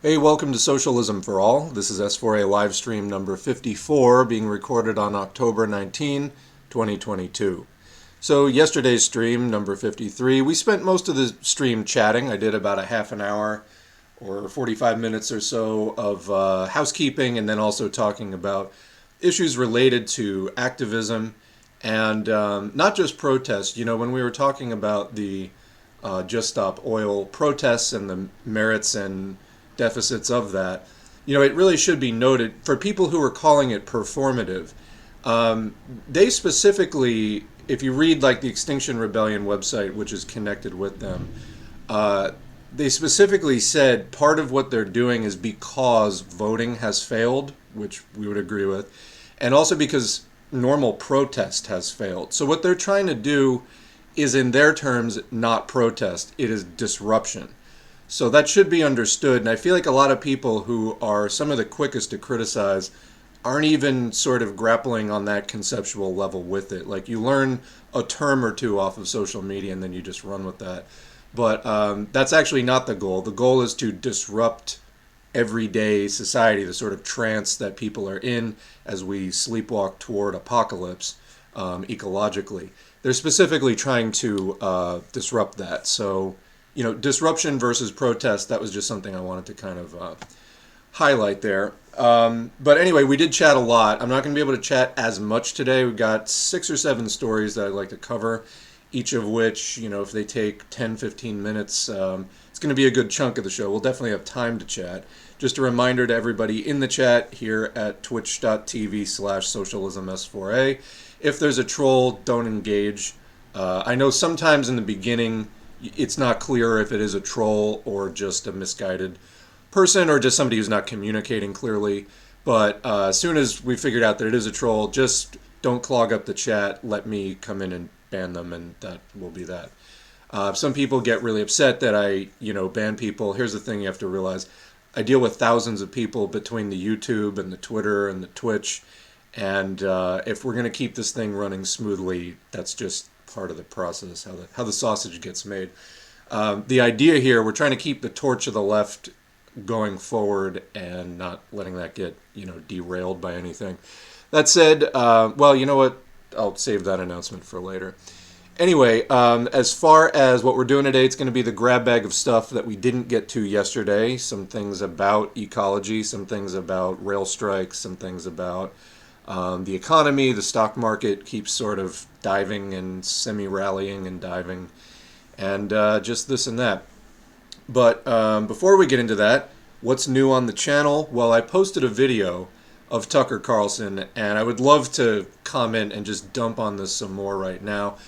Hey, welcome to Socialism for All. This is S4A Livestream number 54, being recorded on October 19, 2022. So yesterday's stream, number 53, we spent most of the stream chatting. I did about a half an hour or 45 minutes or so of housekeeping, and then also talking about issues related to activism and not just protests. You know, when we were talking about the Just Stop Oil protests and the merits and deficits of that, you know, it really should be noted for people who are calling it performative. They specifically, if you read like the Extinction Rebellion website, which is connected with them, uh, they specifically said part of what they're doing is because voting has failed, which we would agree with, and also because normal protest has failed. So what they're trying to do is, in their terms, not protest, it is disruption. So that should be understood, and I feel like a lot of people who are some of the quickest to criticize aren't even sort of grappling on that conceptual level with it. Like, you learn a term or two off of social media and then you just run with that. But that's actually not the goal. The goal is to disrupt everyday society, the sort of trance that people are in as we sleepwalk toward apocalypse ecologically. They're specifically trying to disrupt that. So, you know, disruption versus protest, that was just something I wanted to kind of highlight there. But anyway, we did chat a lot. I'm not going to be able to chat as much today. We've got 6 or 7 stories that I'd like to cover, each of which, you know, if they take 10, 15 minutes, it's going to be a good chunk of the show. We'll definitely have time to chat. Just a reminder to everybody in the chat here at twitch.tv/socialisms4a. If there's a troll, don't engage. I know sometimes in the beginning it's not clear if it is a troll or just a misguided person or just somebody who's not communicating clearly. But as soon as we figured out that it is a troll, just don't clog up the chat. Let me come in and ban them, and that will be that. Some people get really upset that I, ban people. Here's the thing you have to realize. I deal with thousands of people between the YouTube and the Twitter and the Twitch. And if we're going to keep this thing running smoothly, that's just part of the process, how the sausage gets made. The idea here, we're trying to keep the torch of the left going forward and not letting that get, derailed by anything. That said, well, you know what? I'll save that announcement for later. Anyway, as far as what we're doing today, it's going to be the grab bag of stuff that we didn't get to yesterday. Some things about ecology, some things about rail strikes, some things about the economy. The stock market keeps sort of diving and semi-rallying and diving, and just this and that. But before we get into that, what's new on the channel? Well, I posted a video of Tucker Carlson, and I would love to comment and just dump on this some more right now,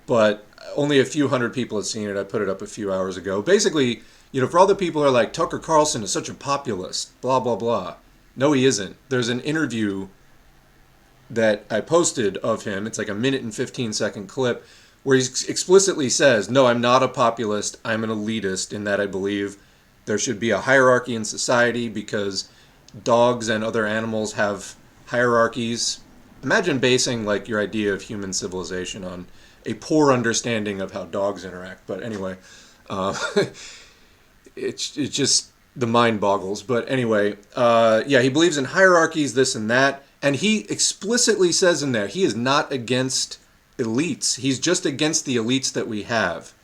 but only a few hundred people have seen it. I put it up a few hours ago. Basically, for all the people who are like, Tucker Carlson is such a populist, blah, blah, blah. No, he isn't. There's an interview that I posted of him. It's like a minute and 15-second clip where he explicitly says, no, I'm not a populist. I'm an elitist in that I believe there should be a hierarchy in society because dogs and other animals have hierarchies. Imagine basing like your idea of human civilization on a poor understanding of how dogs interact. But anyway, it's just the mind boggles. But anyway, yeah, he believes in hierarchies, this and that. And he explicitly says in there, he is not against elites. He's just against the elites that we have.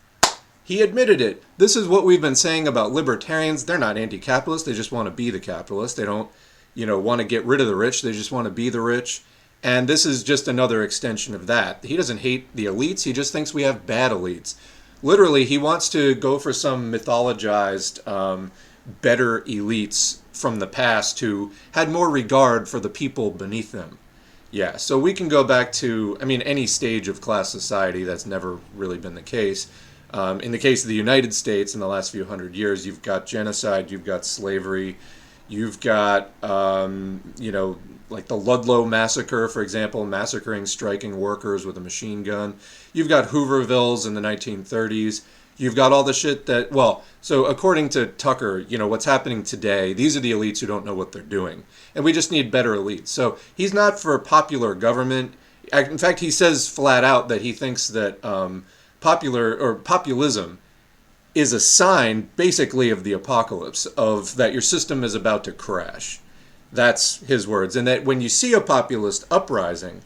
He admitted it. This is what we've been saying about libertarians. They're not anti-capitalist. They just want to be the capitalist. They don't, want to get rid of the rich. They just want to be the rich. And this is just another extension of that. He doesn't hate the elites. He just thinks we have bad elites. Literally, he wants to go for some mythologized, better elites from the past who had more regard for the people beneath them. Yeah, so we can go back to, any stage of class society. That's never really been the case. In the case of the United States in the last few hundred years, you've got genocide, you've got slavery, you've got, like the Ludlow massacre, for example, massacring striking workers with a machine gun. You've got Hoovervilles in the 1930s. You've got all the shit that, well, so according to Tucker, what's happening today, these are the elites who don't know what they're doing. And we just need better elites. So he's not for popular government. In fact, he says flat out that he thinks that populism is a sign basically of the apocalypse, of that your system is about to crash. That's his words. And that when you see a populist uprising,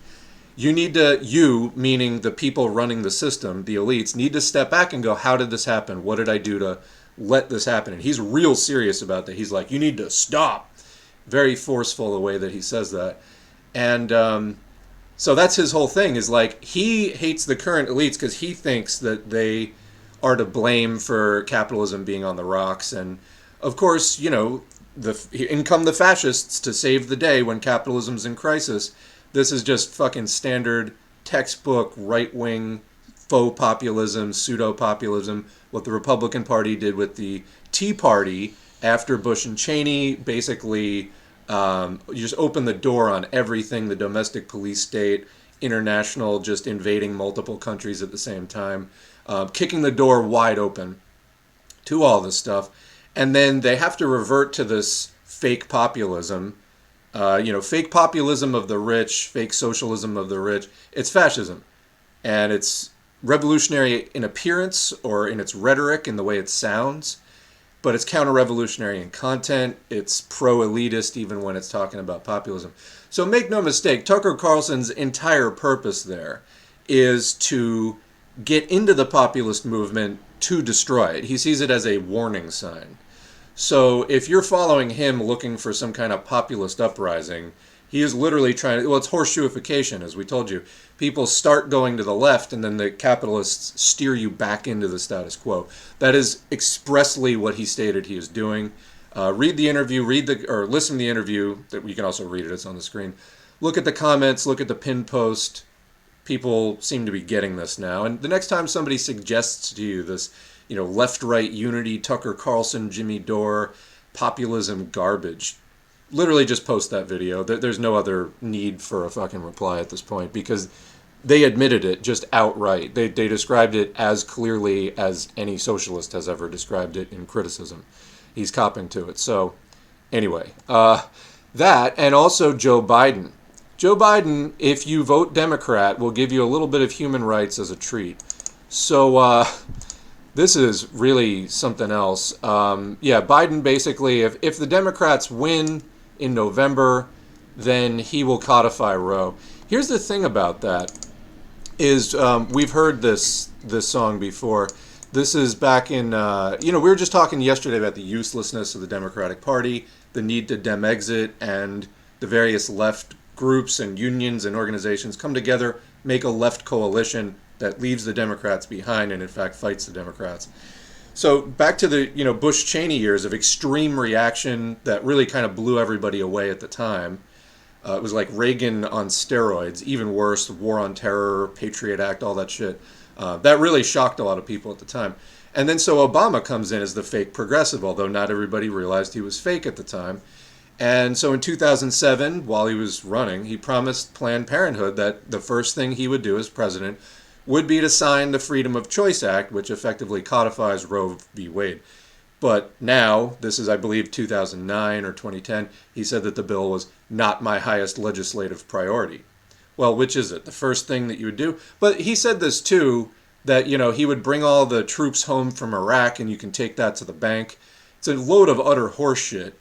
you need to, you, meaning the people running the system, the elites, need to step back and go, how did this happen? What did I do to let this happen? And he's real serious about that. He's like, you need to stop. Very forceful the way that he says that. And so that's his whole thing, is like, he hates the current elites because he thinks that they are to blame for capitalism being on the rocks. And of course, you know, in come the fascists to save the day when capitalism's in crisis. This is just fucking standard textbook right-wing faux populism, pseudo-populism, what the Republican Party did with the Tea Party after Bush and Cheney. Basically, you just open the door on everything, the domestic police state, international, just invading multiple countries at the same time, kicking the door wide open to all this stuff. And then they have to revert to this fake populism. Fake populism of the rich, fake socialism of the rich. It's fascism. And it's revolutionary in appearance or in its rhetoric, in the way it sounds. But it's counter-revolutionary in content. It's pro-elitist even when it's talking about populism. So make no mistake, Tucker Carlson's entire purpose there is to get into the populist movement to destroy it. He sees it as a warning sign. So if you're following him looking for some kind of populist uprising, he is literally trying to, well, it's horseshoeification, as we told you. People start going to the left, and then the capitalists steer you back into the status quo. That is expressly what he stated he is doing. Read the interview, or listen to the interview. That you can also read it, it's on the screen. Look at the comments, look at the pinned post. People seem to be getting this now. And the next time somebody suggests to you this, left-right unity, Tucker Carlson, Jimmy Dore, populism garbage, literally just post that video. There's no other need for a fucking reply at this point, because they admitted it just outright. They described it as clearly as any socialist has ever described it in criticism. He's copping to it. So anyway, that, and also Joe Biden. Joe Biden, if you vote Democrat, will give you a little bit of human rights as a treat. So this is really something else. Biden basically, if the Democrats win in November, then he will codify Roe. Here's the thing about that, is we've heard this song before. This is back in, we were just talking yesterday about the uselessness of the Democratic Party, the need to dem-exit, and the various left groups and unions and organizations come together, make a left coalition that leaves the Democrats behind and in fact fights the Democrats. So back to the Bush-Cheney years of extreme reaction that really kind of blew everybody away at the time. It was like Reagan on steroids, even worse, War on Terror, Patriot Act, all that shit. That really shocked a lot of people at the time. And then so Obama comes in as the fake progressive, although not everybody realized he was fake at the time. And so in 2007, while he was running, he promised Planned Parenthood that the first thing he would do as president would be to sign the Freedom of Choice Act, which effectively codifies Roe v. Wade. But now, this is, I believe, 2009 or 2010, he said that the bill was not my highest legislative priority. Well, which is it? The first thing that you would do? But he said this too, that, he would bring all the troops home from Iraq and you can take that to the bank. It's a load of utter horseshit.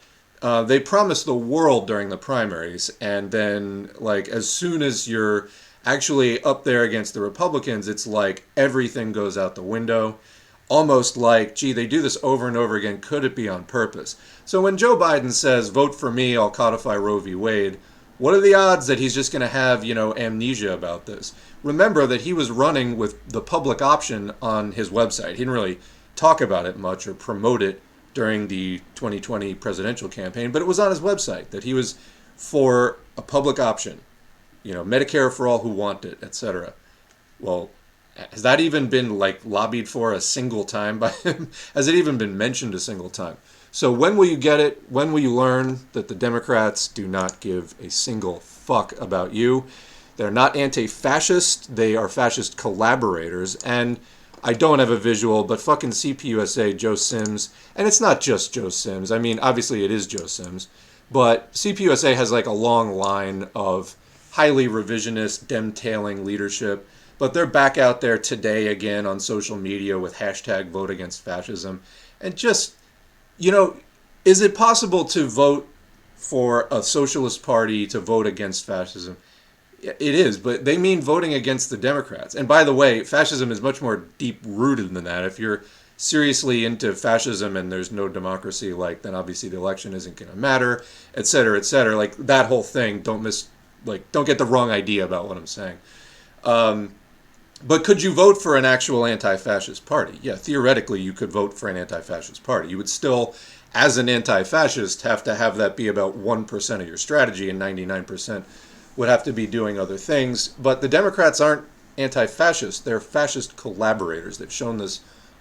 They promised the world during the primaries, and then, as soon as you're actually up there against the Republicans, it's like everything goes out the window. Almost like, gee, they do this over and over again. Could it be on purpose? So when Joe Biden says, vote for me, I'll codify Roe v. Wade, what are the odds that he's just going to have, amnesia about this? Remember that he was running with the public option on his website. He didn't really talk about it much or promote it during the 2020 presidential campaign, but it was on his website that he was for a public option. Medicare for all who want it, etc. Well, has that even been lobbied for a single time by him? Has it even been mentioned a single time? So when will you get it? When will you learn that the Democrats do not give a single fuck about you? They're not anti-fascist. They are fascist collaborators. And I don't have a visual, but fucking CPUSA, Joe Sims, and it's not just Joe Sims. I mean, obviously it is Joe Sims, but CPUSA has a long line of highly revisionist, dem-tailing leadership. But they're back out there today again on social media with hashtag vote against fascism. And just, you know, is it possible to vote for a socialist party to vote against fascism? It is, but they mean voting against the Democrats. And by the way, fascism is much more deep rooted than that. If you're seriously into fascism and there's no democracy, like, then obviously the election isn't going to matter, et cetera, et cetera. Like that whole thing. Don't get the wrong idea about what I'm saying. But could you vote for an actual anti-fascist party? Yeah, theoretically, you could vote for an anti-fascist party. You would still, as an anti-fascist, have to have that be about 1% of your strategy, and 99% would have to be doing other things. But the Democrats aren't anti-fascist. They're fascist collaborators. They've shown this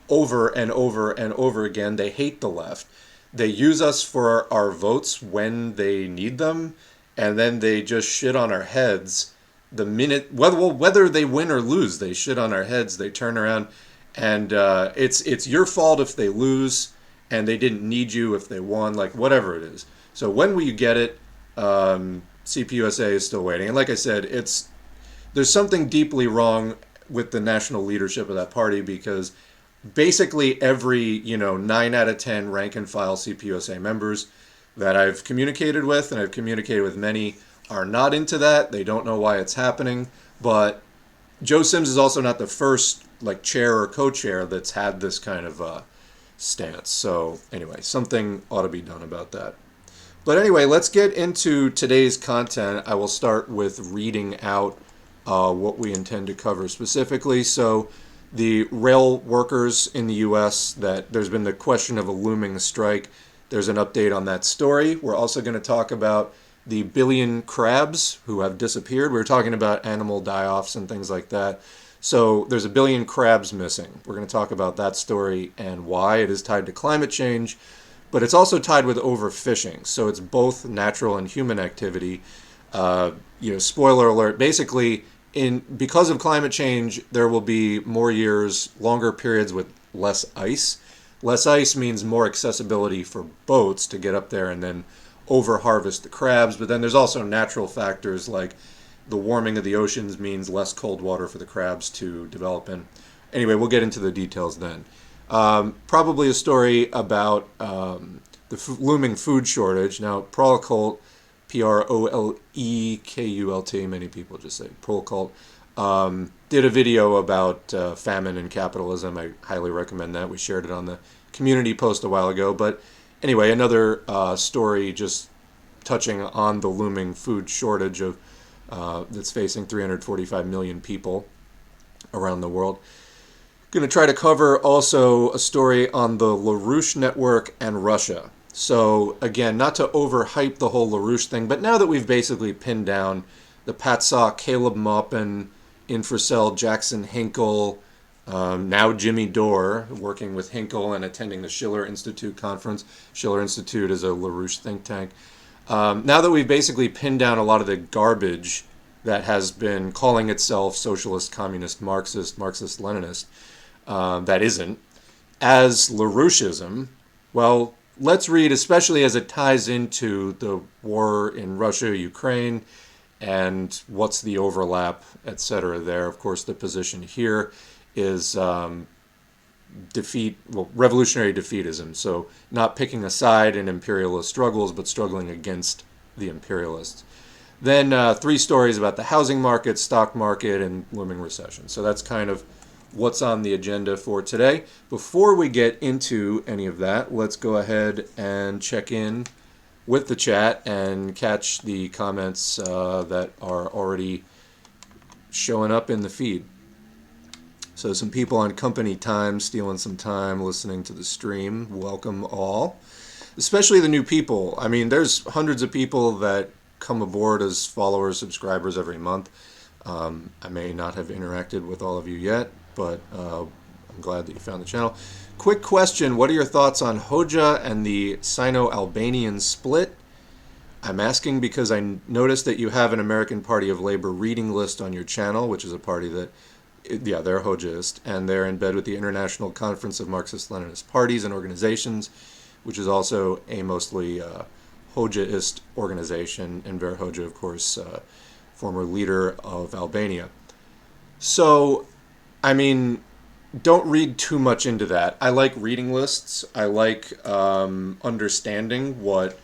over and over and over again. They hate the left. They use us for our votes when they need them, and then they just shit on our heads the minute, whether they win or lose. They shit on our heads. They turn around, and it's your fault if they lose, and they didn't need you if they won, like whatever it is. So when will you get it? CPUSA is still waiting. And like I said, there's something deeply wrong with the national leadership of that party, because basically every 9 out of 10 rank and file CPUSA members that I've communicated with, and I've communicated with many, are not into that. They don't know why it's happening. But Joe Sims is also not the first chair or co-chair that's had this kind of stance. So anyway, something ought to be done about that. But anyway, let's get into today's content. I will start with reading out what we intend to cover specifically. So the rail workers in the U.S., that there's been the question of a looming strike. There's an update on that story. We're also going to talk about the billion crabs who have disappeared. We were talking about animal die-offs and things like that. So there's a billion crabs missing. We're going to talk about that story and why it is tied to climate change. But it's also tied with overfishing. So it's both natural and human activity. Spoiler alert, basically, because of climate change, there will be more years, longer periods with less ice. Less ice means more accessibility for boats to get up there and then over-harvest the crabs. But then there's also natural factors like the warming of the oceans means less cold water for the crabs to develop in. Anyway, we'll get into the details then. Probably a story about the looming food shortage. Now, Prolecult, Prolekult, many people just say Prolecult, did a video about famine and capitalism. I highly recommend that. We shared it on the community post a while ago. But anyway, another story just touching on the looming food shortage that's facing 345 million people around the world. Going to try to cover also a story on the LaRouche network and Russia. So again, not to overhype the whole LaRouche thing, but now that we've basically pinned down the Patsaw, Caleb Maupin, Infracell, Jackson Hinkle, now Jimmy Dore, working with Hinkle and attending the Schiller Institute conference. Schiller Institute is a LaRouche think tank. Now that we've basically pinned down a lot of the garbage that has been calling itself socialist, communist, Marxist, Marxist-Leninist, that isn't, as LaRoucheism, well, let's read, especially as it ties into the war in Russia, Ukraine, and what's the overlap, etc. there. Of course, the position here is revolutionary defeatism, so not picking a side in imperialist struggles, but struggling against the imperialists. Then 3 stories about the housing market, stock market, and looming recession. So that's kind of what's on the agenda for today. Before we get into any of that, let's go ahead and check in with the chat and catch the comments that are already showing up in the feed. So some people on company time, stealing some time, listening to the stream. Welcome all. Especially the new people. I mean, there's hundreds of people that come aboard as followers, subscribers every month. I may not have interacted with all of you yet, but I'm glad that you found the channel. Quick question, what are your thoughts on Hoxha and the Sino-Albanian split? I'm asking because I noticed that you have an American Party of Labor reading list on your channel, which is a party that, yeah, they're Hoxhaist, and they're in bed with the International Conference of Marxist-Leninist Parties and Organizations, which is also a mostly Hoxhaist organization, and Enver Hoxha, of course, former leader of Albania. So, I mean, don't read too much into that. I like reading lists. I like understanding what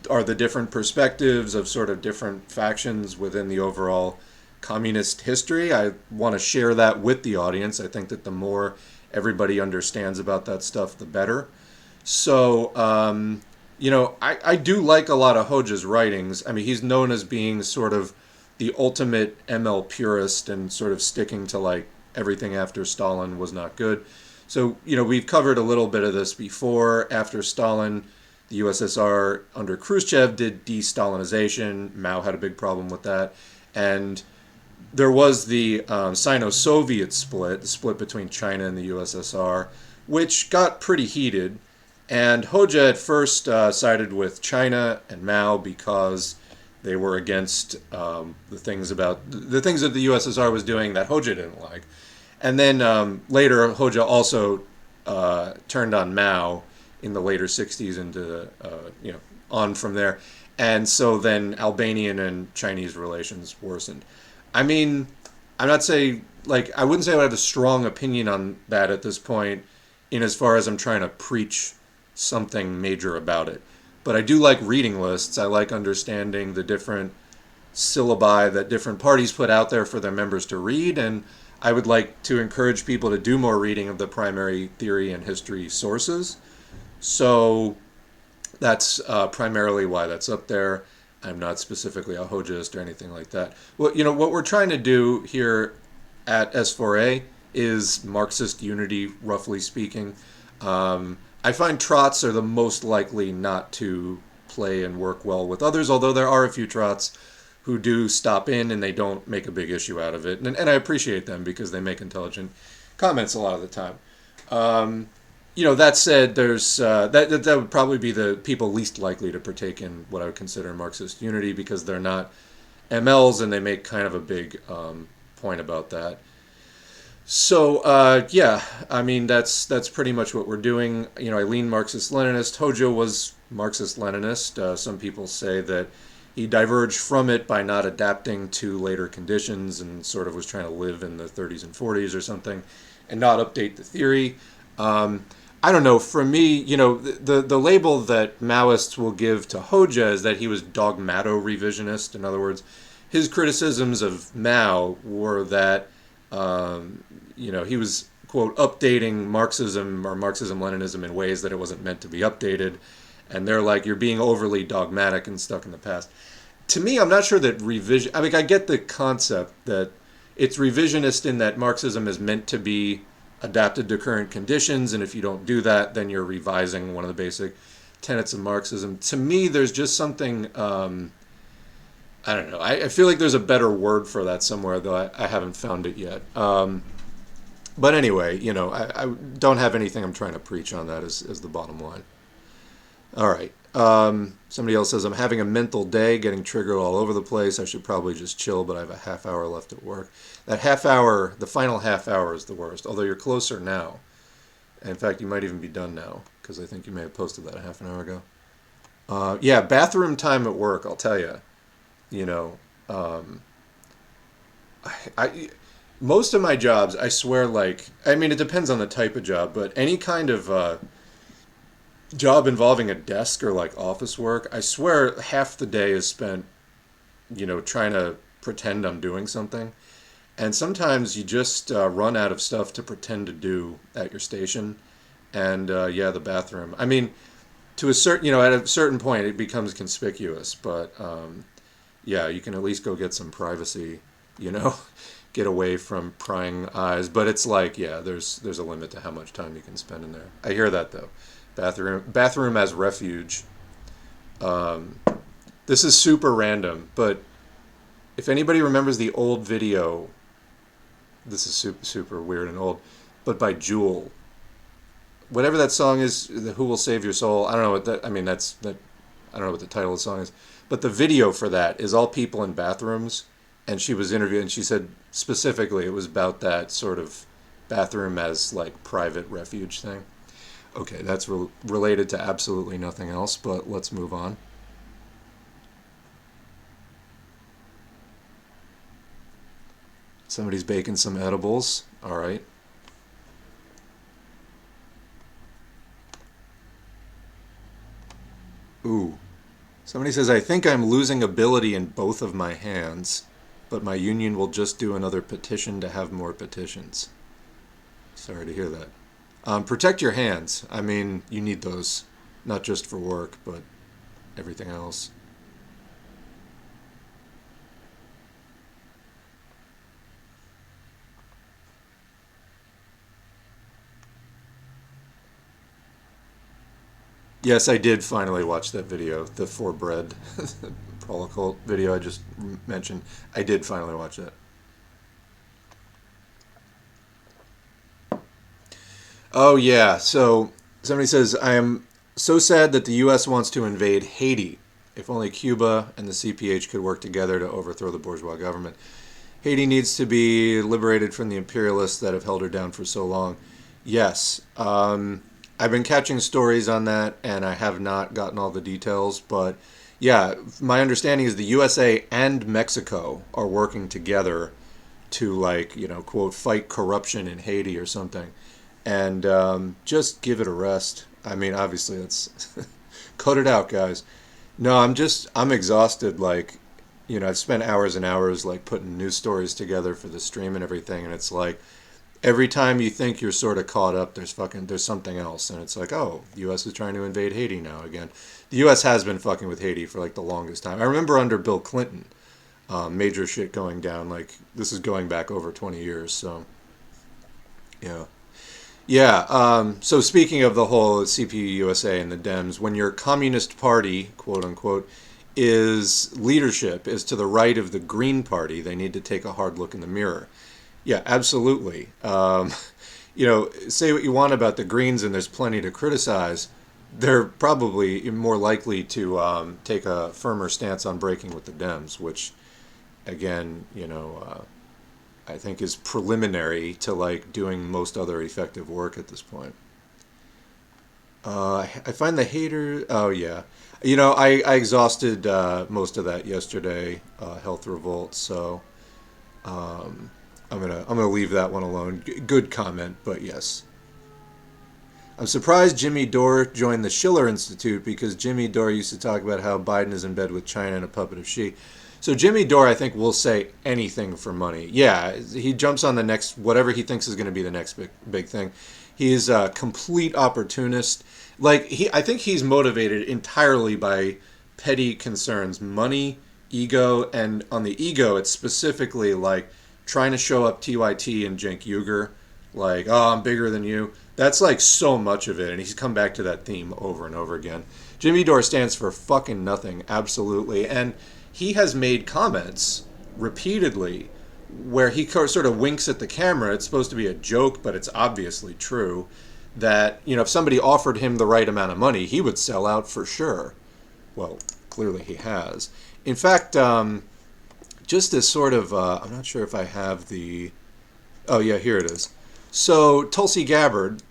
are the different perspectives of sort of different factions within the overall communist history. I want to share that with the audience. I think that the more everybody understands about that stuff, the better. So, I do like a lot of Hoja's writings. I mean, he's known as being sort of the ultimate ML purist and sort of sticking to like everything after Stalin was not good. So, we've covered a little bit of this before. After Stalin, the USSR under Khrushchev did de-Stalinization. Mao had a big problem with that. And there was the Sino-Soviet split, the split between China and the USSR, which got pretty heated. And Hoja at first sided with China and Mao because they were against the things that the USSR was doing that Hoja didn't like. And then later, Hoja also turned on Mao in the later 60s into, on from there. And so then Albanian and Chinese relations worsened. I mean, I'm not saying, like, I wouldn't say I would have a strong opinion on that at this point, in as far as I'm trying to preach something major about it. But I do like reading lists. I like understanding the different syllabi that different parties put out there for their members to read, and I would like to encourage people to do more reading of the primary theory and history sources. So that's primarily why that's up there. I'm not specifically a Hojist or anything like that. Well, what we're trying to do here at S4A is Marxist unity, roughly speaking. I find trots are the most likely not to play and work well with others, although there are a few trots who do stop in and they don't make a big issue out of it. And I appreciate them because they make intelligent comments a lot of the time. That said, there's that would probably be the people least likely to partake in what I would consider Marxist unity because they're not MLs and they make kind of a big point about that. So I mean that's pretty much what we're doing. I lean Marxist-Leninist. Hoja was Marxist-Leninist. Some people say that he diverged from it by not adapting to later conditions and sort of was trying to live in the 30s and 40s or something, and not update the theory. I don't know. For me, the label that Maoists will give to Hoja is that he was dogmato-revisionist. In other words, his criticisms of Mao were that he was, quote, updating Marxism or Marxism-Leninism in ways that it wasn't meant to be updated. And they're like, you're being overly dogmatic and stuck in the past. To me, I'm not sure that revision... I mean, I get the concept that it's revisionist in that Marxism is meant to be adapted to current conditions, and if you don't do that, then you're revising one of the basic tenets of Marxism. To me, there's just something... I don't know. I feel like there's a better word for that somewhere, though I haven't found it yet. But anyway, I don't have anything I'm trying to preach on that is the bottom line. All right. Somebody else says, I'm having a mental day, getting triggered all over the place. I should probably just chill, but I have a half hour left at work. That half hour, the final half hour is the worst, although you're closer now. And in fact, you might even be done now, because I think you may have posted that a half an hour ago. Yeah, bathroom time at work, I'll tell you. Most of my jobs, I swear, it depends on the type of job, but any kind of job involving a desk or like office work, I swear half the day is spent, trying to pretend I'm doing something. And sometimes you just run out of stuff to pretend to do at your station. And the bathroom. I mean, to a certain, at a certain point, it becomes conspicuous, but you can at least go get some privacy, get away from prying eyes. But it's like, there's a limit to how much time you can spend in there. I hear that though. Bathroom as refuge. This is super random, but if anybody remembers the old video, this is super, super weird and old, but by Jewel. Whatever that song is, Who Will Save Your Soul, I don't know what that, I don't know what the title of the song is, but the video for that is all people in bathrooms, and she was interviewed, and she said specifically it was about that sort of bathroom as like private refuge thing. Okay, that's related to absolutely nothing else, but let's move on. Somebody's baking some edibles. All right. Ooh. Somebody says, I think I'm losing ability in both of my hands, but my union will just do another petition to have more petitions. Sorry to hear that. Protect your hands. I mean, you need those, not just for work, but everything else. Yes, I did finally watch that video, the For Bread protocol video I just mentioned. I did finally watch that. Oh, yeah. So somebody says, I am so sad that the U.S. wants to invade Haiti. If only Cuba and the CPH could work together to overthrow the bourgeois government. Haiti needs to be liberated from the imperialists that have held her down for so long. Yes. I've been catching stories on that, and I have not gotten all the details. But yeah, my understanding is the USA and Mexico are working together to, like, quote, fight corruption in Haiti or something. And just give it a rest. I mean, obviously, that's cut it out, guys. No, I'm exhausted. Like, I've spent hours and hours like putting news stories together for the stream and everything, and it's like every time you think you're sort of caught up, there's something else, and it's like, oh, the U.S. is trying to invade Haiti now again. The U.S. has been fucking with Haiti for like the longest time. I remember under Bill Clinton, major shit going down. Like, this is going back over 20 years, so yeah. Yeah, so speaking of the whole CPU USA and the Dems, when your Communist Party, quote unquote, is leadership is to the right of the Green Party, they need to take a hard look in the mirror. Yeah, absolutely. Say what you want about the Greens, and there's plenty to criticize. They're probably more likely to take a firmer stance on breaking with the Dems, which, again, I think is preliminary to like doing most other effective work at this point. I find the hater. Oh yeah, I exhausted most of that yesterday. Health Revolt. So I'm gonna leave that one alone. Good comment, but yes. I'm surprised Jimmy Dore joined the Schiller Institute because Jimmy Dore used to talk about how Biden is in bed with China and a puppet of Xi. So Jimmy Dore, I think, will say anything for money. Yeah, he jumps on the next, whatever he thinks is going to be the next big thing. He is a complete opportunist. Like, I think he's motivated entirely by petty concerns, money, ego, and on the ego, it's specifically like trying to show up TYT and Cenk Uygur, like, oh, I'm bigger than you. That's like so much of it, and he's come back to that theme over and over again. Jimmy Dore stands for fucking nothing, absolutely, and he has made comments repeatedly where he sort of winks at the camera. It's supposed to be a joke, but it's obviously true. That, if somebody offered him the right amount of money, he would sell out for sure. Well, clearly he has. In fact, just as sort of, I'm not sure if I have the, oh yeah, here it is. So Tulsi Gabbard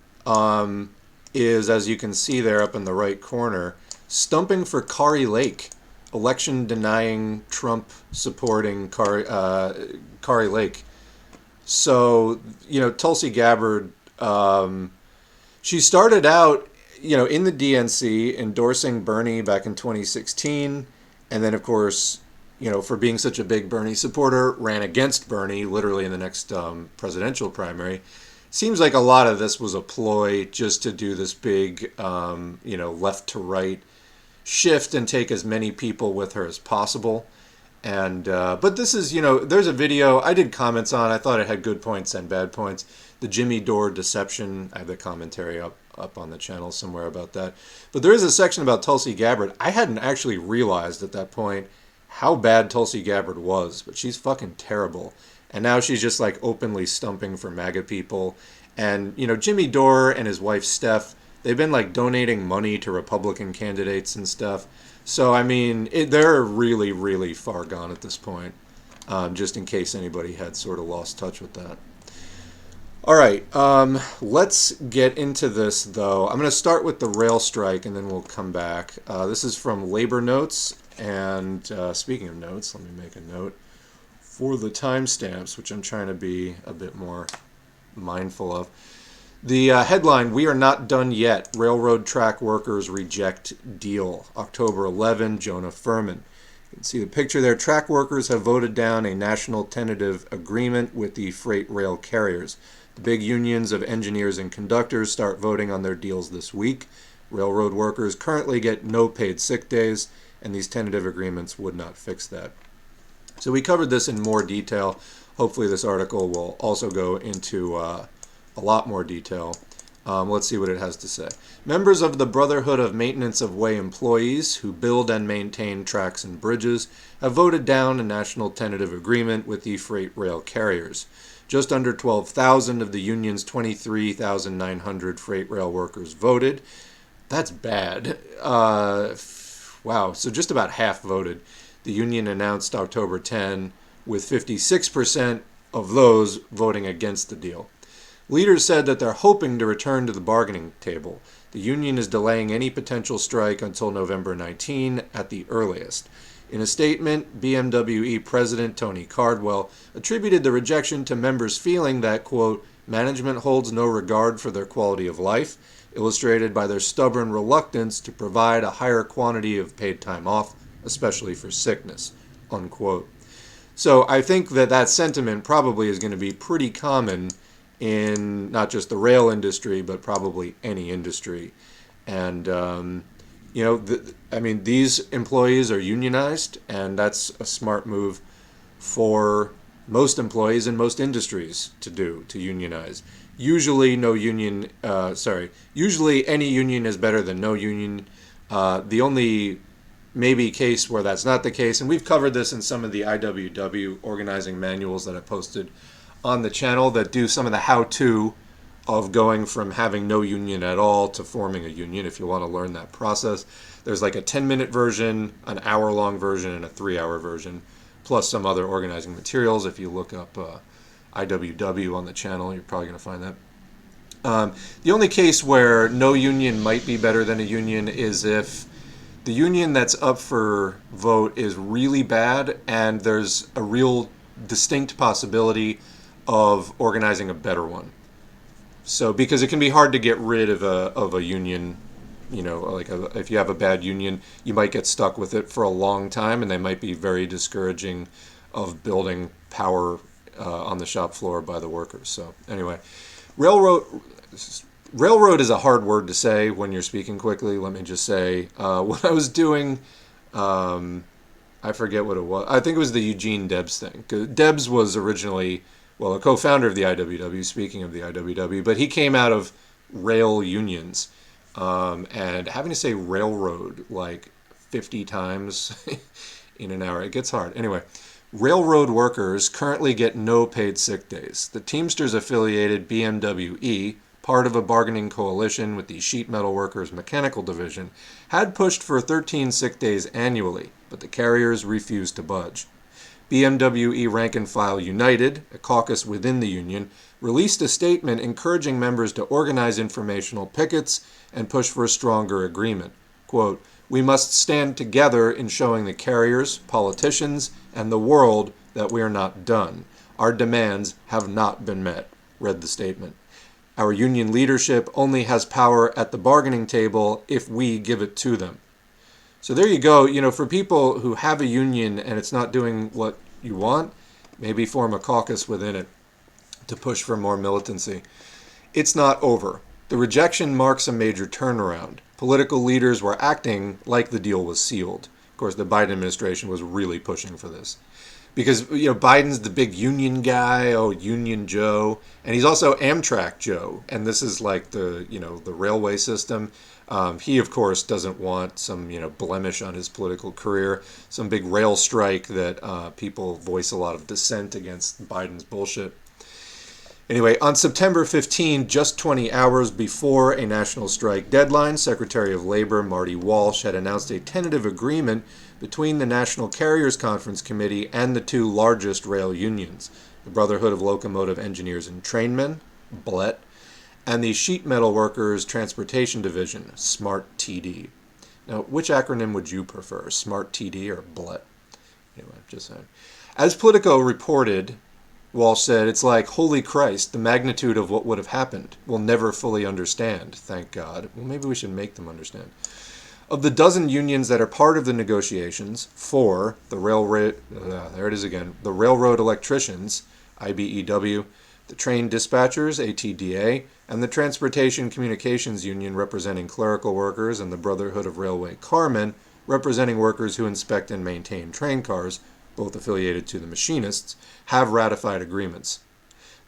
is, as you can see there up in the right corner, stumping for Kari Lake, election denying, Trump supporting Kari Lake. So, Tulsi Gabbard, she started out, in the DNC endorsing Bernie back in 2016. And then, of course, for being such a big Bernie supporter, ran against Bernie literally in the next presidential primary. Seems like a lot of this was a ploy just to do this big, left to right shift and take as many people with her as possible. And but this is, there's a video I did comments on. I thought it had good points and bad points. The Jimmy Dore deception. I have the commentary up on the channel somewhere about that. But there is a section about Tulsi Gabbard. I hadn't actually realized at that point how bad Tulsi Gabbard was, but she's fucking terrible. And now she's just like openly stumping for MAGA people. And, Jimmy Dore and his wife Steph, they've been like donating money to Republican candidates and stuff. So, I mean, they're really, really far gone at this point, just in case anybody had sort of lost touch with that. All right, let's get into this, though. I'm going to start with the rail strike, and then we'll come back. This is from Labor Notes, and speaking of notes, let me make a note. For the timestamps, which I'm trying to be a bit more mindful of. The headline, "We are not done yet. Railroad track workers reject deal." October 11, Jonah Furman. You can see the picture there. Track workers have voted down a national tentative agreement with the freight rail carriers. The big unions of engineers and conductors start voting on their deals this week. Railroad workers currently get no paid sick days, and these tentative agreements would not fix that. So we covered this in more detail. Hopefully this article will also go into a lot more detail. Let's see what it has to say. Members of the Brotherhood of Maintenance of Way employees who build and maintain tracks and bridges have voted down a national tentative agreement with the freight rail carriers. Just under 12,000 of the union's 23,900 freight rail workers voted. That's bad. Wow, so just about half voted. The union announced October 10, with 56% of those voting against the deal. Leaders said that they're hoping to return to the bargaining table. The union is delaying any potential strike until November 19 at the earliest. In a statement, BMWE President Tony Cardwell attributed the rejection to members feeling that, quote, management holds no regard for their quality of life, illustrated by their stubborn reluctance to provide a higher quantity of paid time off, especially for sickness, unquote. So I think that that sentiment probably is going to be pretty common in not just the rail industry, but probably any industry. And, these employees are unionized, and that's a smart move for most employees in most industries to do, to unionize. Usually any union is better than no union. The only maybe case where that's not the case, and we've covered this in some of the IWW organizing manuals that I posted on the channel that do some of the how-to of going from having no union at all to forming a union. If you want to learn that process, there's like a 10-minute version, an hour-long version, and a 3-hour version, plus some other organizing materials. If you look up IWW on the channel, you're probably going to find that. The only case where no union might be better than a union is if the union that's up for vote is really bad and there's a real distinct possibility of organizing a better one. So, because it can be hard to get rid of a union, if you have a bad union, you might get stuck with it for a long time, and they might be very discouraging of building power on the shop floor by the workers. So, anyway, railroad is a hard word to say when you're speaking quickly. Let me just say, when I was doing, I forget what it was. I think it was the Eugene Debs thing. Debs was originally, a co-founder of the IWW, speaking of the IWW, but he came out of rail unions. And having to say railroad like 50 times in an hour, it gets hard. Anyway, railroad workers currently get no paid sick days. The Teamsters-affiliated BMWE, part of a bargaining coalition with the Sheet Metal Workers Mechanical Division, had pushed for 13 sick days annually, but the carriers refused to budge. BMWE Rank and File United, a caucus within the union, released a statement encouraging members to organize informational pickets and push for a stronger agreement. Quote, "We must stand together in showing the carriers, politicians, and the world that we are not done. Our demands have not been met," read the statement. "Our union leadership only has power at the bargaining table if we give it to them." So there you go. For people who have a union and it's not doing what you want, maybe form a caucus within it to push for more militancy. It's not over. The rejection marks a major turnaround. Political leaders were acting like the deal was sealed. Of course, the Biden administration was really pushing for this. Because, Biden's the big union guy, Union Joe, and he's also Amtrak Joe, and this is like the railway system. He, of course, doesn't want some, blemish on his political career, some big rail strike that people voice a lot of dissent against Biden's bullshit. Anyway, on September 15, just 20 hours before a national strike deadline, Secretary of Labor Marty Walsh had announced a tentative agreement between the National Carriers Conference Committee and the two largest rail unions, the Brotherhood of Locomotive Engineers and Trainmen, BLET, and the Sheet Metal Workers Transportation Division, SMART-TD. Now, which acronym would you prefer, SMART-TD or BLET? Anyway, just saying. As Politico reported, Walsh said, it's like, holy Christ, the magnitude of what would have happened. We'll never fully understand, thank God. Well, maybe we should make them understand. Of the dozen unions that are part of the negotiations, four, the railroad electricians, IBEW, the train dispatchers, ATDA, and the Transportation Communications Union representing clerical workers, and the Brotherhood of Railway Carmen representing workers who inspect and maintain train cars, both affiliated to the machinists, have ratified agreements.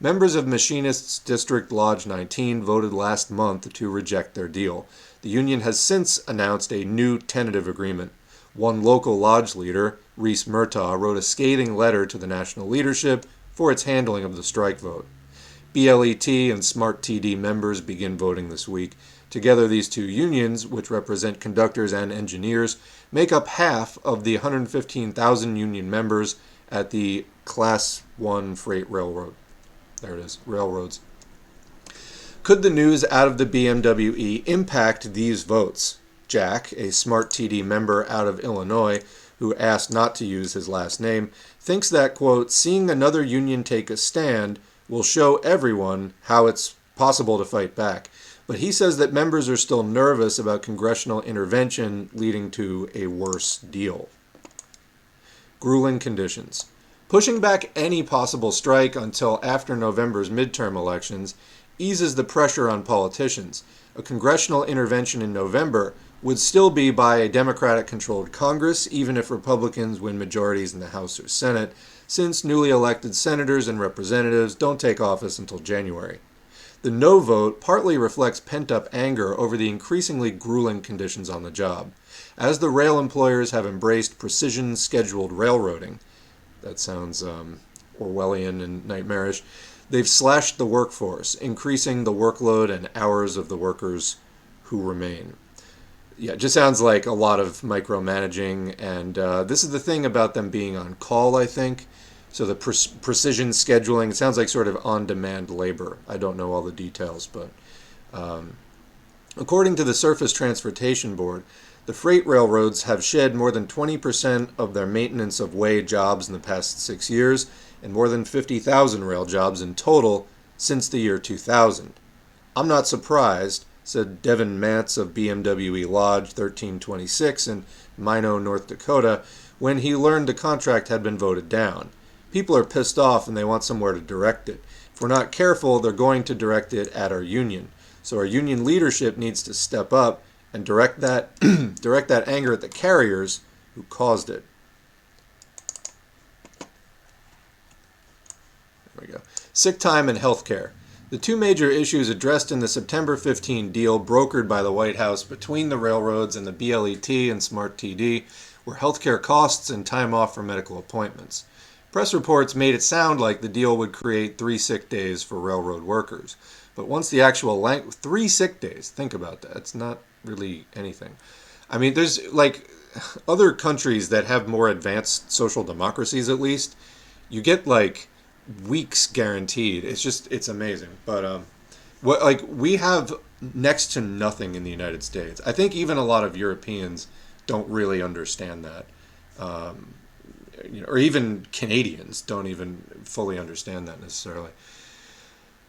Members of Machinists District Lodge 19 voted last month to reject their deal. The union has since announced a new tentative agreement. One local lodge leader, Reese Murtaugh, wrote a scathing letter to the national leadership for its handling of the strike vote. BLET and Smart TD members begin voting this week. Together, these two unions, which represent conductors and engineers, make up half of the 115,000 union members at the Class 1 freight railroad. There it is, railroads. Could the news out of the BMWE impact these votes? Jack, a Smart TD member out of Illinois, who asked not to use his last name, thinks that, quote, seeing another union take a stand will show everyone how it's possible to fight back. But he says that members are still nervous about congressional intervention leading to a worse deal. Grueling conditions. Pushing back any possible strike until after November's midterm elections eases the pressure on politicians. A congressional intervention in November would still be by a Democratic-controlled Congress, even if Republicans win majorities in the House or Senate, since newly elected senators and representatives don't take office until January. The no vote partly reflects pent-up anger over the increasingly grueling conditions on the job. As the rail employers have embraced precision scheduled railroading, that sounds Orwellian and nightmarish, they've slashed the workforce, increasing the workload and hours of the workers who remain. Yeah, it just sounds like a lot of micromanaging, and this is the thing about them being on call, I think. So the precision scheduling, it sounds like sort of on-demand labor. I don't know all the details, but according to the Surface Transportation Board, the freight railroads have shed more than 20% of their maintenance of way jobs in the past 6 years, and more than 50,000 rail jobs in total since the year 2000. I'm not surprised, said Devin Mantz of BMWE Lodge 1326 in Minot, North Dakota, when he learned the contract had been voted down. People are pissed off and they want somewhere to direct it. If we're not careful, they're going to direct it at our union. So our union leadership needs to step up and direct that anger at the carriers who caused it. There we go. Sick time and health care. The two major issues addressed in the September 15 deal brokered by the White House between the railroads and the BLET and Smart TD were healthcare costs and time off for medical appointments. Press reports made it sound like the deal would create 3 sick days for railroad workers. But once the actual 3 sick days, think about that. It's not really anything. I mean, there's like other countries that have more advanced social democracies, at least. You get like weeks guaranteed. It's amazing. But we have next to nothing in the United States. I think even a lot of Europeans don't really understand that. Or even Canadians don't even fully understand that necessarily.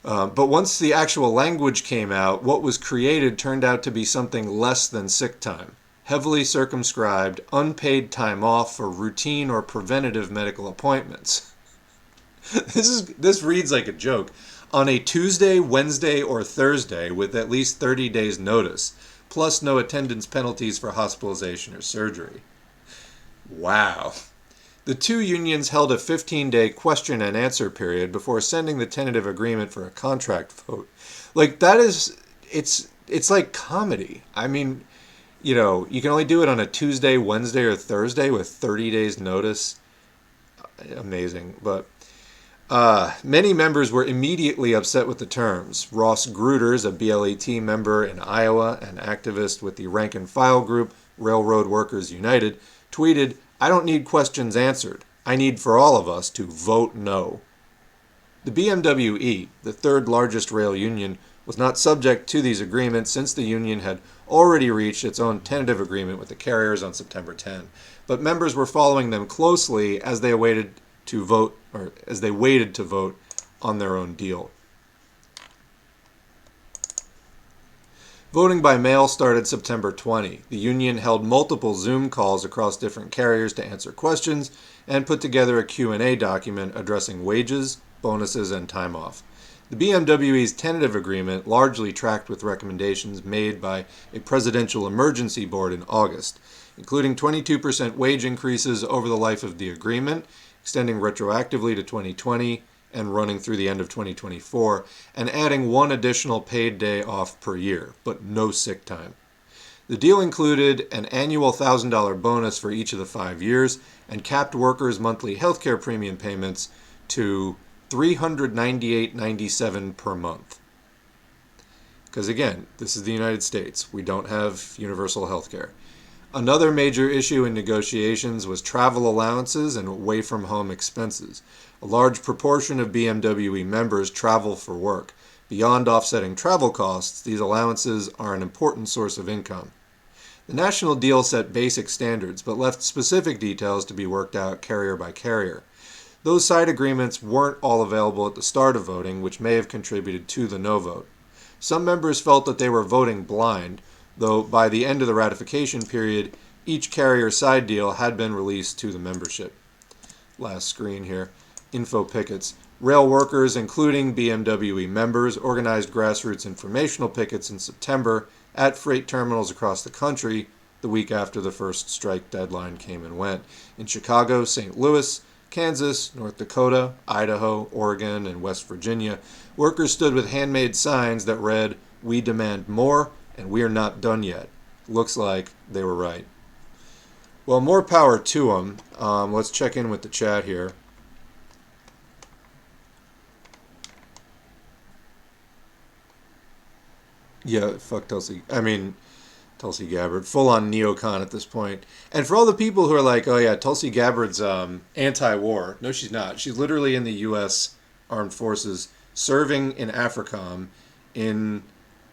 But once the actual language came out, what was created turned out to be something less than sick time. Heavily circumscribed, unpaid time off for routine or preventative medical appointments. This reads like a joke. On a Tuesday, Wednesday, or Thursday with at least 30 days notice, plus no attendance penalties for hospitalization or surgery. Wow. The two unions held a 15-day question and answer period before sending the tentative agreement for a contract vote. Like, that is, it's like comedy. I mean, you can only do it on a Tuesday, Wednesday, or Thursday with 30 days notice. Amazing. But many members were immediately upset with the terms. Ross Gruters, a BLET member in Iowa and activist with the rank and file group Railroad Workers United, tweeted, "I don't need questions answered. I need for all of us to vote no." The BMWE, the third largest rail union, was not subject to these agreements since the union had already reached its own tentative agreement with the carriers on September 10. But members were following them closely as they awaited to vote, or as they waited to vote on their own deal. Voting by mail started September 20. The union held multiple Zoom calls across different carriers to answer questions and put together a Q&A document addressing wages, bonuses, and time off. The BMWE's tentative agreement largely tracked with recommendations made by a presidential emergency board in August, including 22% wage increases over the life of the agreement, extending retroactively to 2020 and running through the end of 2024, and adding one additional paid day off per year, but no sick time. The deal included an annual $1,000 bonus for each of the 5 years and capped workers' monthly healthcare premium payments to $398.97 per month. Because again, this is the United States. We don't have universal healthcare. Another major issue in negotiations was travel allowances and away-from-home expenses. A large proportion of BMWE members travel for work. Beyond offsetting travel costs, these allowances are an important source of income. The national deal set basic standards, but left specific details to be worked out carrier by carrier. Those side agreements weren't all available at the start of voting, which may have contributed to the no vote. Some members felt that they were voting blind, though by the end of the ratification period, each carrier side deal had been released to the membership. Last screen here. Info pickets. Rail workers, including BMWE members, organized grassroots informational pickets in September at freight terminals across the country the week after the first strike deadline came and went. In Chicago, St. Louis, Kansas, North Dakota, Idaho, Oregon, and West Virginia, workers stood with handmade signs that read, "We demand more, and we're not done yet." Looks like they were right. Well, more power to them. Let's check in with the chat here. Yeah, fuck Tulsi. Tulsi Gabbard. Full on neocon at this point. And for all the people who are like, oh yeah, Tulsi Gabbard's anti-war. No, she's not. She's literally in the U.S. Armed Forces serving in AFRICOM in,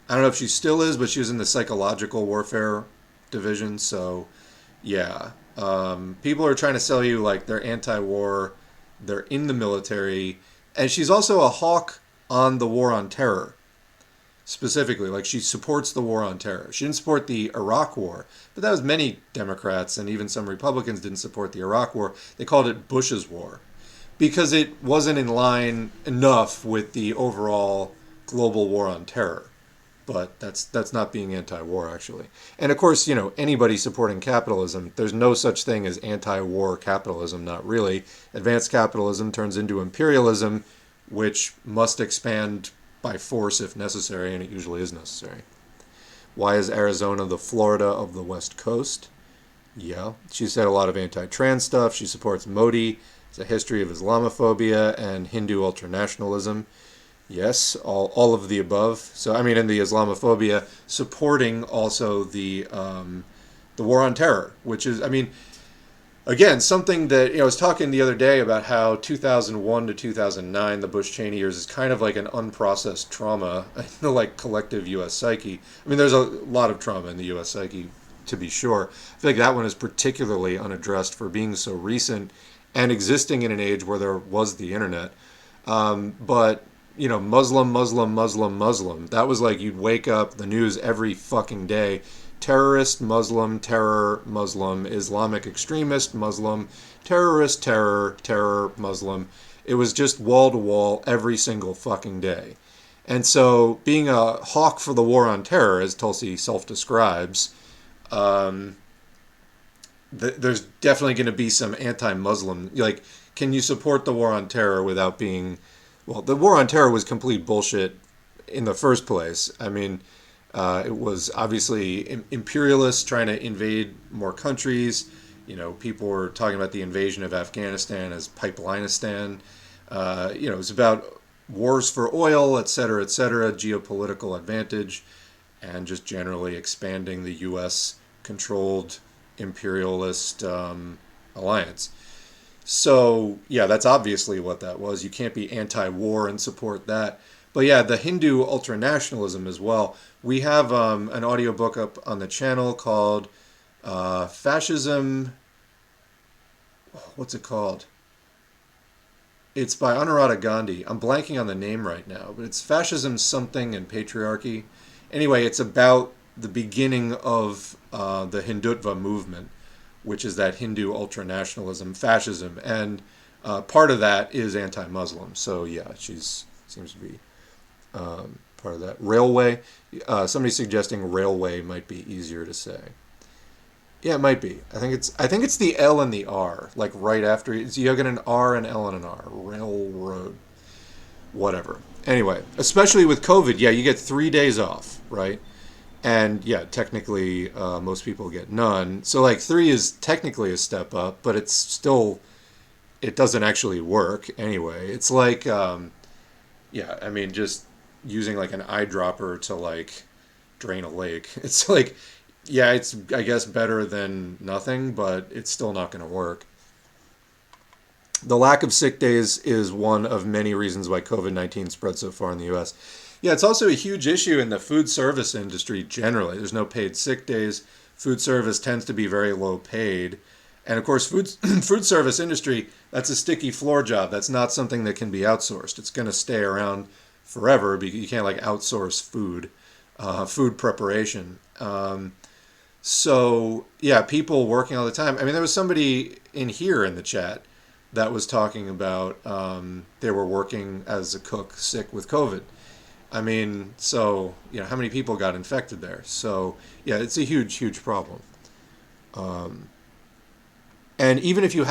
I don't know if she still is, but she was in the psychological warfare division. So, yeah. People are trying to sell you like they're anti-war, they're in the military. And she's also a hawk on the war on terror. Specifically, like she supports the war on terror. She didn't support the Iraq war, but that was many Democrats and even some Republicans didn't support the Iraq war. They called it Bush's war because it wasn't in line enough with the overall global war on terror. But that's not being anti-war, actually. And of course, anybody supporting capitalism, there's no such thing as anti-war capitalism, not really. Advanced capitalism turns into imperialism, which must expand by force if necessary, and it usually is necessary. Why is Arizona the Florida of the West Coast? Yeah, she said a lot of anti-trans stuff. She supports Modi. It's a history of Islamophobia and Hindu ultranationalism. Yes, all of the above. So, and the Islamophobia supporting also the war on terror, which is, again, something that, I was talking the other day about how 2001 to 2009, the Bush-Cheney years, is kind of like an unprocessed trauma in the, collective U.S. psyche. There's a lot of trauma in the U.S. psyche, to be sure. I feel like that one is particularly unaddressed for being so recent and existing in an age where there was the internet. But, Muslim, Muslim, Muslim, Muslim. That was like you'd wake up, the news every fucking day. Terrorist, Muslim, terror, Muslim, Islamic extremist, Muslim, terrorist, terror, terror, Muslim. It was just wall to wall every single fucking day. And so being a hawk for the war on terror, as Tulsi self-describes, there's definitely going to be some anti-Muslim. Like, can you support the war on terror without being... Well, the war on terror was complete bullshit in the first place. It was obviously imperialists trying to invade more countries. People were talking about the invasion of Afghanistan as Pipelinistan. It was about wars for oil, et cetera, geopolitical advantage, and just generally expanding the U.S.-controlled imperialist alliance. So, yeah, that's obviously what that was. You can't be anti-war and support that. But yeah, the Hindu ultranationalism as well. We have an audiobook up on the channel called Fascism... What's it called? It's by Anuradha Gandhi. I'm blanking on the name right now, but it's Fascism, Something, and Patriarchy. Anyway, it's about the beginning of the Hindutva movement, which is that Hindu ultranationalism, fascism, and part of that is anti-Muslim. So yeah, she's seems to be part of that. Railway. Somebody's suggesting railway might be easier to say. Yeah, it might be. I think it's the L and the R, like right after. You get an R, an L, and an R. Railroad. Whatever. Anyway, especially with COVID, yeah, you get 3 days off, right? And yeah, technically, most people get none. So like 3 is technically a step up, but it's still, it doesn't actually work anyway. It's like, yeah, I mean, just using like an eyedropper to like drain a lake. It's like, yeah, it's I guess better than nothing, but it's still not going to work. The lack of sick days is one of many reasons why COVID-19 spread so far in the U.S. Yeah, it's also a huge issue in the food service industry generally. There's no paid sick days. Food service tends to be very low paid. And of course, food service industry, that's a sticky floor job. That's not something that can be outsourced. It's going to stay around forever because you can't like outsource food preparation. So yeah, people working all the time. I mean, there was somebody in here in the chat that was talking about they were working as a cook sick with COVID. I mean, so how many people got infected there? So yeah, it's a huge, huge problem. And even if you're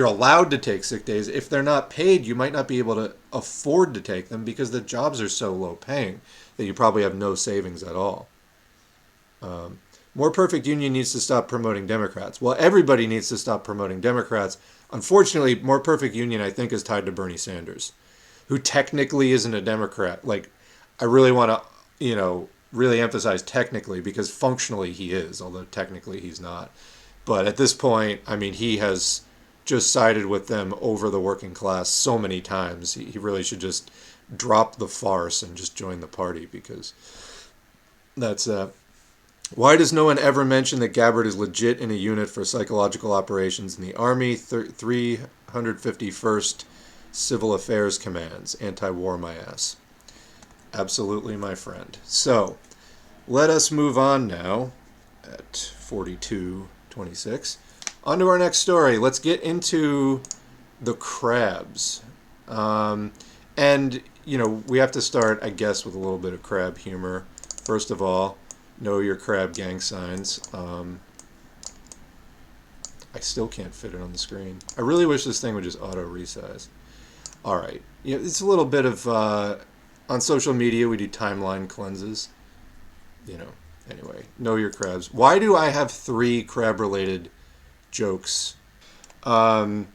allowed to take sick days, if they're not paid, you might not be able to afford to take them because the jobs are so low paying that you probably have no savings at all. More Perfect Union needs to stop promoting Democrats. Well, everybody needs to stop promoting Democrats. Unfortunately, More Perfect Union, I think, is tied to Bernie Sanders, who technically isn't a Democrat. Like, I really want to, really emphasize technically because functionally he is, although technically he's not. But at this point, I mean, he has just sided with them over the working class so many times. He really should just drop the farce and just join the party because that's why does no one ever mention that Gabbard is legit in a unit for psychological operations in the Army, 351st Civil Affairs Commands? Anti-war my ass. Absolutely, my friend. So, let us move on now at 42:26. On to our next story. Let's get into the crabs. And, we have to start, I guess, with a little bit of crab humor. First of all, know your crab gang signs. I still can't fit it on the screen. I really wish this thing would just auto resize. All right. It's a little bit of, on social media, we do timeline cleanses. Anyway, know your crabs. Why do I have 3 crab-related jokes? But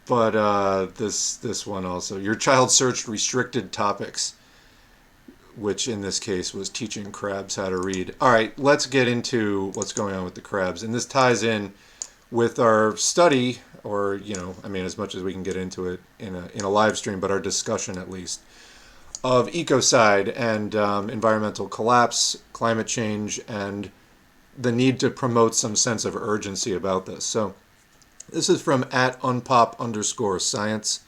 this one also. Your child searched restricted topics, which in this case was teaching crabs how to read. All right, let's get into what's going on with the crabs. And this ties in with our study, or, as much as we can get into it in a live stream, but our discussion at least, of ecocide and environmental collapse, climate change, and the need to promote some sense of urgency about this. So this is from @unpop_science.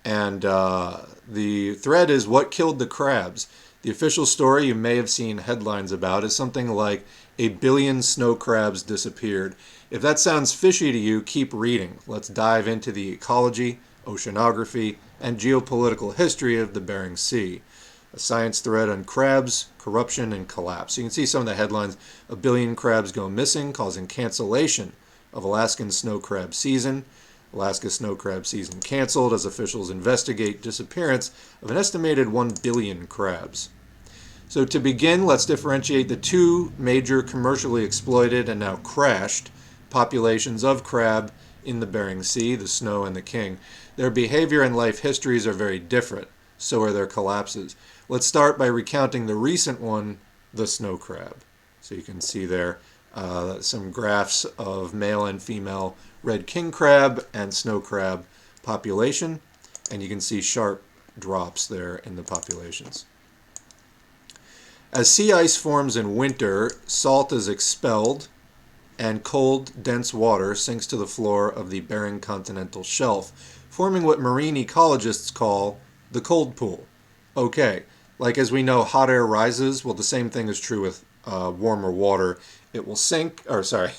And the thread is what killed the crabs. The official story you may have seen headlines about is something like 1 billion snow crabs disappeared. If that sounds fishy to you, keep reading. Let's dive into the ecology, oceanography, and geopolitical history of the Bering Sea. A science thread on crabs, corruption, and collapse. You can see some of the headlines. 1 billion crabs go missing, causing cancellation of Alaskan snow crab season. Alaska snow crab season canceled as officials investigate disappearance of an estimated 1 billion crabs. So to begin, let's differentiate the 2 major commercially exploited and now crashed populations of crab in the Bering Sea, the snow and the king. Their behavior and life histories are very different. So are their collapses. Let's start by recounting the recent one, the snow crab. So you can see there some graphs of male and female red king crab and snow crab population, and you can see sharp drops there in the populations. As sea ice forms in winter, salt is expelled and cold, dense water sinks to the floor of the Bering continental shelf, forming what marine ecologists call the cold pool. Okay, like as we know, hot air rises. Well, the same thing is true with warmer water. It will sink, or sorry,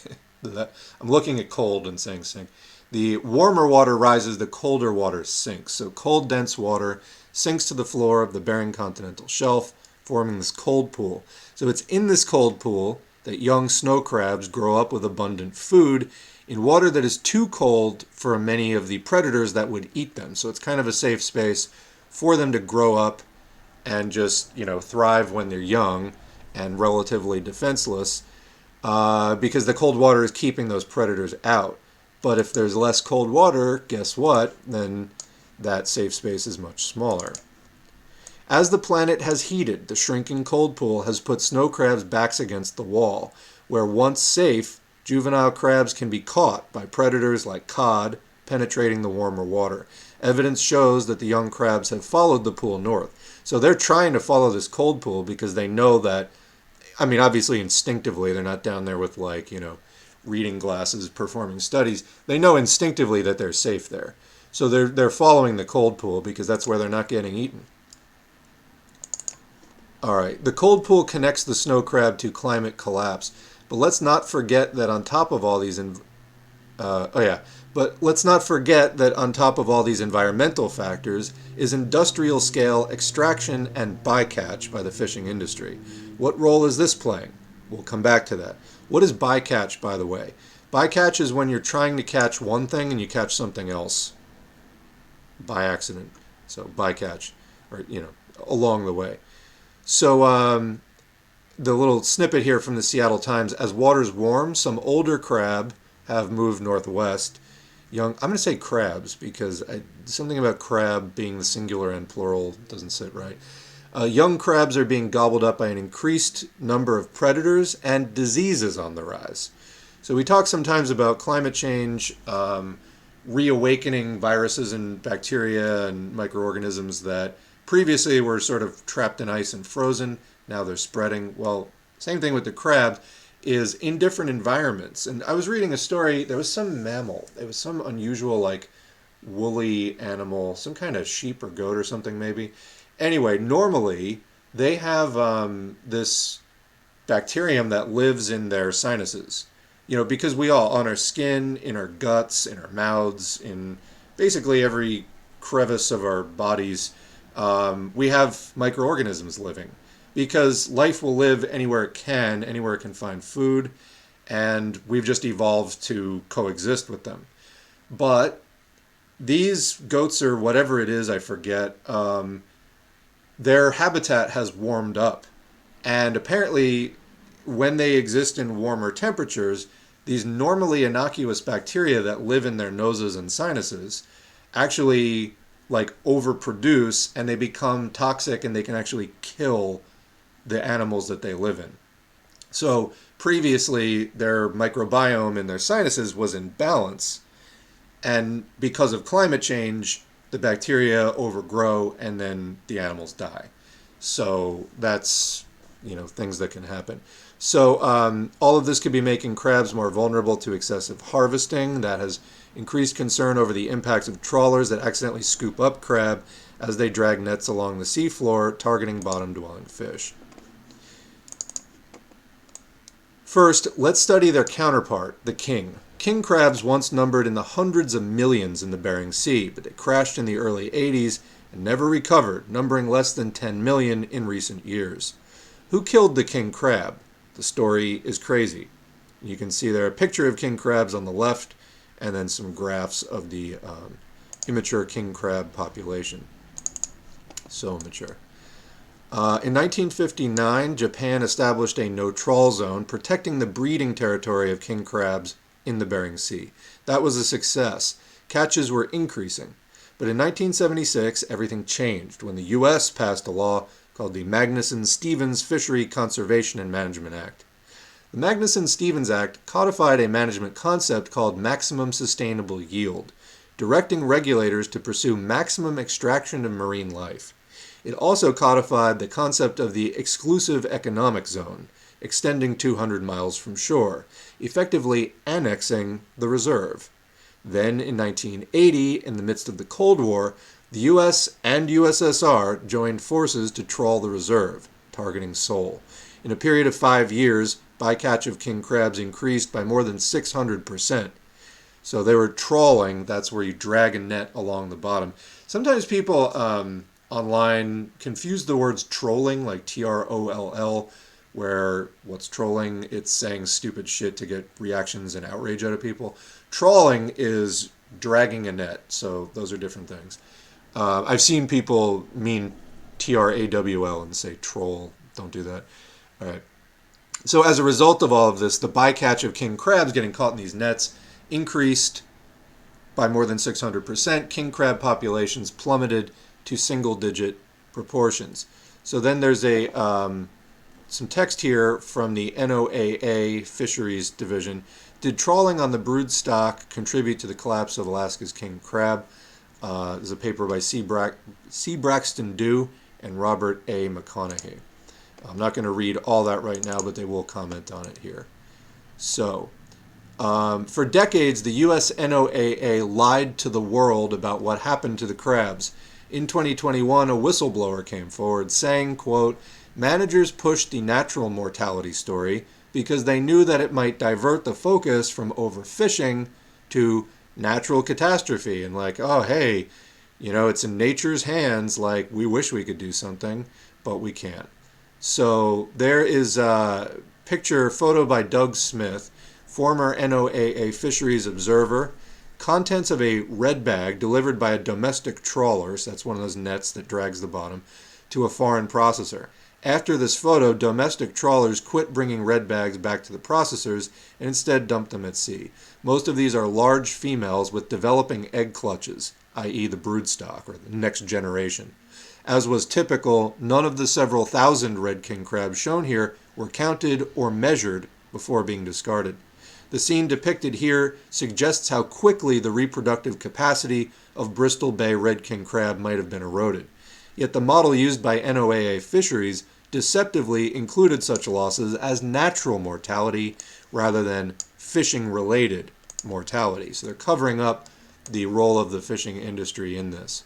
I'm looking at cold and saying sink. The warmer water rises, the colder water sinks. So cold, dense water sinks to the floor of the Bering continental shelf, forming this cold pool. So it's in this cold pool that young snow crabs grow up with abundant food in water that is too cold for many of the predators that would eat them. So it's kind of a safe space for them to grow up and just, thrive when they're young and relatively defenseless, because the cold water is keeping those predators out. But if there's less cold water, guess what? Then that safe space is much smaller. As the planet has heated, the shrinking cold pool has put snow crabs' backs against the wall, where once safe, juvenile crabs can be caught by predators like cod penetrating the warmer water. Evidence shows that the young crabs have followed the pool north. So they're trying to follow this cold pool because they know that, obviously instinctively, they're not down there with reading glasses performing studies. They know instinctively that they're safe there. So they're following the cold pool because that's where they're not getting eaten. All right, the cold pool connects the snow crab to climate collapse. But let's not forget that on top of all these environmental factors is industrial scale extraction and bycatch by the fishing industry. What role is this playing? We'll come back to that. What is bycatch, by the way? Bycatch is when you're trying to catch one thing and you catch something else by accident. So bycatch, or along the way. So the little snippet here from the Seattle Times: as waters warm, some older crab have moved northwest. I'm going to say crabs because something about crab being the singular and plural doesn't sit right. Young crabs are being gobbled up by an increased number of predators and diseases on the rise. So we talk sometimes about climate change, reawakening viruses and bacteria and microorganisms that previously were sort of trapped in ice and frozen. Now they're spreading. Well, same thing with the crab, is in different environments. And I was reading a story, there was some mammal. It was some unusual, woolly animal, some kind of sheep or goat or something maybe. Anyway, normally they have this bacterium that lives in their sinuses. Because we all, on our skin, in our guts, in our mouths, in basically every crevice of our bodies, we have microorganisms living. Because life will live anywhere it can find food, and we've just evolved to coexist with them. But these goats, or whatever it is, I forget, their habitat has warmed up. And apparently, when they exist in warmer temperatures, these normally innocuous bacteria that live in their noses and sinuses actually overproduce, and they become toxic, and they can actually kill the animals that they live in. So previously their microbiome in their sinuses was in balance, and because of climate change the bacteria overgrow and then the animals die. So that's things that can happen. So all of this could be making crabs more vulnerable to excessive harvesting. That has increased concern over the impacts of trawlers that accidentally scoop up crab as they drag nets along the seafloor, targeting bottom-dwelling fish. First, let's study their counterpart, the king. King crabs once numbered in the hundreds of millions in the Bering Sea, but they crashed in the early 80s and never recovered, numbering less than 10 million in recent years. Who killed the king crab? The story is crazy. You can see there a picture of king crabs on the left, and then some graphs of the immature king crab population. So immature. In 1959, Japan established a no-trawl zone protecting the breeding territory of king crabs in the Bering Sea. That was a success. Catches were increasing. But in 1976, everything changed when the U.S. passed a law called the Magnuson-Stevens Fishery Conservation and Management Act. The Magnuson-Stevens Act codified a management concept called maximum sustainable yield, directing regulators to pursue maximum extraction of marine life. It also codified the concept of the exclusive economic zone, extending 200 miles from shore, effectively annexing the reserve. Then in 1980, in the midst of the Cold War, the US and USSR joined forces to trawl the reserve, targeting Seoul. In a period of 5 years, bycatch of king crabs increased by more than 600%. So they were trawling. That's where you drag a net along the bottom. Sometimes people online confuse the words trolling, like TROLL, where what's trolling? It's saying stupid shit to get reactions and outrage out of people. Trawling is dragging a net, so those are different things. I've seen people mean TRAWL and say troll. Don't do that. All right. So as a result of all of this, the bycatch of king crabs getting caught in these nets increased by more than 600%. King crab populations plummeted to single-digit proportions. So then there's some text here from the NOAA Fisheries Division. Did trawling on the brood stock contribute to the collapse of Alaska's king crab? There's a paper by C. Braxton Dew and Robert A. McConaughey. I'm not going to read all that right now, but they will comment on it here. So, for decades, the US NOAA lied to the world about what happened to the crabs. In 2021, a whistleblower came forward saying, quote, managers pushed the natural mortality story because they knew that it might divert the focus from overfishing to natural catastrophe. And like, oh, hey, it's in nature's hands. Like, we wish we could do something, but we can't. So there is a photo by Doug Smith, former NOAA fisheries observer. Contents of a red bag delivered by a domestic trawler, so that's one of those nets that drags the bottom, to a foreign processor. After this photo, domestic trawlers quit bringing red bags back to the processors and instead dumped them at sea. Most of these are large females with developing egg clutches, i.e. the broodstock, or the next generation. As was typical, none of the several thousand red king crabs shown here were counted or measured before being discarded. The scene depicted here suggests how quickly the reproductive capacity of Bristol Bay red king crab might have been eroded. Yet the model used by NOAA Fisheries deceptively included such losses as natural mortality rather than fishing-related mortality. So they're covering up the role of the fishing industry in this.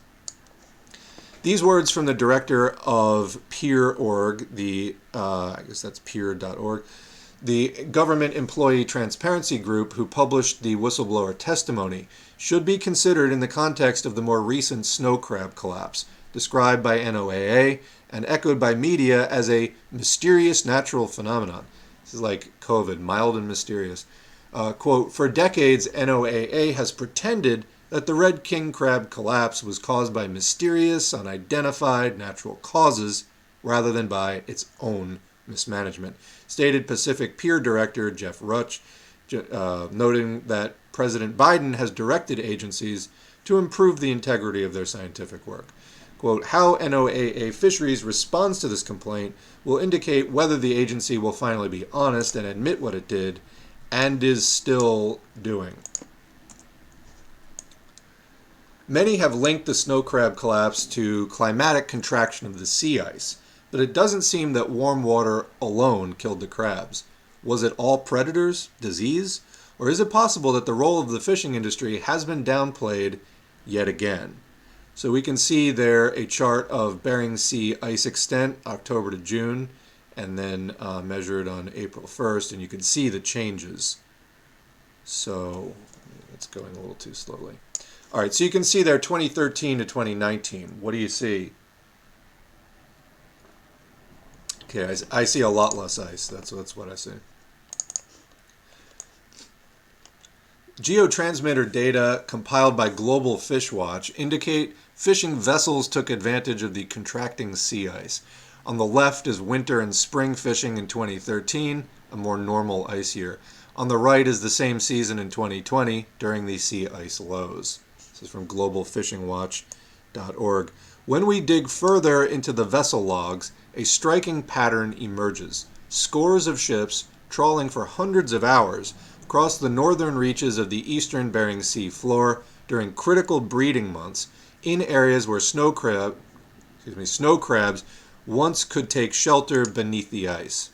These words from the director of Peer.org, I guess that's peer.org, the government employee transparency group who published the whistleblower testimony, should be considered in the context of the more recent snow crab collapse, described by NOAA and echoed by media as a mysterious natural phenomenon. This is like COVID, mild and mysterious. Quote, for decades, NOAA has pretended that the red king crab collapse was caused by mysterious, unidentified natural causes rather than by its own mismanagement, stated Pacific Peer Director Jeff Ruch, noting that President Biden has directed agencies to improve the integrity of their scientific work. Quote, how NOAA Fisheries responds to this complaint will indicate whether the agency will finally be honest and admit what it did and is still doing. Many have linked the snow crab collapse to climatic contraction of the sea ice, but it doesn't seem that warm water alone killed the crabs. Was it all predators, disease, or is it possible that the role of the fishing industry has been downplayed yet again? So we can see there a chart of Bering Sea ice extent, October to June, and then measured on April 1st, and you can see the changes. So it's going a little too slowly. All right, so you can see there 2013 to 2019. What do you see? Okay, I see a lot less ice. That's what I see. Geotransmitter data compiled by Global Fish Watch indicate fishing vessels took advantage of the contracting sea ice. On the left is winter and spring fishing in 2013, a more normal ice year. On the right is the same season in 2020 during the sea ice lows. This is from globalfishingwatch.org. When we dig further into the vessel logs, a striking pattern emerges. Scores of ships, trawling for hundreds of hours, cross the northern reaches of the eastern Bering Sea floor during critical breeding months in areas where snow crabs once could take shelter beneath the ice.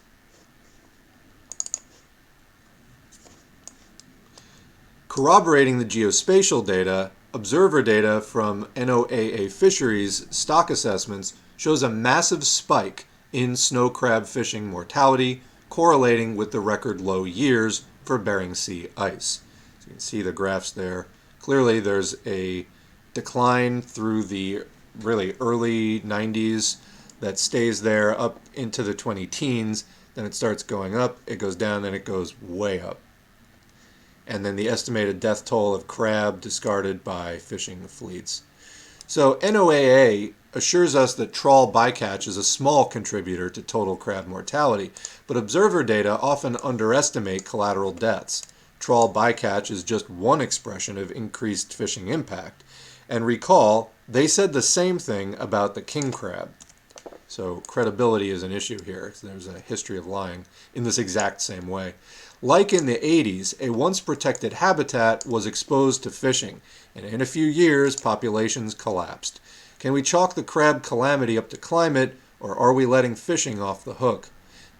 Corroborating the geospatial data, observer data from NOAA fisheries stock assessments shows a massive spike in snow crab fishing mortality, correlating with the record low years for Bering Sea ice. So you can see the graphs there. Clearly there's a decline through the really early 90s that stays there up into the 20 teens. Then it starts going up, it goes down, then it goes way up. And then the estimated death toll of crab discarded by fishing fleets. So NOAA assures us that trawl bycatch is a small contributor to total crab mortality, but observer data often underestimate collateral deaths. Trawl bycatch is just one expression of increased fishing impact. And recall, they said the same thing about the king crab. So credibility is an issue here. There's a history of lying in this exact same way. Like in the 80s, a once protected habitat was exposed to fishing, and in a few years, populations collapsed. Can we chalk the crab calamity up to climate, or are we letting fishing off the hook?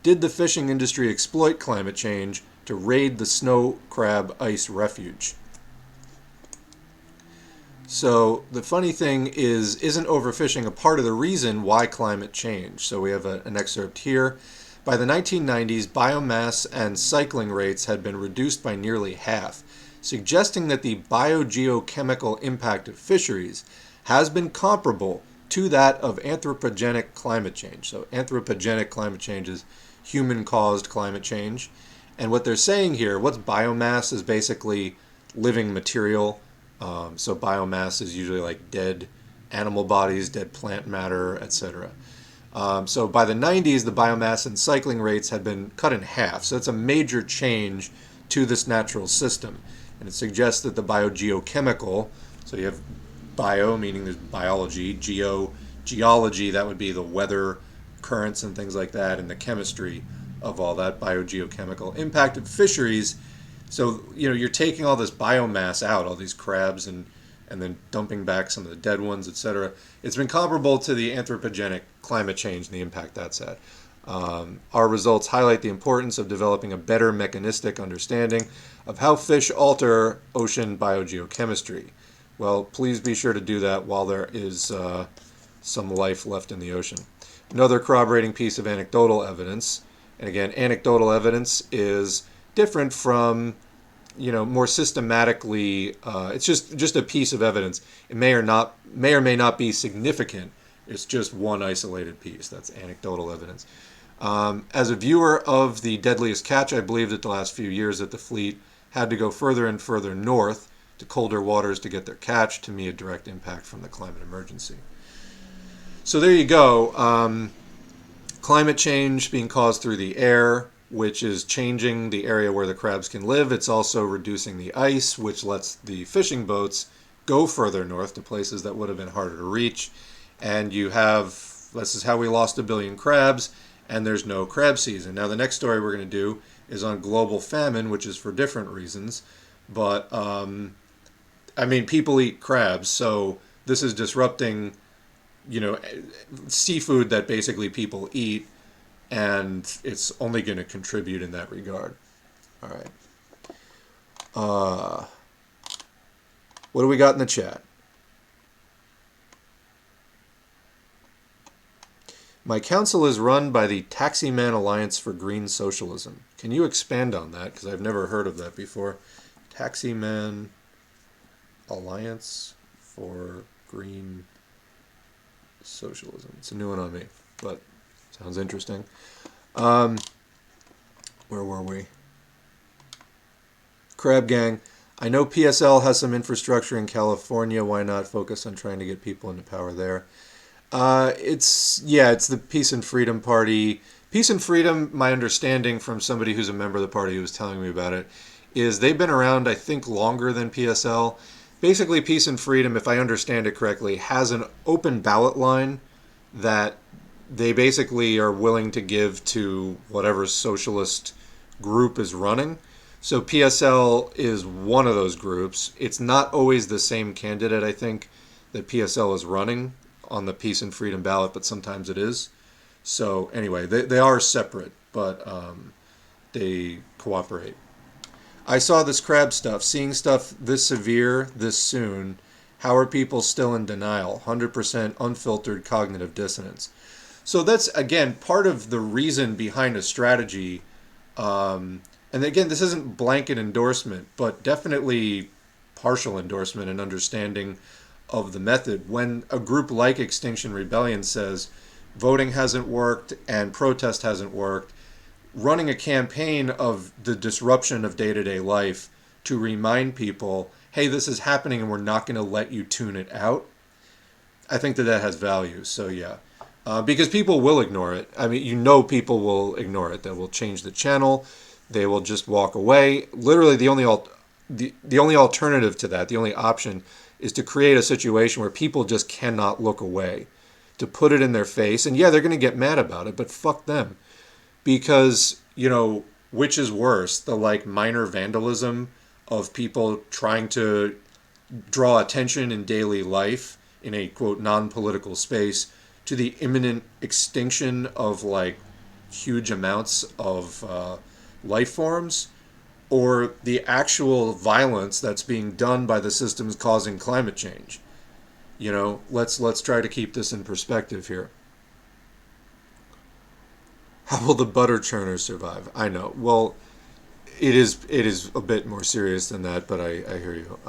Did the fishing industry exploit climate change to raid the snow crab ice refuge? So the funny thing is, isn't overfishing a part of the reason why climate changed? So we have an excerpt here. By the 1990s, biomass and cycling rates had been reduced by nearly half, suggesting that the biogeochemical impact of fisheries has been comparable to that of anthropogenic climate change. So anthropogenic climate change is human-caused climate change. And what they're saying here, what's biomass is basically living material. So biomass is usually like dead animal bodies, dead plant matter, etc. So by the 90s, the biomass and cycling rates had been cut in half. So it's a major change to this natural system. And it suggests that the biogeochemical, so you have bio, meaning there's biology, geology, that would be the weather, currents and things like that, and the chemistry of all that, biogeochemical impact of fisheries. So, you're taking all this biomass out, all these crabs, and then dumping back some of the dead ones, etc. It's been comparable to the anthropogenic climate change and the impact that's had. Our results highlight the importance of developing a better mechanistic understanding of how fish alter ocean biogeochemistry. Well, please be sure to do that while there is some life left in the ocean. Another corroborating piece of anecdotal evidence, and again, anecdotal evidence is different from, more systematically, it's just a piece of evidence. It may or may not be significant. It's just one isolated piece. That's anecdotal evidence. As a viewer of the deadliest catch, I believe that the last few years that the fleet had to go further and further north to colder waters to get their catch, to me a direct impact from the climate emergency. So there you go. Climate change being caused through the air, which is changing the area where the crabs can live. It's also reducing the ice, which lets the fishing boats go further north to places that would have been harder to reach. And you have, this is how we lost 1 billion crabs, and there's no crab season. Now the next story we're going to do is on global famine, which is for different reasons. But, people eat crabs, so this is disrupting, seafood that basically people eat, and it's only going to contribute in that regard. All right. What do we got in the chat? My council is run by the Taximan Alliance for Green Socialism. Can you expand on that? Because I've never heard of that before. Taximan Alliance for Green Socialism. It's a new one on me, but sounds interesting. Where were we? Crab Gang. I know PSL has some infrastructure in California. Why not focus on trying to get people into power there? It's the Peace and Freedom Party. Peace and Freedom, my understanding from somebody who's a member of the party who was telling me about it, is they've been around, I think, longer than PSL. Basically, Peace and Freedom, if I understand it correctly, has an open ballot line that they basically are willing to give to whatever socialist group is running. So PSL is one of those groups. It's not always the same candidate, I think, that PSL is running on the Peace and Freedom ballot, but sometimes it is. So anyway, they are separate, but they cooperate. I saw this crab stuff. Seeing stuff this severe this soon. How are people still in denial? 100% unfiltered cognitive dissonance. So that's, again, part of the reason behind a strategy. And again, this isn't blanket endorsement, but definitely partial endorsement and understanding of the method. When a group like Extinction Rebellion says voting hasn't worked and protest hasn't worked, running a campaign of the disruption of day-to-day life to remind people, hey, this is happening and we're not going to let you tune it out, I think that that has value. So yeah, because people will ignore it. I mean, people will ignore it. They will change the channel. They will just walk away. Literally, the only alternative to that, the only option, is to create a situation where people just cannot look away, to put it in their face. And yeah, they're going to get mad about it, but fuck them. Because, which is worse, the like minor vandalism of people trying to draw attention in daily life in a quote non-political space to the imminent extinction of like huge amounts of life forms, or the actual violence that's being done by the systems causing climate change. Let's try to keep this in perspective here. How will the butter churners survive? I know. Well, it is a bit more serious than that, but I hear you.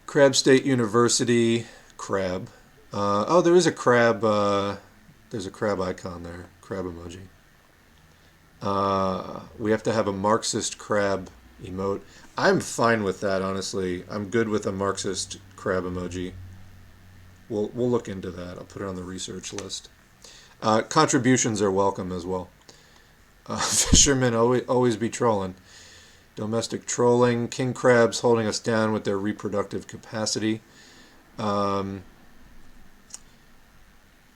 Crab State University, crab. There is a crab. There's a crab icon there. Crab emoji. We have to have a Marxist crab emote. I'm fine with that, honestly. I'm good with a Marxist crab emoji. We'll look into that. I'll put it on the research list. Contributions are welcome as well. Fishermen always be trolling. Domestic trolling. King crabs holding us down with their reproductive capacity.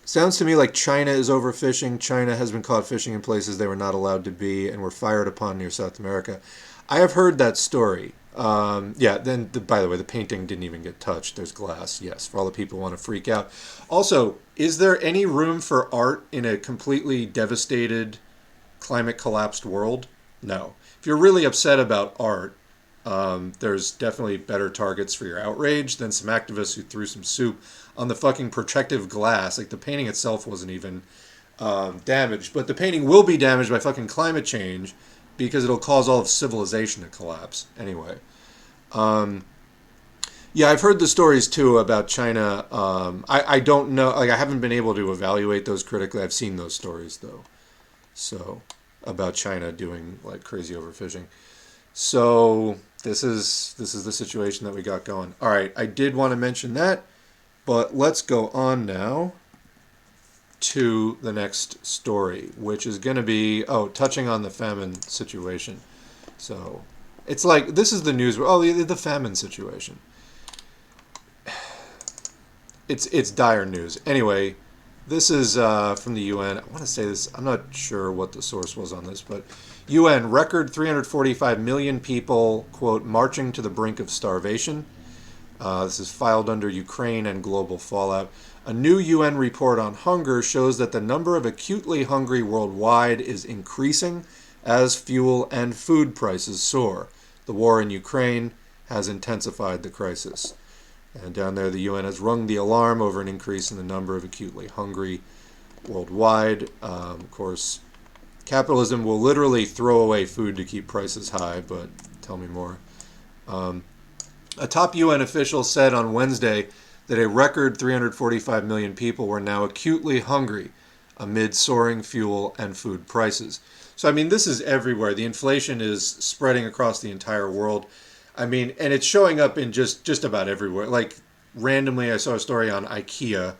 Sounds to me like China is overfishing. China has been caught fishing in places they were not allowed to be and were fired upon near South America. I have heard that story. Then, by the way, the painting didn't even get touched. There's glass, yes, for all the people who want to freak out. Also, is there any room for art in a completely devastated, climate collapsed world? No. If you're really upset about art, there's definitely better targets for your outrage than some activists who threw some soup on the fucking protective glass. Like, the painting itself wasn't even damaged, but the painting will be damaged by fucking climate change because it'll cause all of civilization to collapse. Anyway. I've heard the stories too about China. I don't know, like I haven't been able to evaluate those critically. I've seen those stories though. So, about China doing like crazy overfishing. So, this is the situation that we got going. All right, I did want to mention that, but let's go on now to the next story, which is going to be, touching on the famine situation. So, it's like, this is the news, the famine situation. It's dire news. Anyway, this is from the UN. I want to say this, I'm not sure what the source was on this, but UN, record 345 million people, quote, marching to the brink of starvation. This is filed under Ukraine and global fallout. A new UN report on hunger shows that the number of acutely hungry worldwide is increasing as fuel and food prices soar. The war in Ukraine has intensified the crisis. And down there, the UN has rung the alarm over an increase in the number of acutely hungry worldwide. Of course, capitalism will literally throw away food to keep prices high, but tell me more. A top UN official said on Wednesday that a record 345 million people were now acutely hungry amid soaring fuel and food prices. So, I mean, this is everywhere. The inflation is spreading across the entire world. I mean, and it's showing up in just about everywhere. Like, randomly, I saw a story on IKEA,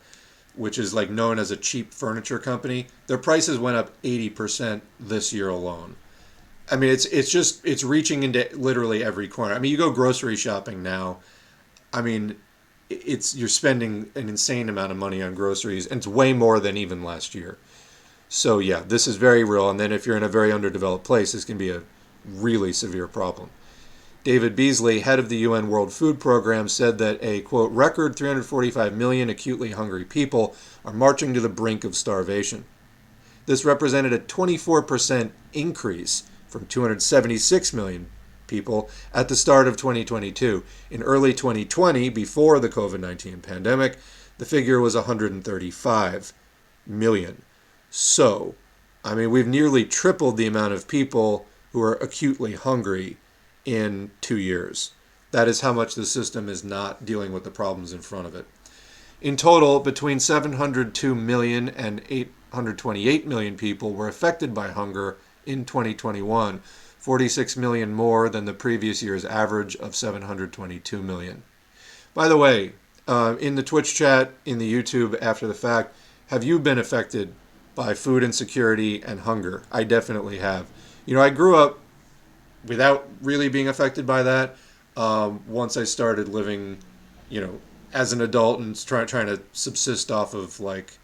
which is like known as a cheap furniture company. Their prices went up 80% this year alone. I mean, it's reaching into literally every corner. I mean, you go grocery shopping now. I mean, you're spending an insane amount of money on groceries, and it's way more than even last year. So yeah, this is very real. And then if you're in a very underdeveloped place, this can be a really severe problem. David Beasley, head of the UN World Food Program, said that a, quote, record 345 million acutely hungry people are marching to the brink of starvation. This represented a 24% increase from 276 million people at the start of 2022. In early 2020, before the COVID-19 pandemic, the figure was 135 million. So, I mean, we've nearly tripled the amount of people who are acutely hungry in 2 years. That is how much the system is not dealing with the problems in front of it. In total, between 702 million and 828 million people were affected by hunger in 2021, 46 million more than the previous year's average of 722 million. By the way, in the Twitch chat, in the YouTube after the fact, have you been affected by food insecurity and hunger? I definitely have. You know, I grew up without really being affected by that. Once I started living, as an adult and trying to subsist off of like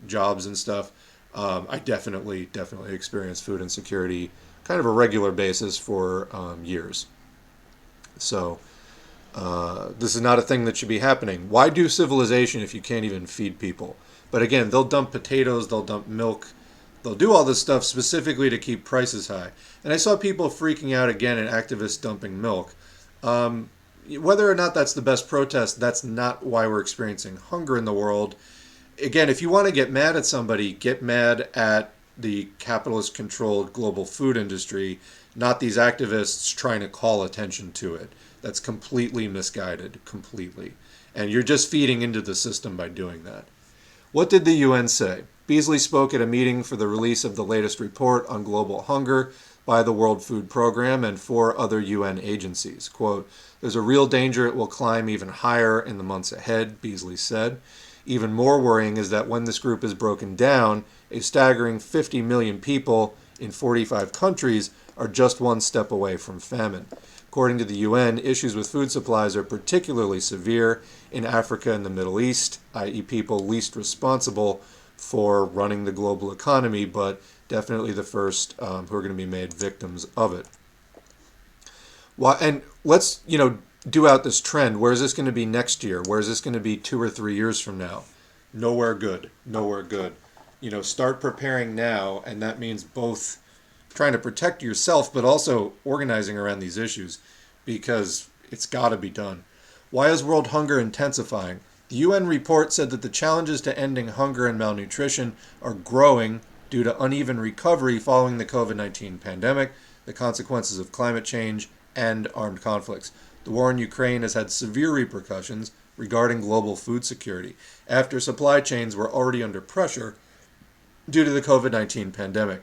jobs and stuff, I definitely experienced food insecurity kind of a regular basis for years. So this is not a thing that should be happening. Why do civilization if you can't even feed people? But again, they'll dump potatoes, they'll dump milk, they'll do all this stuff specifically to keep prices high. And I saw people freaking out again and activists dumping milk. Whether or not that's the best protest, that's not why we're experiencing hunger in the world. Again, if you want to get mad at somebody, get mad at the capitalist-controlled global food industry, not these activists trying to call attention to it. That's completely misguided, completely. And you're just feeding into the system by doing that. What did the UN say? Beasley spoke at a meeting for the release of the latest report on global hunger by the World Food Program and 4 other UN agencies. Quote, "There's a real danger it will climb even higher in the months ahead," Beasley said. Even more worrying is that when this group is broken down, a staggering 50 million people in 45 countries are just one step away from famine. According to the UN, issues with food supplies are particularly severe in Africa and the Middle East, i.e. people least responsible for running the global economy, but definitely the first who are going to be made victims of it. And let's, do out this trend. Where is this going to be next year? Where is this going to be 2 or 3 years from now? Nowhere good. Nowhere good. Start preparing now, and that means both trying to protect yourself, but also organizing around these issues, because it's got to be done. Why is world hunger intensifying? The UN report said that the challenges to ending hunger and malnutrition are growing due to uneven recovery following the COVID-19 pandemic, the consequences of climate change, and armed conflicts. The war in Ukraine has had severe repercussions regarding global food security, after supply chains were already under pressure due to the COVID-19 pandemic.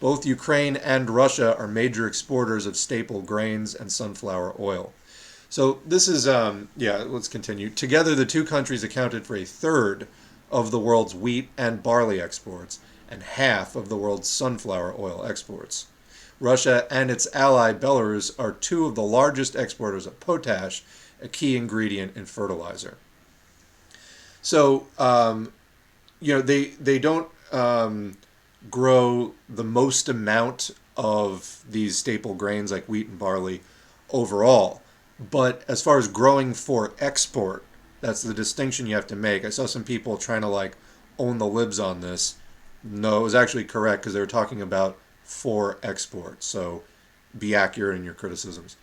Both Ukraine and Russia are major exporters of staple grains and sunflower oil. So this is, let's continue. Together, the two countries accounted for 1/3 of the world's wheat and barley exports and half of the world's sunflower oil exports. Russia and its ally Belarus are 2 of the largest exporters of potash, a key ingredient in fertilizer. So, they don't grow the most amount of these staple grains like wheat and barley overall. But as far as growing for export, that's the distinction you have to make. I saw some people trying to own the libs on this. No, it was actually correct because they were talking about for export. So be accurate in your criticisms.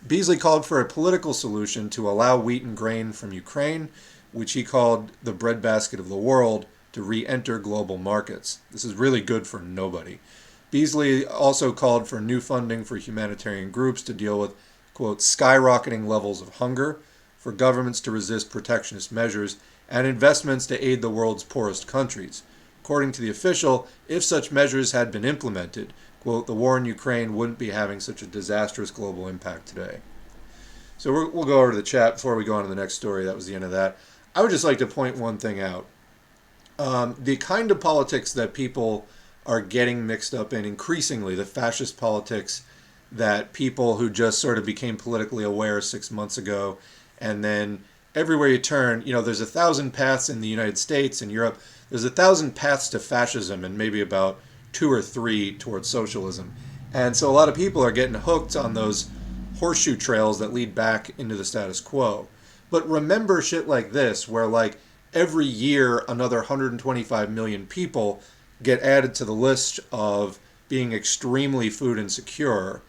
Beasley called for a political solution to allow wheat and grain from Ukraine, which he called the breadbasket of the world, to re-enter global markets. This is really good for nobody. Beasley also called for new funding for humanitarian groups to deal with, quote, skyrocketing levels of hunger, for governments to resist protectionist measures, and investments to aid the world's poorest countries. According to the official, if such measures had been implemented, quote, the war in Ukraine wouldn't be having such a disastrous global impact today. So we'll go over to the chat before we go on to the next story. That was the end of that. I would just like to point one thing out. The kind of politics that people are getting mixed up in increasingly, the fascist politics that people who just sort of became politically aware 6 months ago, and then everywhere you turn, there's 1,000 paths in the United States and Europe. There's 1,000 paths to fascism and maybe about 2 or 3 towards socialism. And so a lot of people are getting hooked on those horseshoe trails that lead back into the status quo. But remember shit like this, where every year another 125 million people get added to the list of being extremely food insecure.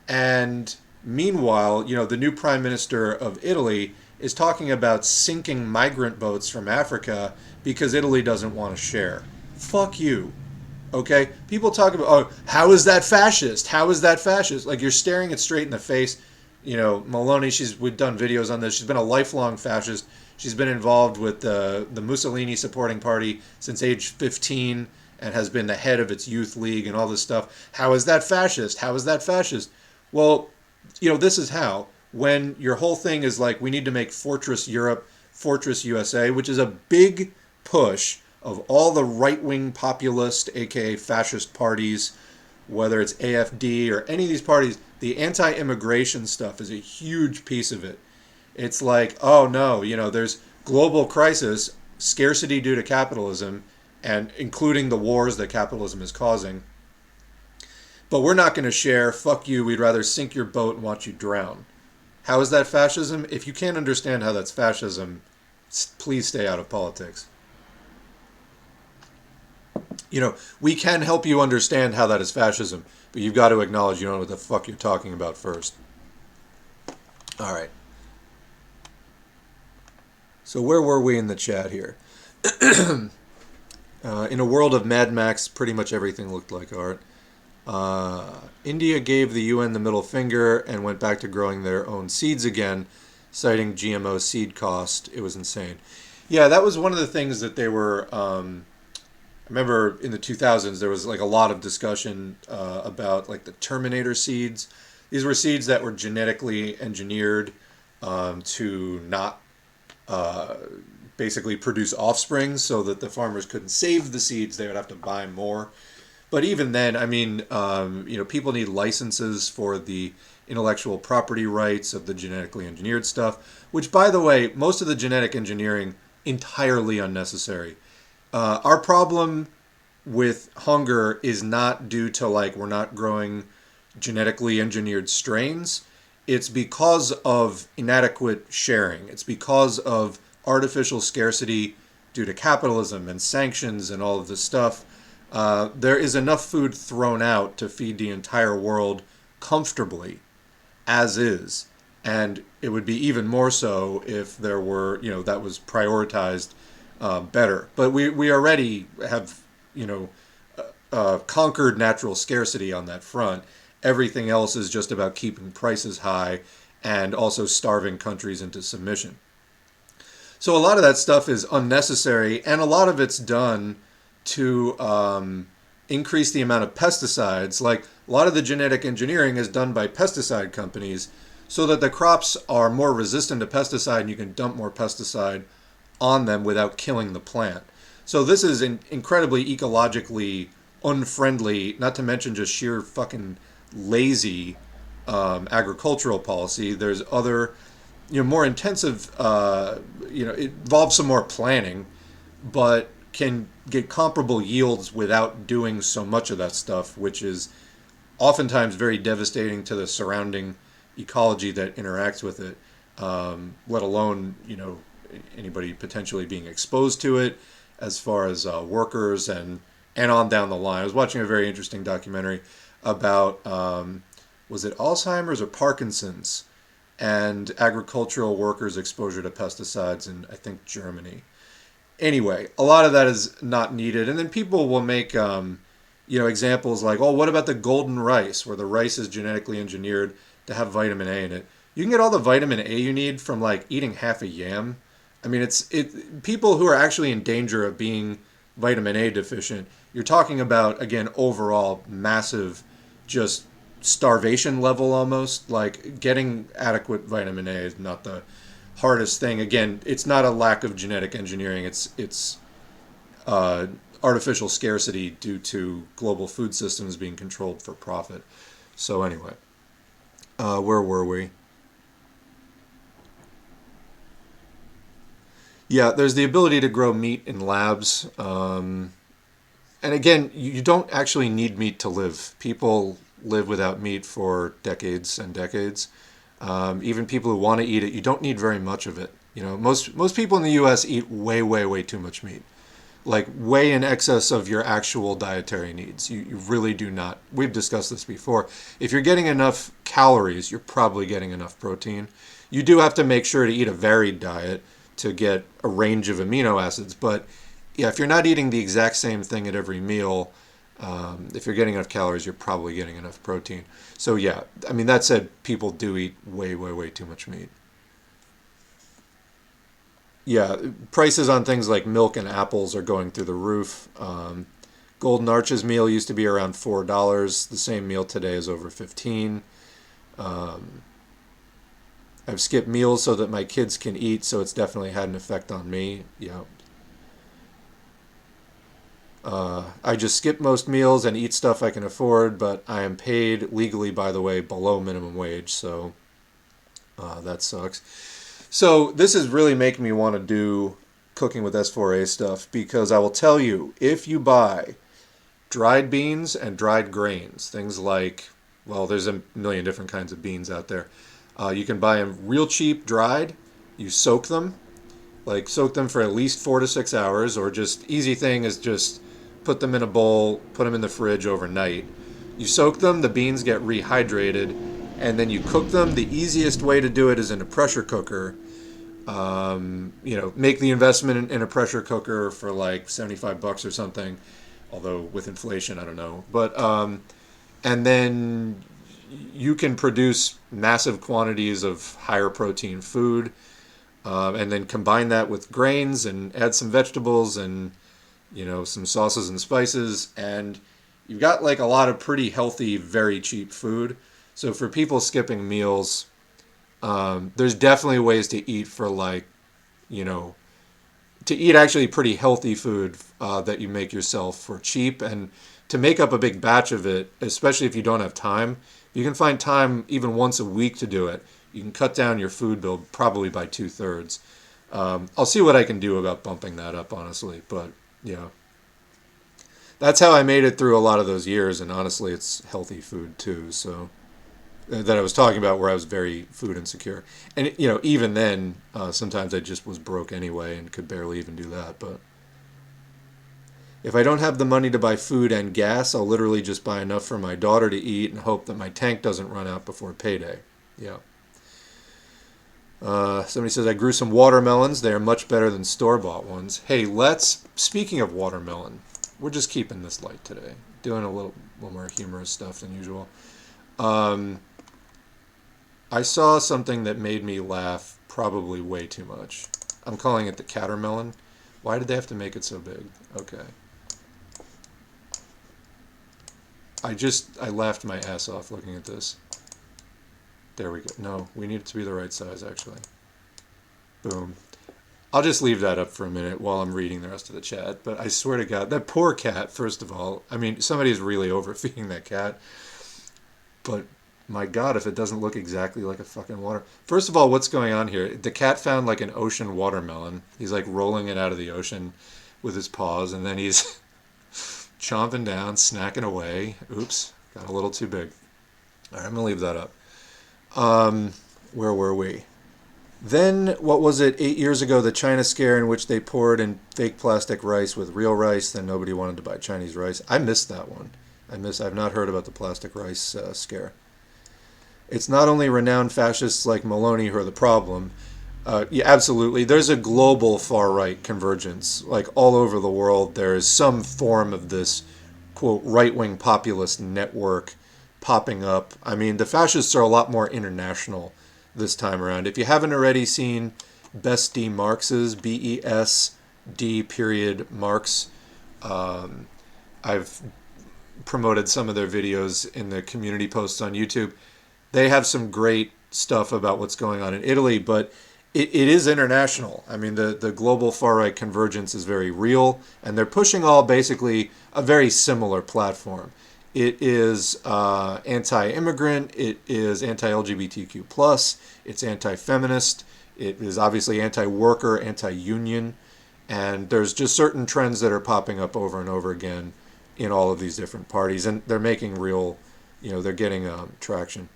And meanwhile, the new prime minister of Italy is talking about sinking migrant boats from Africa because Italy doesn't want to share. Fuck you. Okay? People talk about, oh, how is that fascist? How is that fascist? Like, you're staring it straight in the face. Maloney, we've done videos on this. She's been a lifelong fascist. She's been involved with the Mussolini supporting party since age 15 and has been the head of its youth league and all this stuff. How is that fascist? How is that fascist? Well, this is how. When your whole thing is like, we need to make Fortress Europe, Fortress USA, which is a big push of all the right-wing populist, aka fascist parties, whether it's AFD or any of these parties, the anti-immigration stuff is a huge piece of it. It's like, oh no, there's global crisis, scarcity due to capitalism, and including the wars that capitalism is causing. But we're not going to share, fuck you, we'd rather sink your boat and watch you drown. How is that fascism? If you can't understand how that's fascism, please stay out of politics. We can help you understand how that is fascism, but you've got to acknowledge you don't know what the fuck you're talking about first. All right. So where were we in the chat here? In a world of Mad Max, pretty much everything looked like art. India gave the UN the middle finger and went back to growing their own seeds again, citing GMO seed cost. It was insane. Yeah, that was one of the things that they were... I remember in the 2000s there was like a lot of discussion about like the Terminator seeds. These were seeds that were genetically engineered to not basically produce offspring, so that the farmers couldn't save the seeds; they would have to buy more. But even then, I mean, people need licenses for the intellectual property rights of the genetically engineered stuff, which, by the way, most of the genetic engineering entirely unnecessary. Our problem with hunger is not due to like we're not growing genetically engineered strains. It's because of inadequate sharing. It's because of artificial scarcity due to capitalism and sanctions and all of this stuff. There is enough food thrown out to feed the entire world comfortably, as is. And it would be even more so if there were, that was prioritized better. But we already have, conquered natural scarcity on that front. Everything else is just about keeping prices high and also starving countries into submission. So a lot of that stuff is unnecessary, and a lot of it's done to increase the amount of pesticides. Like a lot of the genetic engineering is done by pesticide companies so that the crops are more resistant to pesticide and you can dump more pesticide on them without killing the plant. So this is incredibly ecologically unfriendly, not to mention just sheer fucking lazy agricultural policy. There's other, more intensive, it involves some more planning, but can get comparable yields without doing so much of that stuff, which is oftentimes very devastating to the surrounding ecology that interacts with it, let alone, anybody potentially being exposed to it as far as workers and on down the line. I was watching a very interesting documentary about, was it Alzheimer's or Parkinson's, and agricultural workers' exposure to pesticides in, I think, Germany. Anyway, a lot of that is not needed. And then people will make, examples like, oh, what about the golden rice, where the rice is genetically engineered to have vitamin A in it? You can get all the vitamin A you need from, like, eating half a yam. I mean, people who are actually in danger of being vitamin A deficient, you're talking about, again, overall massive just starvation level almost. Like, getting adequate vitamin A is not the hardest thing. Again, it's not a lack of genetic engineering. It's artificial scarcity due to global food systems being controlled for profit. So anyway, where were we? Yeah, there's the ability to grow meat in labs. And again, you don't actually need meat to live. People live without meat for decades and decades. Even people who want to eat it, you don't need very much of it. Most people in the U.S. eat way, way, way too much meat. like way in excess of your actual dietary needs. You really do not. We've discussed this before. If you're getting enough calories, you're probably getting enough protein. You do have to make sure to eat a varied diet to get a range of amino acids. But yeah, if you're not eating the exact same thing at every meal, if you're getting enough calories, you're probably getting enough protein. So yeah, I mean, that said, people do eat way, way, way too much meat. Yeah, prices on things like milk and apples are going through the roof. Golden Arches meal used to be around $4. The same meal today is over 15. Um, I've skipped meals so that my kids can eat, so it's definitely had an effect on me. Yeah. I just skip most meals and eat stuff I can afford, but I am paid legally, by the way, below minimum wage, so that sucks. So this is really making me want to do cooking with S4A stuff because I will tell you, if you buy dried beans and dried grains, things like, well, there's a million different kinds of beans out there. You can buy them real cheap dried. You soak them, like soak them for at least 4 to 6 hours, or just easy thing is just put them in a bowl, put them in the fridge overnight. You soak them, the beans get rehydrated, and then you cook them. The easiest way to do it is in a pressure cooker. Make the investment in a pressure cooker for like $75 or something. Although with inflation, I don't know. But and then you can produce massive quantities of higher protein food, and then combine that with grains and add some vegetables and some sauces and spices, and you've got like a lot of pretty healthy, very cheap food. So for people skipping meals, there's definitely ways to eat for like, you know, to eat actually pretty healthy food that you make yourself for cheap, and to make up a big batch of it, especially if you don't have time. You can find time even once a week to do it. You can cut down your food bill probably by 2/3. I'll see what I can do about bumping that up, honestly. But yeah, that's how I made it through a lot of those years, and honestly, it's healthy food too. So that I was talking about, where I was very food insecure, and even then, sometimes I just was broke anyway and could barely even do that. But if I don't have the money to buy food and gas, I'll literally just buy enough for my daughter to eat and hope that my tank doesn't run out before payday. Yeah. Somebody says, I grew some watermelons. They are much better than store-bought ones. Hey, speaking of watermelon, we're just keeping this light today. Doing a little more humorous stuff than usual. I saw something that made me laugh probably way too much. I'm calling it the catermelon. Why did they have to make it so big? Okay. I laughed my ass off looking at this. There we go. No, we need it to be the right size, actually. Boom. I'll just leave that up for a minute while I'm reading the rest of the chat. But I swear to God, that poor cat, first of all. I mean, somebody's really overfeeding that cat. But my God, if it doesn't look exactly like a fucking water. First of all, what's going on here? The cat found like an ocean watermelon. He's like rolling it out of the ocean with his paws, and then he's chomping down, snacking away. Oops, got a little too big. All right, I'm gonna leave that up. Where were we? Then, what was it, 8 years ago, the China scare, in which they poured in fake plastic rice with real rice, then nobody wanted to buy Chinese rice. I missed that one. I've not heard about the plastic rice scare. It's not only renowned fascists like Maloney who are the problem. Yeah, absolutely. There's a global far-right convergence. Like all over the world, there is some form of this, quote, right-wing populist network popping up. I mean, the fascists are a lot more international this time around. If you haven't already seen Besd Marx's, BESD period Marx, I've promoted some of their videos in the community posts on YouTube. They have some great stuff about what's going on in Italy, but it is international. I mean, the global far-right convergence is very real, and they're pushing all basically a very similar platform. It is anti-immigrant, it is anti-LGBTQ+, it's anti-feminist, it is obviously anti-worker, anti-union, and there's just certain trends that are popping up over and over again in all of these different parties, and they're making real, they're getting traction.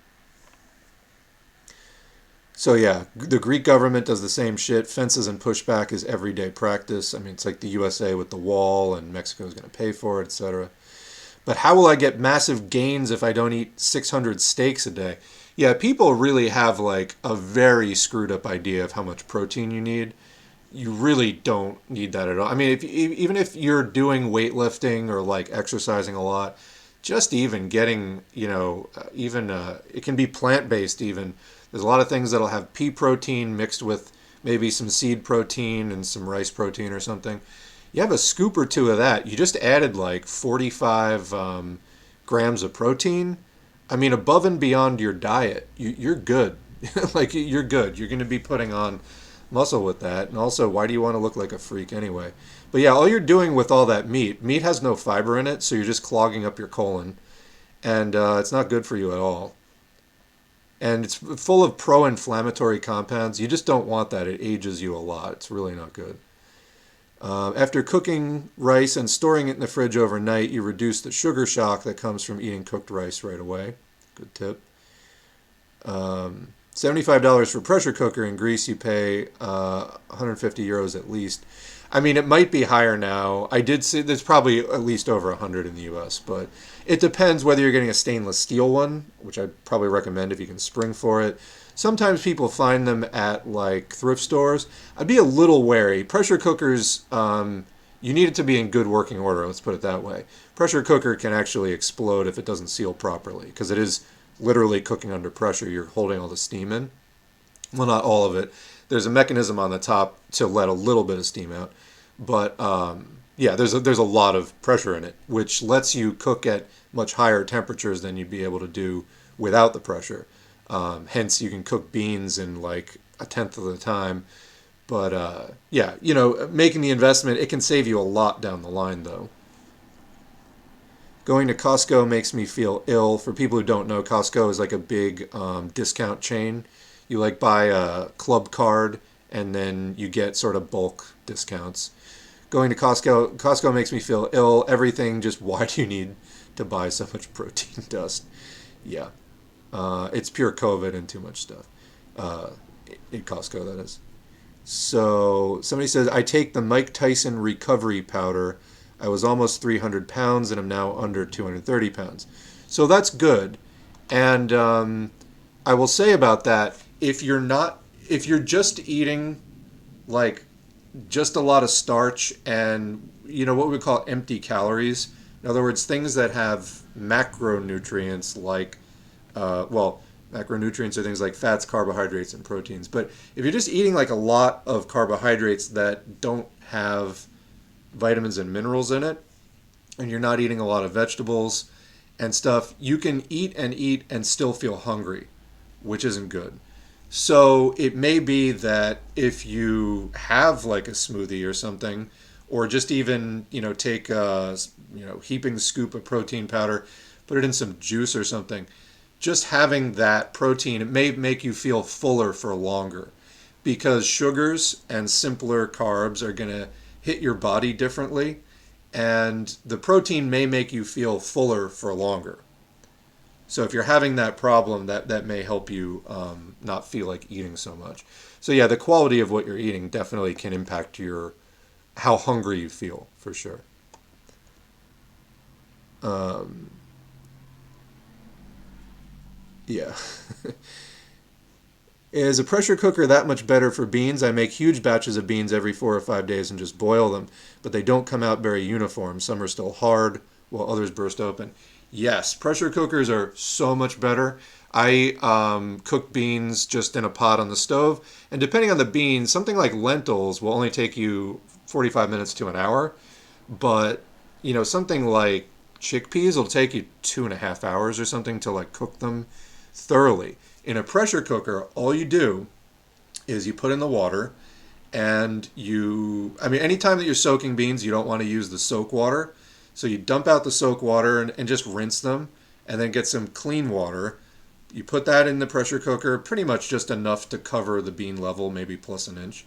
So yeah, the Greek government does the same shit. Fences and pushback is everyday practice. I mean, it's like the USA with the wall, and Mexico is going to pay for it, etc. But how will I get massive gains if I don't eat 600 steaks a day? Yeah, people really have like a very screwed up idea of how much protein you need. You really don't need that at all. I mean, even if you're doing weightlifting or like exercising a lot, just even getting, even it can be plant based even. There's a lot of things that'll have pea protein mixed with maybe some seed protein and some rice protein or something. You have a scoop or two of that. You just added like 45 grams of protein. I mean, above and beyond your diet, you're good. Like, you're good. You're going to be putting on muscle with that. And also, why do you want to look like a freak anyway? But yeah, all you're doing with all that meat has no fiber in it, so you're just clogging up your colon. And it's not good for you at all. And it's full of pro-inflammatory compounds. You just don't want that. It ages you a lot. It's really not good. After cooking rice and storing it in the fridge overnight, you reduce the sugar shock that comes from eating cooked rice right away. Good tip. $75 for pressure cooker. In Greece, you pay 150 euros at least. I mean, it might be higher now. I did see there's probably at least over 100 in the US, but it depends whether you're getting a stainless steel one, which I'd probably recommend if you can spring for it. Sometimes people find them at like thrift stores. I'd be a little wary. Pressure cookers, you need it to be in good working order, let's put it that way. Pressure cooker can actually explode if it doesn't seal properly, because it is literally cooking under pressure. You're holding all the steam in. Well, not all of it. There's a mechanism on the top to let a little bit of steam out. But yeah, there's a lot of pressure in it, which lets you cook at much higher temperatures than you'd be able to do without the pressure. Hence, you can cook beans in like a tenth of the time. But yeah, making the investment, it can save you a lot down the line, though. Going to Costco makes me feel ill. For people who don't know, Costco is like a big discount chain. You like buy a club card and then you get sort of bulk discounts. Going to Costco makes me feel ill. Everything, just why do you need to buy so much protein dust? Yeah. It's pure COVID and too much stuff. In Costco, that is. So somebody says, I take the Mike Tyson recovery powder. I was almost 300 pounds and I'm now under 230 pounds. So that's good. And I will say about that, if you're just eating like just a lot of starch and what we call empty calories, in other words, things that have macronutrients like macronutrients are things like fats, carbohydrates, and proteins. But if you're just eating like a lot of carbohydrates that don't have vitamins and minerals in it, and you're not eating a lot of vegetables and stuff, you can eat and still feel hungry, which isn't good. So it may be that if you have like a smoothie or something, or just even, take a, heaping scoop of protein powder, put it in some juice or something, just having that protein, it may make you feel fuller for longer, because sugars and simpler carbs are going to hit your body differently, and the protein may make you feel fuller for longer. So if you're having that problem, that may help you not feel like eating so much. So yeah, the quality of what you're eating definitely can impact how hungry you feel, for sure. Yeah. Is a pressure cooker that much better for beans? I make huge batches of beans every 4 or 5 days and just boil them, but they don't come out very uniform. Some are still hard, while others burst open. Yes, pressure cookers are so much better. I cook beans just in a pot on the stove, and depending on the beans, something like lentils will only take you 45 minutes to an hour, but something like chickpeas will take you 2.5 hours or something to like cook them thoroughly. In a pressure cooker, all you do is you put in the water, and anytime that you're soaking beans, you don't want to use the soak water. So you dump out the soak water and just rinse them, and then get some clean water. You put that in the pressure cooker, pretty much just enough to cover the bean level, maybe plus an inch.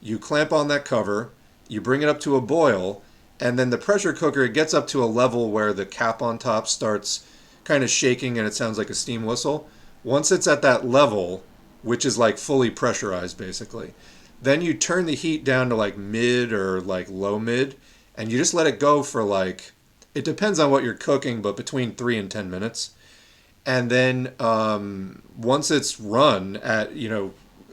You clamp on that cover, you bring it up to a boil, and then the pressure cooker, it gets up to a level where the cap on top starts kind of shaking and it sounds like a steam whistle. Once it's at that level, which is like fully pressurized basically. Then you turn the heat down to like mid or like low mid, and you just let it go for like, it depends on what you're cooking, but between 3 and 10 minutes. And then once it's run at,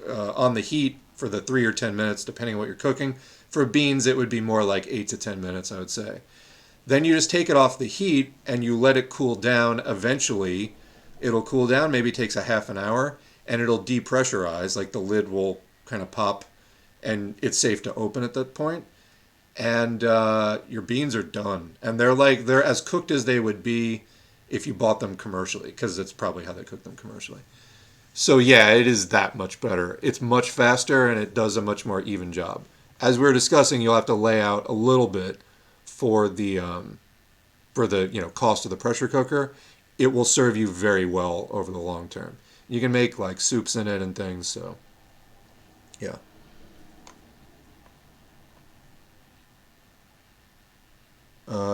on the heat for the 3 or 10 minutes, depending on what you're cooking. For beans, it would be more like 8 to 10 minutes, I would say. Then you just take it off the heat and you let it cool down. Eventually, it'll cool down. Maybe it takes a half an hour, and it'll depressurize. Like the lid will kind of pop, and it's safe to open at that point. And your beans are done, and they're as cooked as they would be if you bought them commercially, because that's probably how they cook them commercially. So yeah, it is that much better. It's much faster, and it does a much more even job. As we were discussing, you'll have to lay out a little bit for the cost of the pressure cooker. It will serve you very well over the long term. You can make like soups in it and things. So yeah.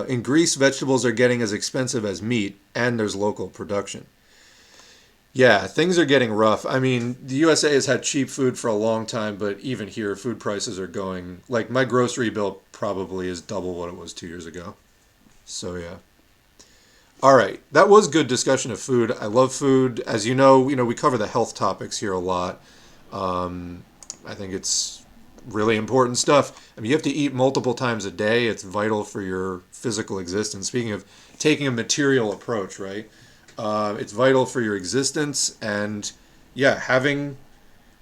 In Greece, vegetables are getting as expensive as meat, and there's local production. Yeah, things are getting rough. I mean, the USA has had cheap food for a long time, but even here, food prices are going. Like, my grocery bill probably is double what it was 2 years ago. So, yeah. All right, that was good discussion of food. I love food. As you know, we cover the health topics here a lot. I think it's really important stuff. I mean, you have to eat multiple times a day. It's vital for your physical existence. Speaking of taking a material approach, right? It's vital for your existence, and yeah, having,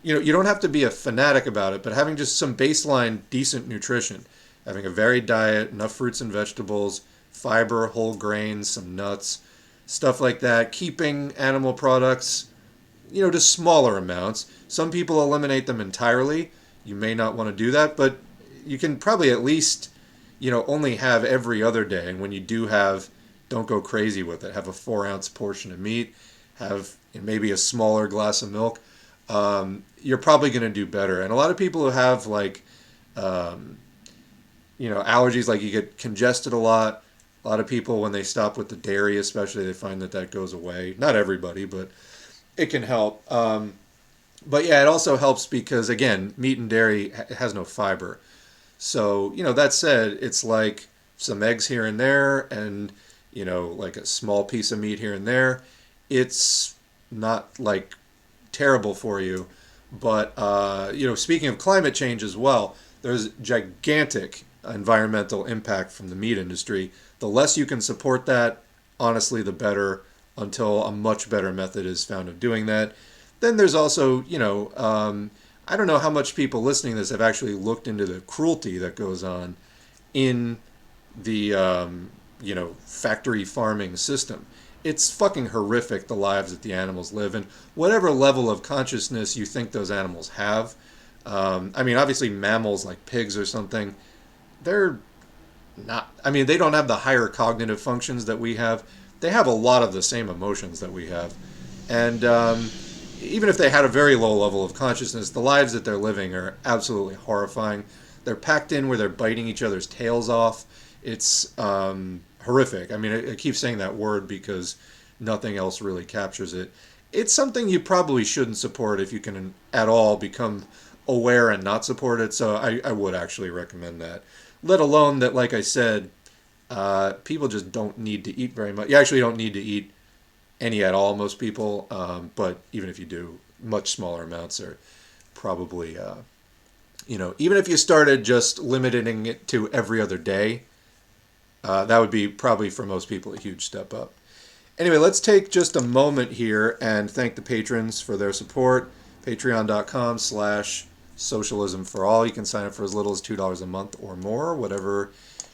you don't have to be a fanatic about it, but having just some baseline decent nutrition, having a varied diet, enough fruits and vegetables, fiber, whole grains, some nuts, stuff like that. Keeping animal products, to smaller amounts. Some people eliminate them entirely. You may not want to do that, but you can probably at least, only have every other day. And when you do have, don't go crazy with it. Have a 4 ounce portion of meat. Have maybe a smaller glass of milk. You're probably going to do better. And a lot of people who have allergies, like you get congested a lot. A lot of people, when they stop with the dairy, especially, they find that goes away. Not everybody, but it can help. But yeah, it also helps because, again, meat and dairy has no fiber. So, that said, it's like some eggs here and there, and, like a small piece of meat here and there. It's not like terrible for you. But, speaking of climate change as well, there's gigantic environmental impact from the meat industry. The less you can support that, honestly, the better, until a much better method is found of doing that. Then there's also, I don't know how much people listening to this have actually looked into the cruelty that goes on in the, factory farming system. It's fucking horrific, the lives that the animals live, and whatever level of consciousness you think those animals have. Obviously mammals like pigs or something, they're not, they don't have the higher cognitive functions that we have. They have a lot of the same emotions that we have. And even if they had a very low level of consciousness, the lives that they're living are absolutely horrifying. They're packed in where they're biting each other's tails off. It's horrific. I keep saying that word because nothing else really captures it. It's something you probably shouldn't support if you can at all become aware and not support it. So I would actually recommend that. Let alone that, like I said, people just don't need to eat very much. You actually don't need to eat any at all, most people. But even if you do, much smaller amounts are probably, even if you started just limiting it to every other day, that would be probably for most people a huge step up. Anyway, let's take just a moment here and thank the patrons for their support. Patreon.com/Socialism for all. You can sign up for as little as $2 a month or more, whatever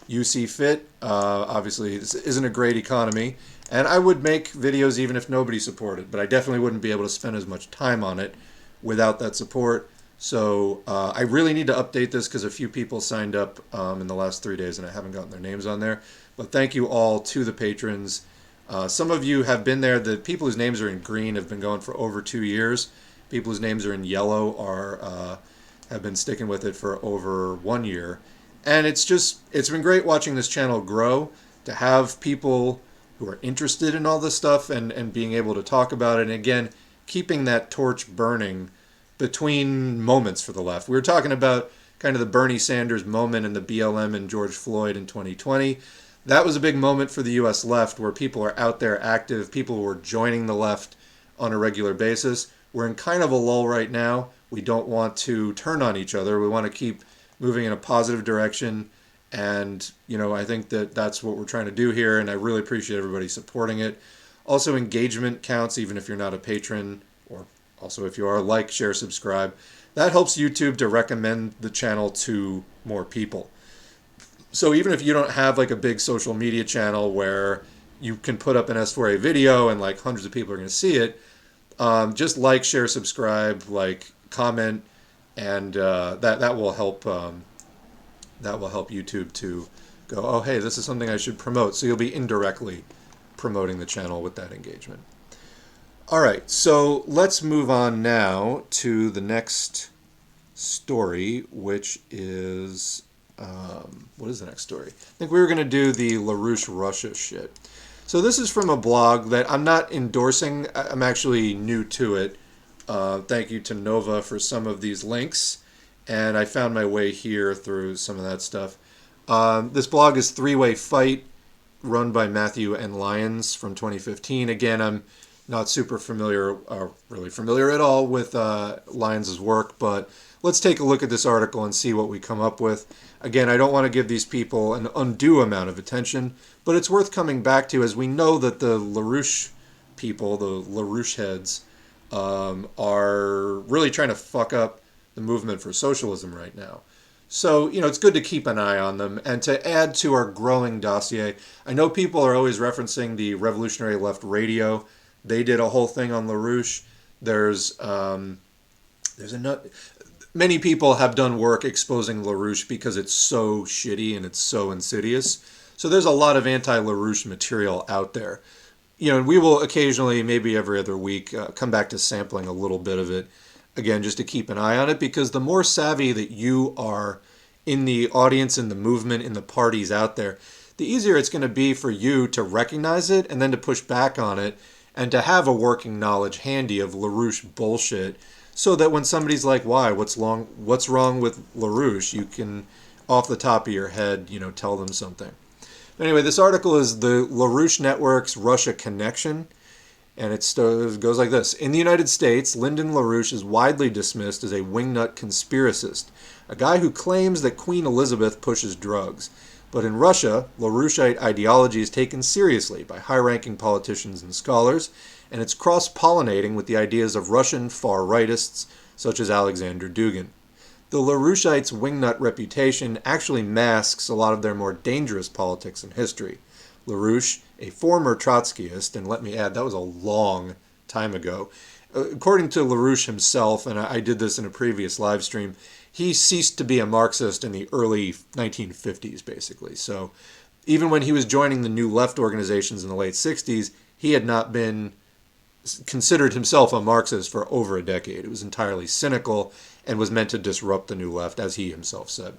you see fit. Obviously, this isn't a great economy, and I would make videos even if nobody supported, but I definitely wouldn't be able to spend as much time on it without that support. So I really need to update this because a few people signed up in the last 3 days and I haven't gotten their names on there. But thank you all to the patrons. Some of you have been there. The people whose names are in green have been going for over 2 years. People whose names are in yellow have been sticking with it for over 1 year. And it's been great watching this channel grow, to have people who are interested in all this stuff and being able to talk about it. And again, keeping that torch burning between moments for the left. We were talking about kind of the Bernie Sanders moment and the BLM and George Floyd in 2020. That was a big moment for the U.S. left where people are out there active, people were joining the left on a regular basis. We're in kind of a lull right now. We don't want to turn on each other. We want to keep moving in a positive direction. And, I think that that's what we're trying to do here. And I really appreciate everybody supporting it. Also, engagement counts, even if you're not a patron, or also if you are, like, share, subscribe. That helps YouTube to recommend the channel to more people. So even if you don't have like a big social media channel where you can put up an S4A video and like hundreds of people are going to see it, just like, share, subscribe, like, comment, and that will help. That will help YouTube to go, oh, hey, this is something I should promote. So you'll be indirectly promoting the channel with that engagement. All right, so let's move on now to the next story, which is, what is the next story? I think we were going to do the LaRouche Russia shit. So this is from a blog that I'm not endorsing. I'm actually new to it. Thank you to Nova for some of these links. And I found my way here through some of that stuff. This blog is Three-Way Fight, run by Matthew N. Lyons from 2015. Again, I'm not super familiar, or really familiar at all with Lyons' work, but let's take a look at this article and see what we come up with. Again, I don't want to give these people an undue amount of attention, but it's worth coming back to, as we know that the LaRouche people, the LaRouche heads, are really trying to fuck up the movement for socialism right now. So, it's good to keep an eye on them and to add to our growing dossier. I know people are always referencing the Revolutionary Left Radio. They did a whole thing on LaRouche. Many people have done work exposing LaRouche because it's so shitty and it's so insidious. So there's a lot of anti-LaRouche material out there. And we will occasionally, maybe every other week, come back to sampling a little bit of it. Again, just to keep an eye on it, because the more savvy that you are in the audience, in the movement, in the parties out there, the easier it's going to be for you to recognize it and then to push back on it and to have a working knowledge handy of LaRouche bullshit, so that when somebody's like, why, what's wrong with LaRouche, you can, off the top of your head, tell them something. Anyway, this article is the LaRouche Network's Russia Connection. And it goes like this. In the United States, Lyndon LaRouche is widely dismissed as a wingnut conspiracist, a guy who claims that Queen Elizabeth pushes drugs. But in Russia, LaRoucheite ideology is taken seriously by high-ranking politicians and scholars, and it's cross-pollinating with the ideas of Russian far-rightists such as Alexander Dugin. The LaRoucheites' wingnut reputation actually masks a lot of their more dangerous politics and history. LaRouche, a former Trotskyist, and let me add, that was a long time ago. According to LaRouche himself, and I did this in a previous live stream, he ceased to be a Marxist in the early 1950s, basically. So even when he was joining the New Left organizations in the late 60s, he had not been considered himself a Marxist for over a decade. It was entirely cynical and was meant to disrupt the New Left, as he himself said.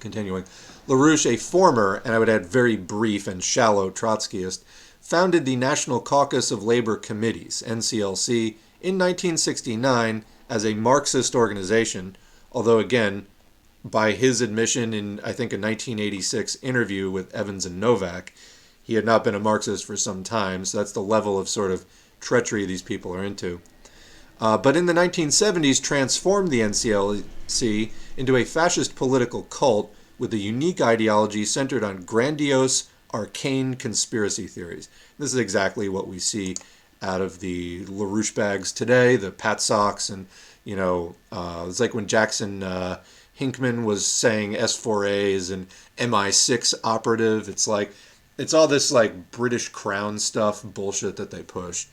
Continuing, LaRouche, a former, and I would add very brief and shallow Trotskyist, founded the National Caucus of Labor Committees, NCLC, in 1969 as a Marxist organization, although again, by his admission in, I think, a 1986 interview with Evans and Novak, he had not been a Marxist for some time, so that's the level of sort of treachery these people are into. But in the 1970s transformed the NCLC into a fascist political cult with a unique ideology centered on grandiose, arcane conspiracy theories. This is exactly what we see out of the LaRouche bags today, the Pat Socks, and, it's like when Jackson Hinkman was saying S4A is an MI6 operative. It's all this like British Crown stuff bullshit that they push.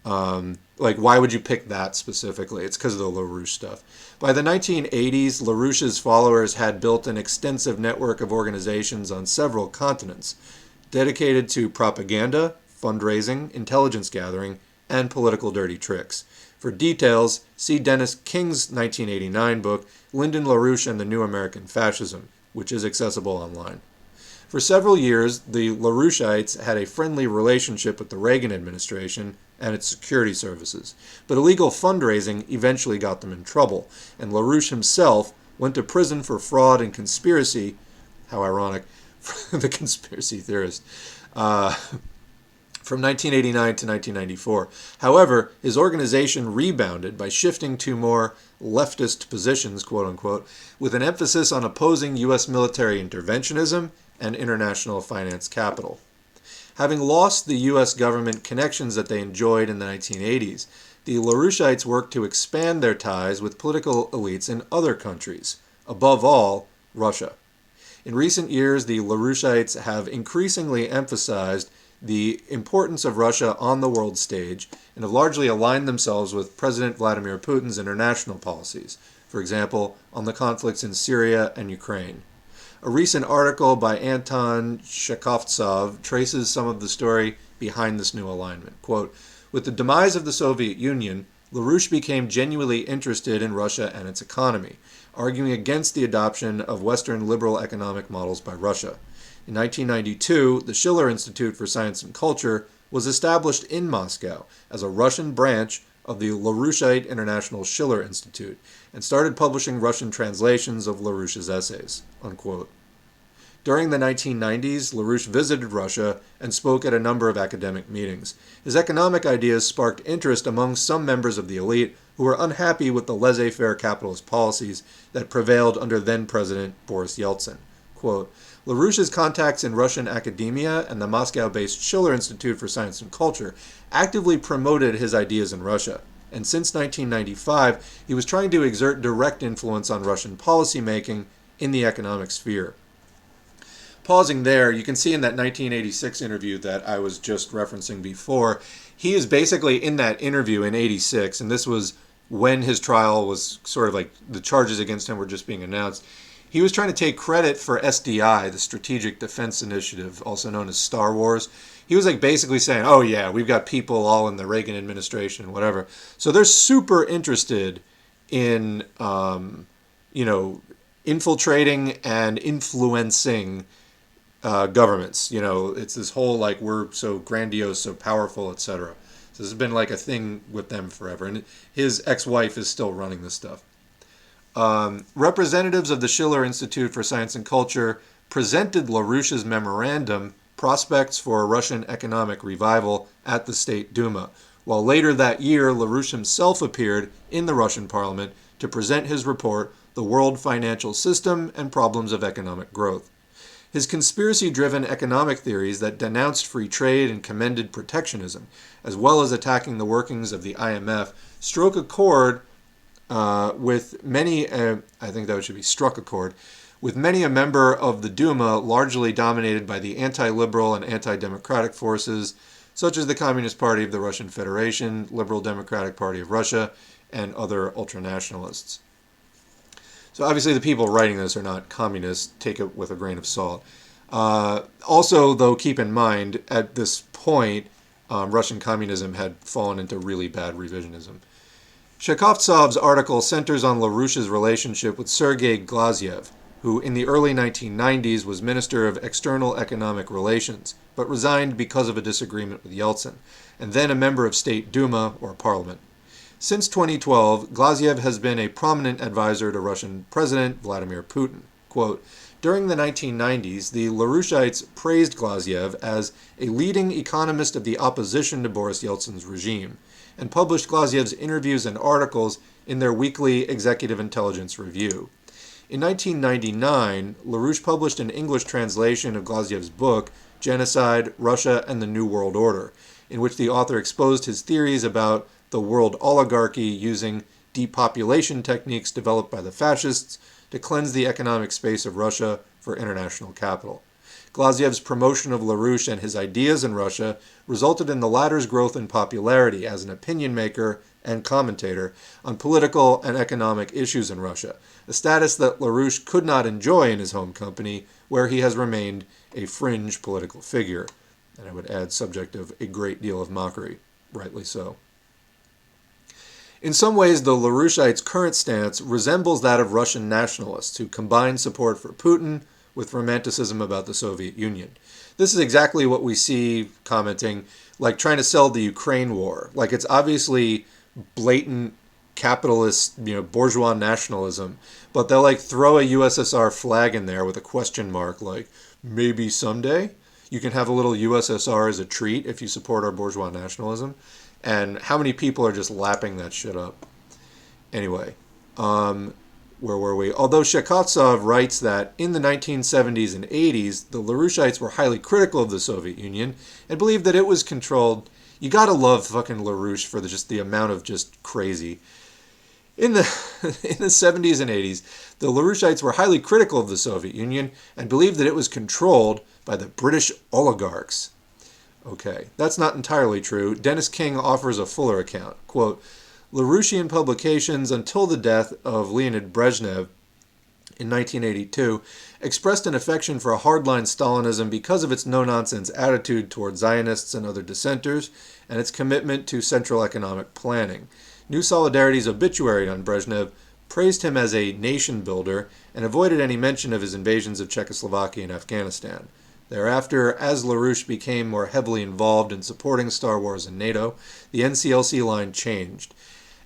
Why would you pick that specifically? It's because of the LaRouche stuff. By the 1980s, LaRouche's followers had built an extensive network of organizations on several continents, dedicated to propaganda, fundraising, intelligence gathering, and political dirty tricks. For details, see Dennis King's 1989 book, Lyndon LaRouche and the New American Fascism, which is accessible online. For several years, the LaRoucheites had a friendly relationship with the Reagan administration and its security services. But illegal fundraising eventually got them in trouble, and LaRouche himself went to prison for fraud and conspiracy. How ironic, the conspiracy theorist. From 1989 to 1994. However, his organization rebounded by shifting to more leftist positions, quote unquote, with an emphasis on opposing U.S. military interventionism and international finance capital. Having lost the U.S. government connections that they enjoyed in the 1980s, the LaRoucheites worked to expand their ties with political elites in other countries, above all, Russia. In recent years, the LaRoucheites have increasingly emphasized the importance of Russia on the world stage and have largely aligned themselves with President Vladimir Putin's international policies, for example, on the conflicts in Syria and Ukraine. A recent article by Anton Chekovtsov traces some of the story behind this new alignment. Quote, with the demise of the Soviet Union, LaRouche became genuinely interested in Russia and its economy, arguing against the adoption of Western liberal economic models by Russia. In 1992, the Schiller Institute for Science and Culture was established in Moscow as a Russian branch of the LaRoucheite International Schiller Institute and started publishing Russian translations of LaRouche's essays, unquote. During the 1990s, LaRouche visited Russia and spoke at a number of academic meetings. His economic ideas sparked interest among some members of the elite who were unhappy with the laissez-faire capitalist policies that prevailed under then-President Boris Yeltsin. Quote, LaRouche's contacts in Russian academia and the Moscow-based Schiller Institute for Science and Culture actively promoted his ideas in Russia, and since 1995, he was trying to exert direct influence on Russian policymaking in the economic sphere. Pausing there, you can see in that 1986 interview that I was just referencing before, he is basically in that interview in 86, and this was when his trial was sort of like the charges against him were just being announced. He was trying to take credit for SDI, the Strategic Defense Initiative, also known as Star Wars. He was like basically saying, oh yeah, we've got people all in the Reagan administration, whatever. So they're super interested in, infiltrating and influencing governments. It's this whole like we're so grandiose, so powerful, etc. So this has been like a thing with them forever. And his ex-wife is still running this stuff. Representatives of the Schiller Institute for Science and Culture presented LaRouche's memorandum, Prospects for a Russian Economic Revival, at the State Duma, while later that year LaRouche himself appeared in the Russian parliament to present his report, The World Financial System and Problems of Economic Growth. His conspiracy-driven economic theories that denounced free trade and commended protectionism, as well as attacking the workings of the IMF, struck a chord with many, I think that should be struck a chord, with many a member of the Duma largely dominated by the anti-liberal and anti-democratic forces, such as the Communist Party of the Russian Federation, Liberal Democratic Party of Russia, and other ultranationalists. So obviously the people writing this are not communists. Take it with a grain of salt. Also, though, keep in mind, at this point, Russian communism had fallen into really bad revisionism. Chekovtsov's article centers on LaRouche's relationship with Sergei Glaziev, who in the early 1990s was Minister of External Economic Relations, but resigned because of a disagreement with Yeltsin, and then a member of State Duma, or Parliament. Since 2012, Glaziev has been a prominent advisor to Russian President Vladimir Putin. Quote, during the 1990s, the LaRoucheites praised Glaziev as a leading economist of the opposition to Boris Yeltsin's regime, and published Glaziev's interviews and articles in their weekly Executive Intelligence Review. In 1999, LaRouche published an English translation of Glaziev's book, Genocide, Russia and the New World Order, in which the author exposed his theories about the world oligarchy using depopulation techniques developed by the fascists to cleanse the economic space of Russia for international capital. Glaziev's promotion of LaRouche and his ideas in Russia resulted in the latter's growth in popularity as an opinion maker and commentator on political and economic issues in Russia, a status that LaRouche could not enjoy in his home country, where he has remained a fringe political figure, and I would add subject of a great deal of mockery, rightly so. In some ways, the LaRoucheites' current stance resembles that of Russian nationalists who combine support for Putin with romanticism about the Soviet Union. This is exactly what we see commenting, like trying to sell the Ukraine war. Like it's obviously blatant capitalist, bourgeois nationalism, but they'll like throw a USSR flag in there with a question mark, like maybe someday you can have a little USSR as a treat if you support our bourgeois nationalism. And how many people are just lapping that shit up? Anyway, where were we? Although Shekhovtsov writes that in the 1970s and 80s, the LaRouchites were highly critical of the Soviet Union and believed that it was controlled. You gotta love fucking LaRouche for just the amount of just crazy. In the 70s and 80s, the LaRouchites were highly critical of the Soviet Union and believed that it was controlled by the British oligarchs. Okay, that's not entirely true. Dennis King offers a fuller account. Quote, LaRouchian publications until the death of Leonid Brezhnev in 1982 expressed an affection for a hardline Stalinism because of its no-nonsense attitude toward Zionists and other dissenters and its commitment to central economic planning. New Solidarity's obituary on Brezhnev praised him as a nation builder and avoided any mention of his invasions of Czechoslovakia and Afghanistan. Thereafter, as LaRouche became more heavily involved in supporting Star Wars and NATO, the NCLC line changed.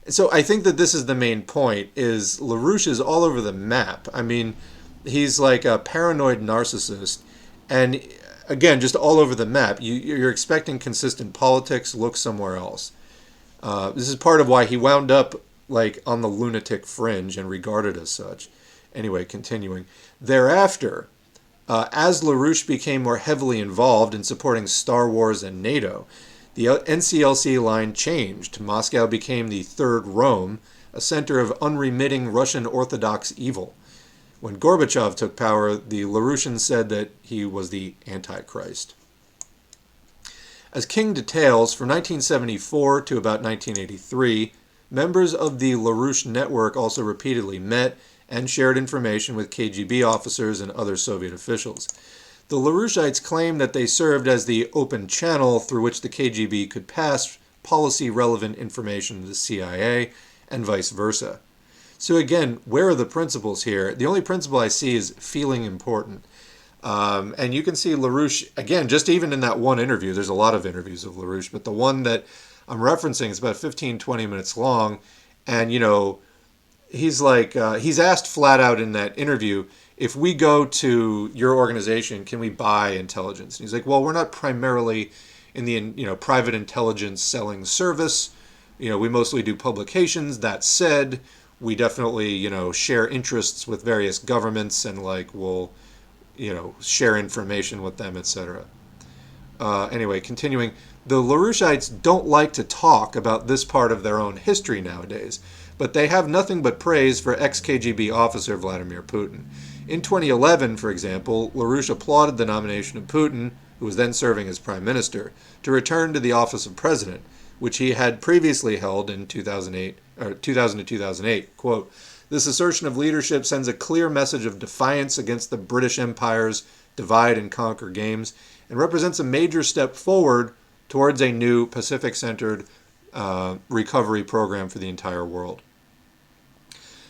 So I think that this is the main point, is LaRouche is all over the map. I mean, he's like a paranoid narcissist, and again, just all over the map. You're expecting consistent politics, look somewhere else. This is part of why he wound up like on the lunatic fringe and regarded as such. Anyway, continuing. Thereafter, as LaRouche became more heavily involved in supporting Star Wars and NATO, the NCLC line changed. Moscow became the Third Rome, a center of unremitting Russian Orthodox evil. When Gorbachev took power, the LaRouchians said that he was the Antichrist. As King details, from 1974 to about 1983, members of the LaRouche network also repeatedly met and shared information with KGB officers and other Soviet officials. The LaRouchites claimed that they served as the open channel through which the KGB could pass policy-relevant information to the CIA, and vice versa. So again, where are the principles here? The only principle I see is feeling important. And you can see LaRouche, again, just even in that one interview, there's a lot of interviews of LaRouche, but the one that I'm referencing is about 15, 20 minutes long, and, he's like, he's asked flat out in that interview, if we go to your organization, can we buy intelligence? And he's like, well, we're not primarily in the private intelligence selling service. We mostly do publications. That said, we definitely share interests with various governments and we'll share information with them, etc. Anyway, continuing, the LaRouchites don't like to talk about this part of their own history nowadays, but they have nothing but praise for ex-KGB officer Vladimir Putin. In 2011, for example, LaRouche applauded the nomination of Putin, who was then serving as prime minister, to return to the office of president, which he had previously held in 2000 to 2008. Quote, this assertion of leadership sends a clear message of defiance against the British Empire's divide and conquer games and represents a major step forward towards a new Pacific-centered recovery program for the entire world.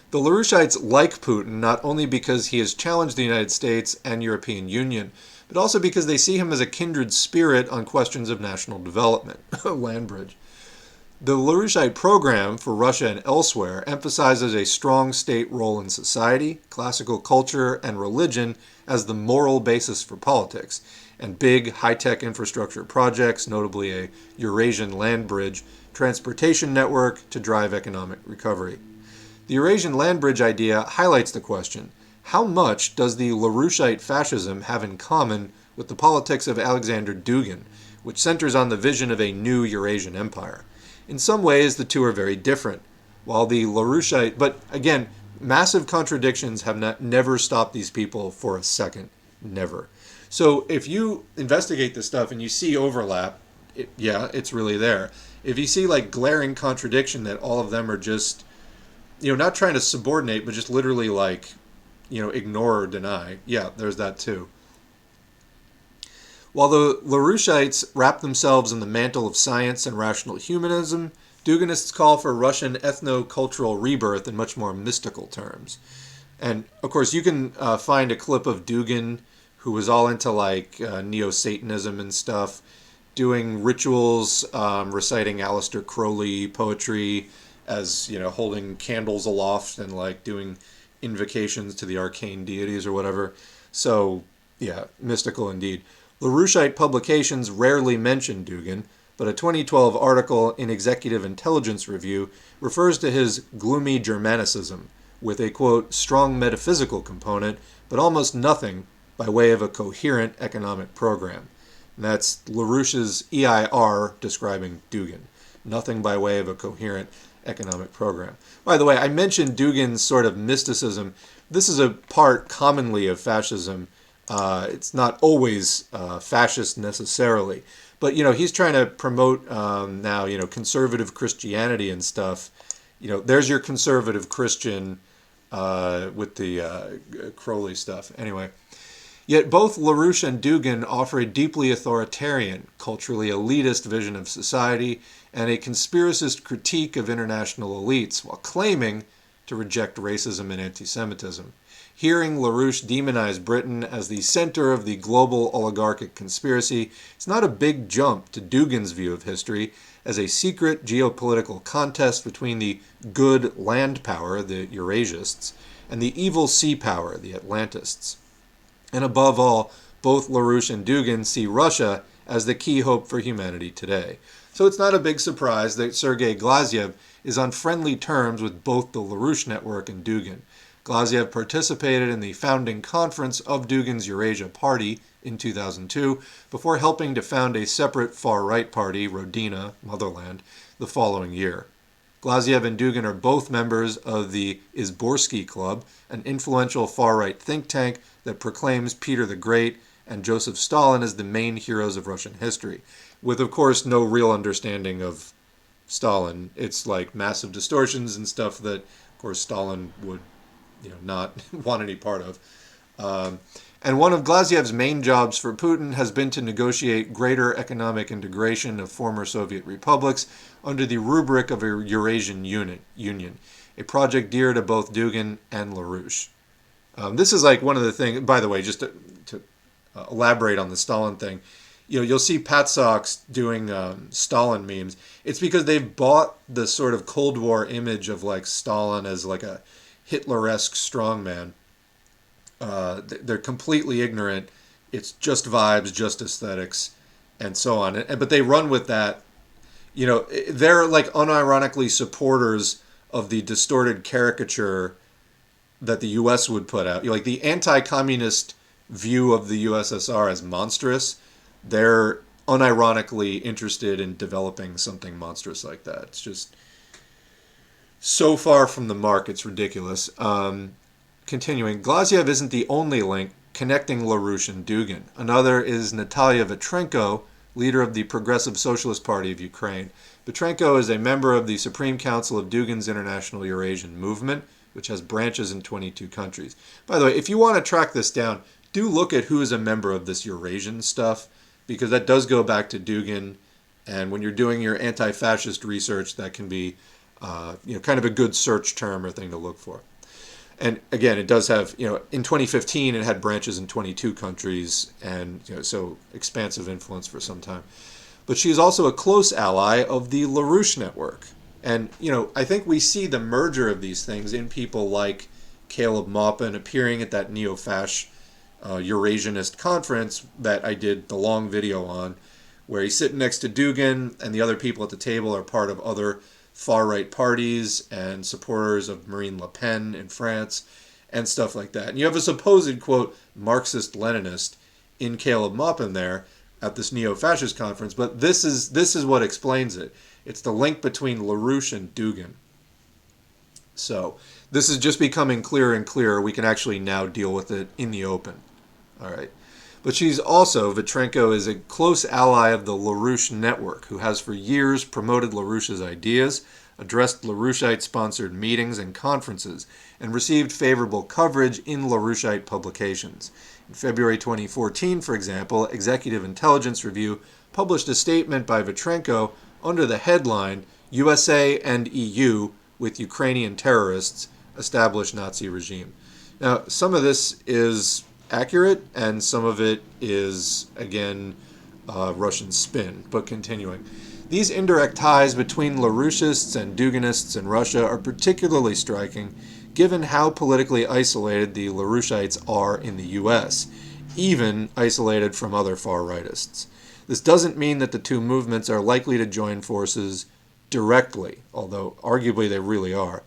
The LaRouchites like Putin not only because he has challenged the United States and European Union, but also because they see him as a kindred spirit on questions of national development. Land bridge. The LaRouchite program for Russia and elsewhere emphasizes a strong state role in society, classical culture, and religion as the moral basis for politics, and big high-tech infrastructure projects, notably a Eurasian land bridge, transportation network to drive economic recovery. The Eurasian land bridge idea highlights the question, how much does the LaRouchite fascism have in common with the politics of Alexander Dugin, which centers on the vision of a new Eurasian empire? In some ways, the two are very different. While the LaRouchite, but again, massive contradictions have never stopped these people for a second. Never. So if you investigate this stuff and you see overlap, it's really there. If you see glaring contradiction that all of them are just not trying to subordinate, but just literally ignore or deny. Yeah, there's that too. While the LaRouchites wrap themselves in the mantle of science and rational humanism, Duginists call for Russian ethno-cultural rebirth in much more mystical terms. And of course, you can find a clip of Dugin, who was all into like neo-Satanism and stuff, doing rituals, reciting Aleister Crowley poetry, as holding candles aloft and like doing invocations to the arcane deities or whatever. So yeah, mystical indeed. LaRoucheite publications rarely mention Dugin, but a 2012 article in Executive Intelligence Review refers to his gloomy Germanicism, with a, quote, strong metaphysical component, but almost nothing by way of a coherent economic program. And that's LaRouche's EIR describing Dugin. Nothing by way of a coherent economic program. By the way, I mentioned Dugin's sort of mysticism. This is a part commonly of fascism. It's not always fascist necessarily. But, he's trying to promote now, conservative Christianity and stuff. There's your conservative Christian with the Crowley stuff. Anyway, yet both LaRouche and Dugin offer a deeply authoritarian, culturally elitist vision of society and a conspiracist critique of international elites while claiming to reject racism and anti-Semitism. Hearing LaRouche demonize Britain as the center of the global oligarchic conspiracy is not a big jump to Dugin's view of history as a secret geopolitical contest between the good land power, the Eurasists, and the evil sea power, the Atlantists. And above all, both LaRouche and Dugin see Russia as the key hope for humanity today. So it's not a big surprise that Sergei Glaziev is on friendly terms with both the LaRouche network and Dugin. Glaziev participated in the founding conference of Dugin's Eurasia Party in 2002 before helping to found a separate far-right party, Rodina, Motherland, the following year. Glaziev and Dugin are both members of the Izborsky Club, an influential far-right think tank that proclaims Peter the Great and Joseph Stalin as the main heroes of Russian history, with, of course, no real understanding of Stalin. It's like massive distortions and stuff that, of course, Stalin would not want any part of. And one of Glaziev's main jobs for Putin has been to negotiate greater economic integration of former Soviet republics under the rubric of a Eurasian Union, a project dear to both Dugin and LaRouche. This is like one of the things, by the way, just to elaborate on the Stalin thing, you'll see Patsocks doing Stalin memes. It's because they've bought the sort of Cold War image of like Stalin as like a Hitler-esque strongman. They're completely ignorant. It's just vibes, just aesthetics, and so on. But they run with that. They're like unironically supporters of the distorted caricature that the U.S. would put out. Like the anti-communist view of the USSR as monstrous. They're unironically interested in developing something monstrous like that. It's just so far from the mark, it's ridiculous. Continuing, Glaziev isn't the only link connecting LaRouche and Dugin. Another is Natalia Vitrenko, leader of the Progressive Socialist Party of Ukraine. Vitrenko is a member of the Supreme Council of Dugin's International Eurasian Movement, which has branches in 22 countries. By the way, if you want to track this down, do look at who is a member of this Eurasian stuff, because that does go back to Dugin, and when you're doing your anti-fascist research, that can be kind of a good search term or thing to look for. And again, it does have, in 2015, it had branches in 22 countries, and so expansive influence for some time. But she is also a close ally of the LaRouche network. And, I think we see the merger of these things in people like Caleb Maupin appearing at that neo-fash Eurasianist conference that I did the long video on, where he's sitting next to Dugin, and the other people at the table are part of other far-right parties and supporters of Marine Le Pen in France and stuff like that. And you have a supposed, quote, Marxist-Leninist in Caleb Maupin there at this neo-fascist conference, but this is what explains it. It's the link between LaRouche and Dugin. So this is just becoming clearer and clearer. We can actually now deal with it in the open. All right. But Vitrenko is a close ally of the LaRouche network, who has for years promoted LaRouche's ideas, addressed LaRoucheite-sponsored meetings and conferences, and received favorable coverage in LaRoucheite publications. In February 2014, for example, Executive Intelligence Review published a statement by Vitrenko under the headline, USA and EU with Ukrainian terrorists, establish Nazi regime. Now, some of this is accurate, and some of it is, again, Russian spin, but continuing. These indirect ties between LaRouchists and Duganists in Russia are particularly striking, given how politically isolated the LaRouchites are in the U.S., even isolated from other far-rightists. This doesn't mean that the two movements are likely to join forces directly, although arguably they really are.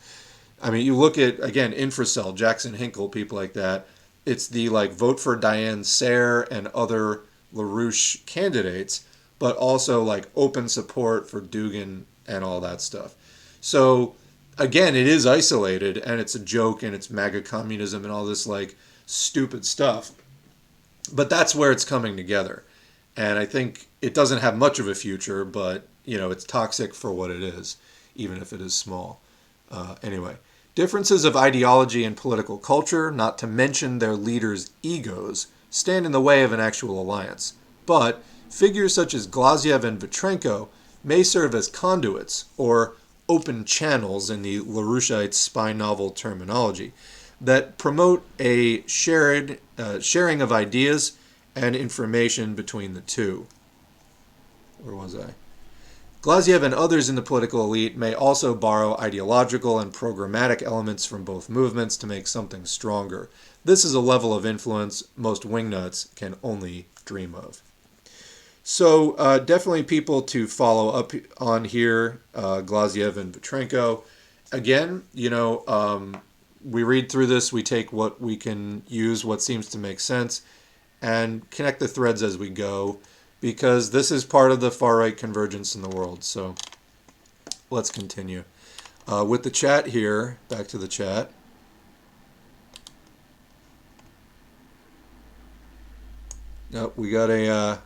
I mean, you look at, again, Infracell, Jackson Hinkle, people like that. It's the, like, vote for Diane Sayre and other LaRouche candidates, but also, like, open support for Dugan and all that stuff. So, again, it is isolated, and it's a joke, and it's MAGA communism and all this, like, stupid stuff. But that's where it's coming together. And I think it doesn't have much of a future, but, you know, it's toxic for what it is, even if it is small. Anyway. Differences of ideology and political culture, not to mention their leaders' egos, stand in the way of an actual alliance. But figures such as Glaziev and Vitrenko may serve as conduits, or open channels in the LaRoucheite spy novel terminology, that promote a sharing of ideas and information between the two. Where was I? Glaziev and others in the political elite may also borrow ideological and programmatic elements from both movements to make something stronger. This is a level of influence most wingnuts can only dream of. So definitely people to follow up on here, Glaziev and Vitrenko. Again, you know, we read through this, we take what we can use, what seems to make sense, and connect the threads as we go, because this is part of the far-right convergence in the world. So let's continue. With the chat here, back to the chat. No, we got a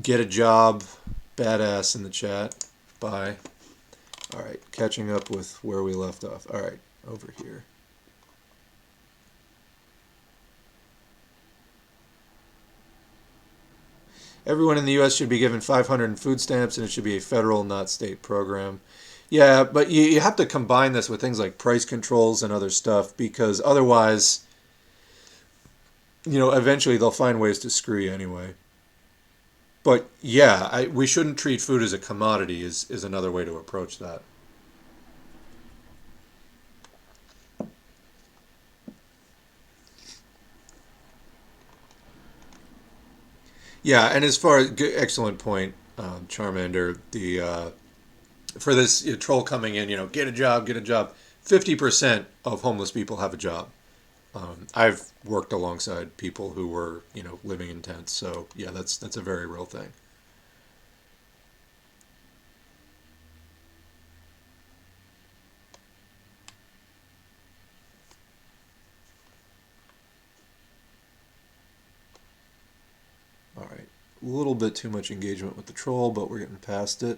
get a job badass in the chat. Bye. All right, catching up with where we left off. All right, over here. Everyone in the U.S. should be given 500 in food stamps, and it should be a federal, not state program. Yeah, but you have to combine this with things like price controls and other stuff, because otherwise, you know, eventually they'll find ways to screw you anyway. But yeah, we shouldn't treat food as a commodity is another way to approach that. Yeah, and as far as excellent point, Charmander, the for this troll coming in, you know, get a job, get a job. 50% of homeless people have a job. I've worked alongside people who were, you know, living in tents, so yeah, that's a very real thing. All right, a little bit too much engagement with the troll, but we're getting past it.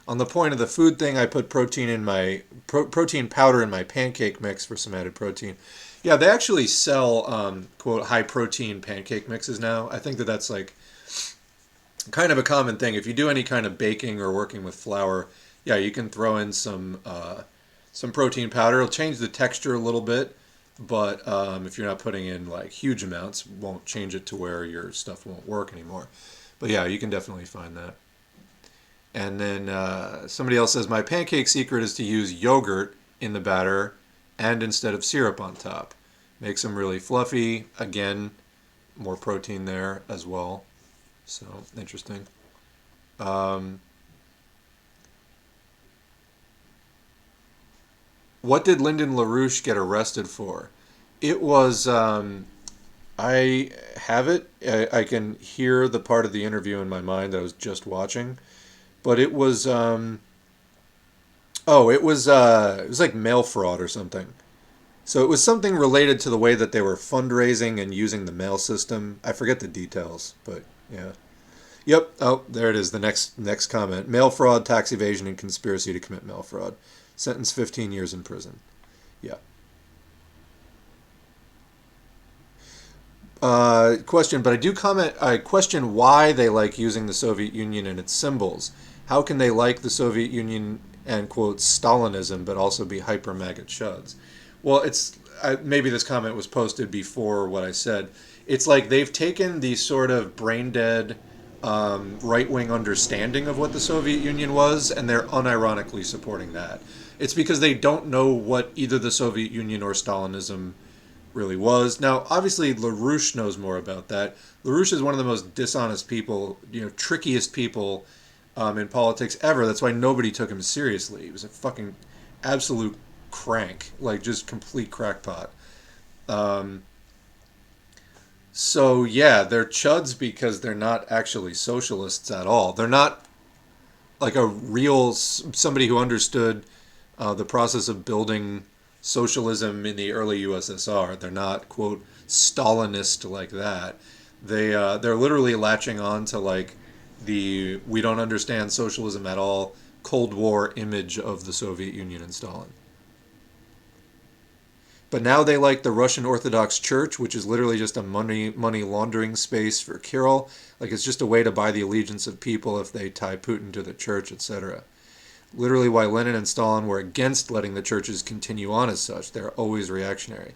On the point of the food thing, I put protein in my protein powder in my pancake mix for some added protein. Yeah, they actually sell quote high protein pancake mixes now. I think that's like kind of a common thing. If you do any kind of baking or working with flour, yeah, you can throw in some protein powder. It'll change the texture a little bit, but if you're not putting in like huge amounts, won't change it to where your stuff won't work anymore. But yeah, you can definitely find that. And then somebody else says, my pancake secret is to use yogurt in the batter and instead of syrup on top. Makes them really fluffy. Again, more protein there as well. So, interesting. What did Lyndon LaRouche get arrested for? It was, I have it. I can hear the part of the interview in my mind that I was just watching. But it was, it was like mail fraud or something. So it was something related to the way that they were fundraising and using the mail system. I forget the details, but yeah. Yep. Oh, there it is. The next comment: mail fraud, tax evasion, and conspiracy to commit mail fraud. Sentence 15 years in prison. Yeah. Question, but I do comment. I question why they like using the Soviet Union and its symbols. How can they like the Soviet Union and quote Stalinism, but also be hyper MAGA chuds. Well, maybe this comment was posted before what I said. It's like they've taken the sort of brain dead right wing understanding of what the Soviet Union was, and they're unironically supporting that. It's because they don't know what either the Soviet Union or Stalinism really was. Now, obviously, LaRouche knows more about that. LaRouche is one of the most dishonest people, trickiest people in politics ever. That's why nobody took him seriously. He was a fucking absolute crank, like just complete crackpot. Um, so yeah, they're chuds because they're not actually socialists at all. They're not like a real somebody who understood the process of building socialism in the early USSR. They're not quote Stalinist like that. They're literally latching on to like the we don't understand socialism at all Cold War image of the Soviet Union and Stalin. But now they like the Russian Orthodox Church, which is literally just a money laundering space for Kirill. Like it's just a way to buy the allegiance of people if they tie Putin to the church, etc. Literally why Lenin and Stalin were against letting the churches continue on as such. They're always reactionary.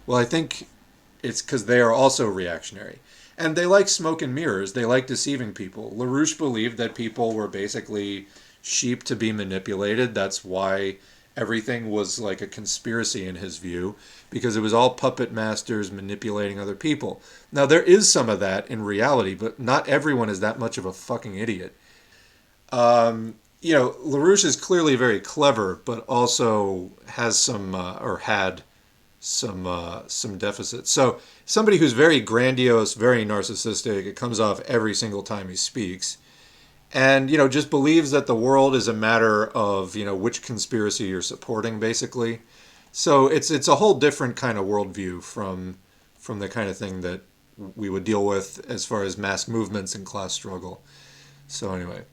Well, I think it's because they are also reactionary. And they like smoke and mirrors. They like deceiving people. LaRouche believed that people were basically sheep to be manipulated. That's why everything was like a conspiracy in his view, because it was all puppet masters manipulating other people. Now, there is some of that in reality, but not everyone is that much of a fucking idiot. LaRouche is clearly very clever, but also has some, or had some deficits. So somebody who's very grandiose, very narcissistic, it comes off every single time he speaks. And, just believes that the world is a matter of, which conspiracy you're supporting, basically. So it's a whole different kind of worldview from the kind of thing that we would deal with as far as mass movements and class struggle. So anyway.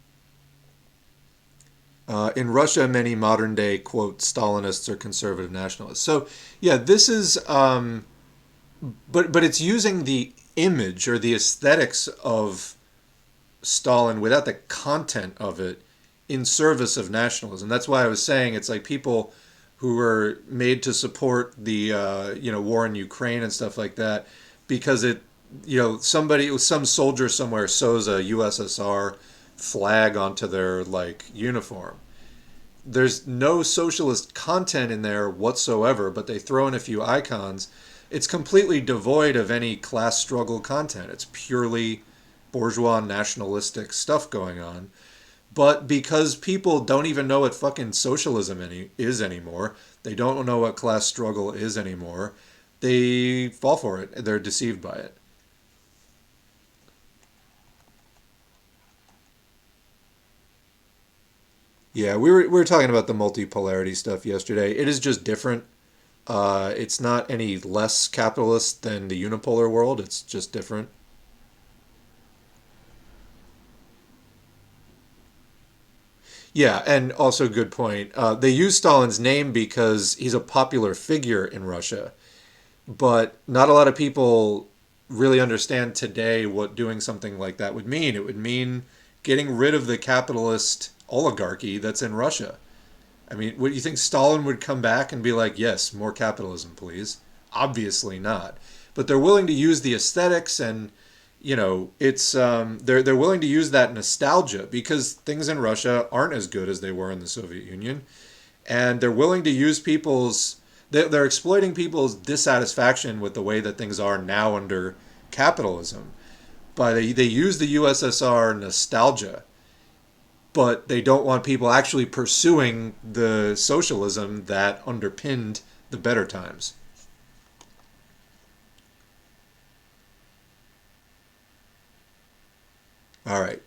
In Russia, many modern day, quote, Stalinists are conservative nationalists. So, yeah, this is, but it's using the image or the aesthetics of Stalin without the content of it in service of nationalism. That's why I was saying it's like people who were made to support the, war in Ukraine and stuff like that because some soldier somewhere sews a USSR flag onto their like uniform. There's no socialist content in there whatsoever, but they throw in a few icons. It's completely devoid of any class struggle content. It's purely bourgeois nationalistic stuff going on. But because people don't even know what fucking socialism is anymore, they don't know what class struggle is anymore, they fall for it. They're deceived by it. Yeah, we were talking about the multipolarity stuff yesterday. It is just different. It's not any less capitalist than the unipolar world. It's just different. Yeah, and also good point. They use Stalin's name because he's a popular figure in Russia, but not a lot of people really understand today what doing something like that would mean. It would mean getting rid of the capitalist oligarchy that's in Russia. I mean, what do you think Stalin would come back and be like, yes, more capitalism, please? Obviously not. But they're willing to use the aesthetics and it's they're willing to use that nostalgia because things in Russia aren't as good as they were in the Soviet Union, and they're willing to use they're exploiting people's dissatisfaction with the way that things are now under capitalism. But they use the USSR nostalgia, but they don't want people actually pursuing the socialism that underpinned the better times. All right.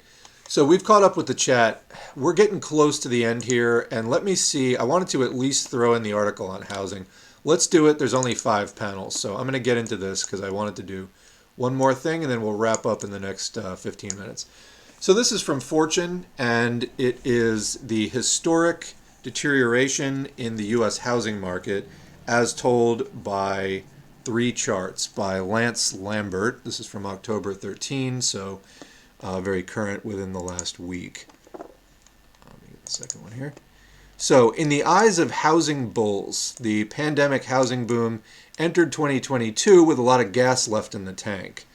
So we've caught up with the chat. We're getting close to the end here, and let me see. I wanted to at least throw in the article on housing. Let's do it. There's only 5 panels, so I'm going to get into this because I wanted to do one more thing, and then we'll wrap up in the next 15 minutes. So this is from Fortune, and it is the historic deterioration in the U.S. housing market as told by 3 charts by Lance Lambert. This is from October 13, so very current within the last week. Let me get the second one here. So, in the eyes of housing bulls, the pandemic housing boom entered 2022 with a lot of gas left in the tank.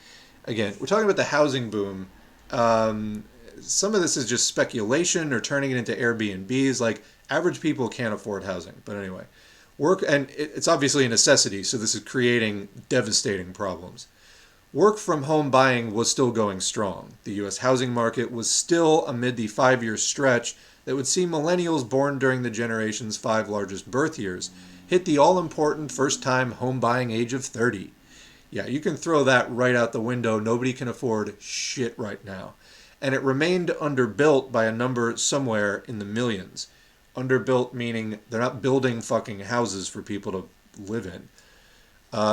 Again, we're talking about the housing boom. Um, some of this is just speculation or turning it into Airbnbs. Like, average people can't afford housing. But anyway, and it's obviously a necessity, so this is creating devastating problems. Work from home buying was still going strong. The US housing market was still amid the 5 year stretch that would see millennials born during the generation's 5 largest birth years hit the all important first time home buying age of 30. Yeah, you can throw that right out the window. Nobody can afford shit right now. And it remained underbuilt by a number somewhere in the millions. Underbuilt meaning they're not building fucking houses for people to live in.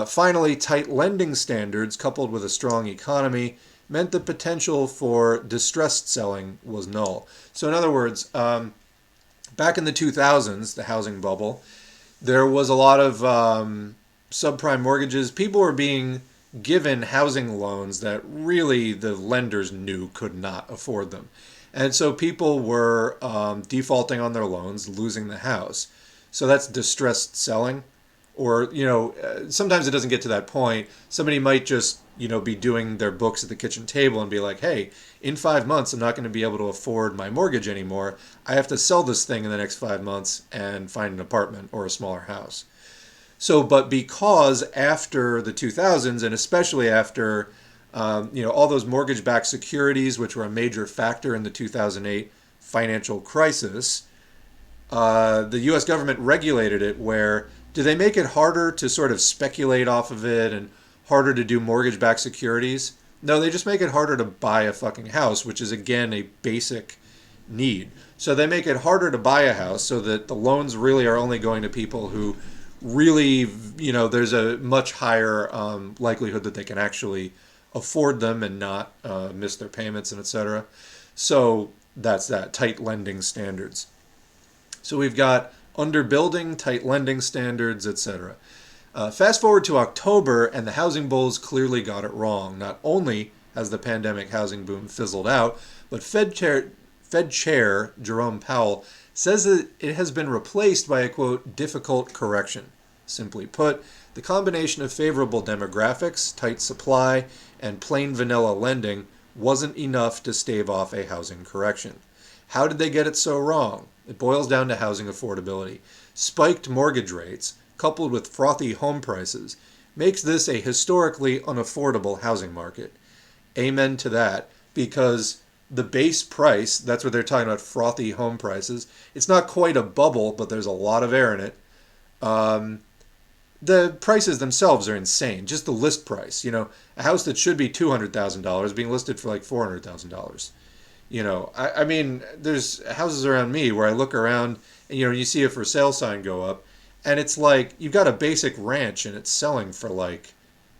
Finally, tight lending standards coupled with a strong economy meant the potential for distressed selling was null. So, in other words, back in the 2000s, the housing bubble, there was a lot of subprime mortgages. People were being given housing loans that really the lenders knew could not afford them. And so people were defaulting on their loans, losing the house. So that's distressed selling. Or, sometimes it doesn't get to that point. Somebody might just, be doing their books at the kitchen table and be like, hey, in 5 months, I'm not going to be able to afford my mortgage anymore. I have to sell this thing in the next 5 months and find an apartment or a smaller house. So, but because after the 2000s, and especially after, all those mortgage-backed securities, which were a major factor in the 2008 financial crisis, the U.S. government regulated it where do they make it harder to sort of speculate off of it and harder to do mortgage-backed securities? No, they just make it harder to buy a fucking house, which is, again, a basic need. So they make it harder to buy a house so that the loans really are only going to people who really, there's a much higher likelihood that they can actually afford them and not miss their payments and etc. So that's that, tight lending standards. So we've got underbuilding, tight lending standards, etc. Fast forward to October, and the housing bulls clearly got it wrong. Not only has the pandemic housing boom fizzled out, but Fed Chair Jerome Powell says that it has been replaced by a, quote, difficult correction. Simply put, the combination of favorable demographics, tight supply, and plain vanilla lending wasn't enough to stave off a housing correction. How did they get it so wrong? It boils down to housing affordability. Spiked mortgage rates, coupled with frothy home prices, makes this a historically unaffordable housing market. Amen to that, because the base price, that's what they're talking about, frothy home prices. It's not quite a bubble, but there's a lot of air in it. The prices themselves are insane. Just the list price. A house that should be $200,000 being listed for like $400,000. I mean, there's houses around me where I look around and, you see a for sale sign go up and it's like, you've got a basic ranch and it's selling for like,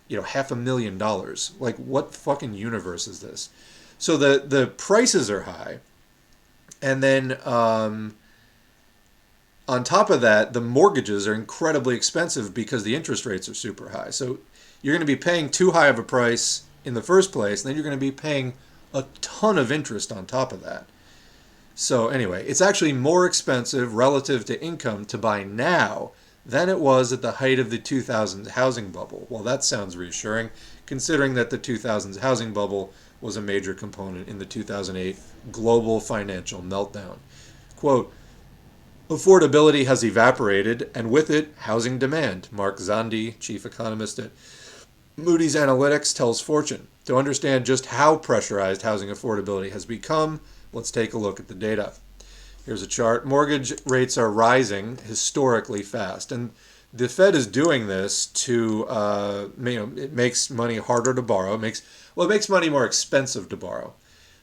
$500,000. Like, what fucking universe is this? So the prices are high. And then, on top of that, the mortgages are incredibly expensive because the interest rates are super high. So you're going to be paying too high of a price in the first place, and then you're going to be paying a ton of interest on top of that. So anyway, it's actually more expensive relative to income to buy now than it was at the height of the 2000s housing bubble. Well, that sounds reassuring, considering that the 2000s housing bubble was a major component in the 2008 global financial meltdown. Quote, affordability has evaporated, and with it, housing demand, Mark Zandi, chief economist at Moody's Analytics, tells Fortune. To understand just how pressurized housing affordability has become, let's take a look at the data. Here's a chart. Mortgage rates are rising historically fast, and the Fed is doing this to, it makes money harder to borrow. It makes money more expensive to borrow.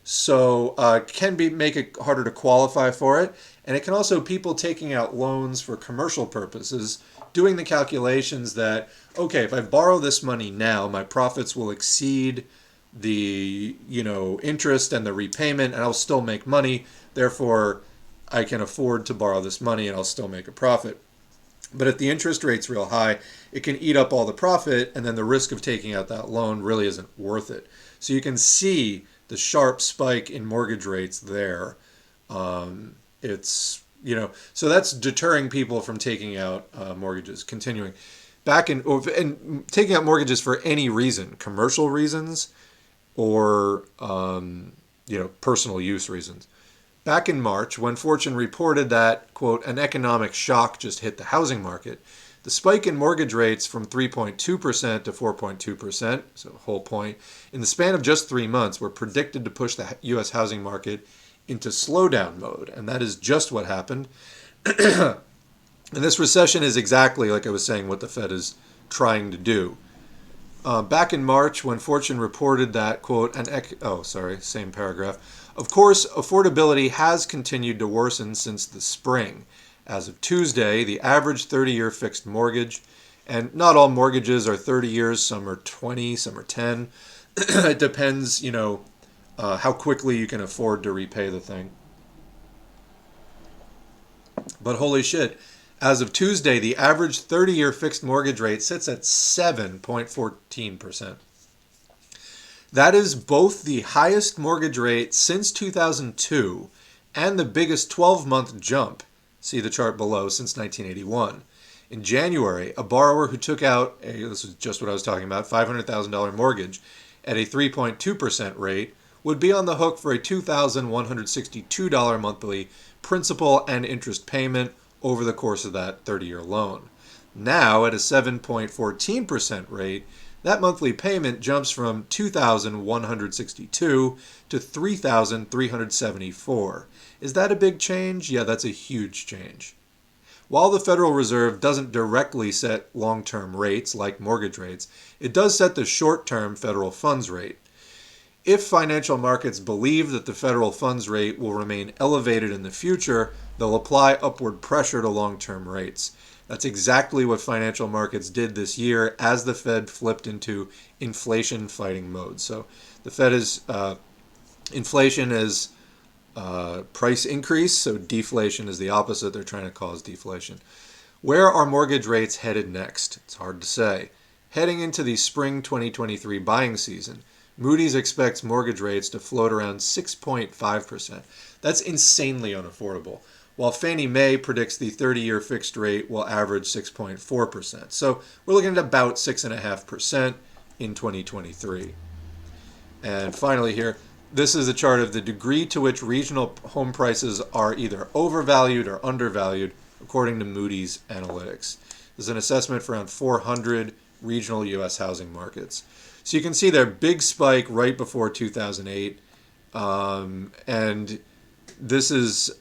So make it harder to qualify for it. And it can also, people taking out loans for commercial purposes, doing the calculations that, okay, if I borrow this money now, my profits will exceed the, interest and the repayment, and I'll still make money. Therefore, I can afford to borrow this money and I'll still make a profit. But if the interest rate's real high, it can eat up all the profit, and then the risk of taking out that loan really isn't worth it. So you can see the sharp spike in mortgage rates there. It's So that's deterring people from taking out mortgages. Continuing, and taking out mortgages for any reason, commercial reasons or personal use reasons. Back in March, when Fortune reported that, quote, an economic shock just hit the housing market, the spike in mortgage rates from 3.2% to 4.2%, so whole point, in the span of just 3 months were predicted to push the U.S. housing market into slowdown mode. And that is just what happened. And this recession is exactly, like I was saying, what the Fed is trying to do. Back in March, when Fortune reported that, quote, same paragraph. Of course, affordability has continued to worsen since the spring. As of Tuesday, the average 30-year fixed mortgage, and not all mortgages are 30 years, some are 20, some are 10. It depends, how quickly you can afford to repay the thing. But holy shit, as of Tuesday, the average 30-year fixed mortgage rate sits at 7.14%. That is both the highest mortgage rate since 2002 and the biggest 12-month jump, see the chart below, since 1981. In January, a borrower who took out this is just what I was talking about, $500,000 mortgage at a 3.2% rate would be on the hook for a $2,162 monthly principal and interest payment over the course of that 30-year loan. Now, at a 7.14% rate, that monthly payment jumps from $2,162 to $3,374. Is that a big change? Yeah, that's a huge change. While the Federal Reserve doesn't directly set long-term rates like mortgage rates, it does set the short-term federal funds rate. If financial markets believe that the federal funds rate will remain elevated in the future, they'll apply upward pressure to long-term rates. That's exactly what financial markets did this year as the Fed flipped into inflation fighting mode. So the Fed is inflation is price increase, so deflation is the opposite. They're trying to cause deflation. Where are mortgage rates headed next? It's hard to say. Heading into the spring 2023 buying season, Moody's expects mortgage rates to float around 6.5%. That's insanely unaffordable. While Fannie Mae predicts the 30-year fixed rate will average 6.4%. So we're looking at about 6.5% in 2023. And finally here, this is a chart of the degree to which regional home prices are either overvalued or undervalued according to Moody's Analytics. This is an assessment for around 400 regional U.S. housing markets. So you can see their big spike right before 2008, and this is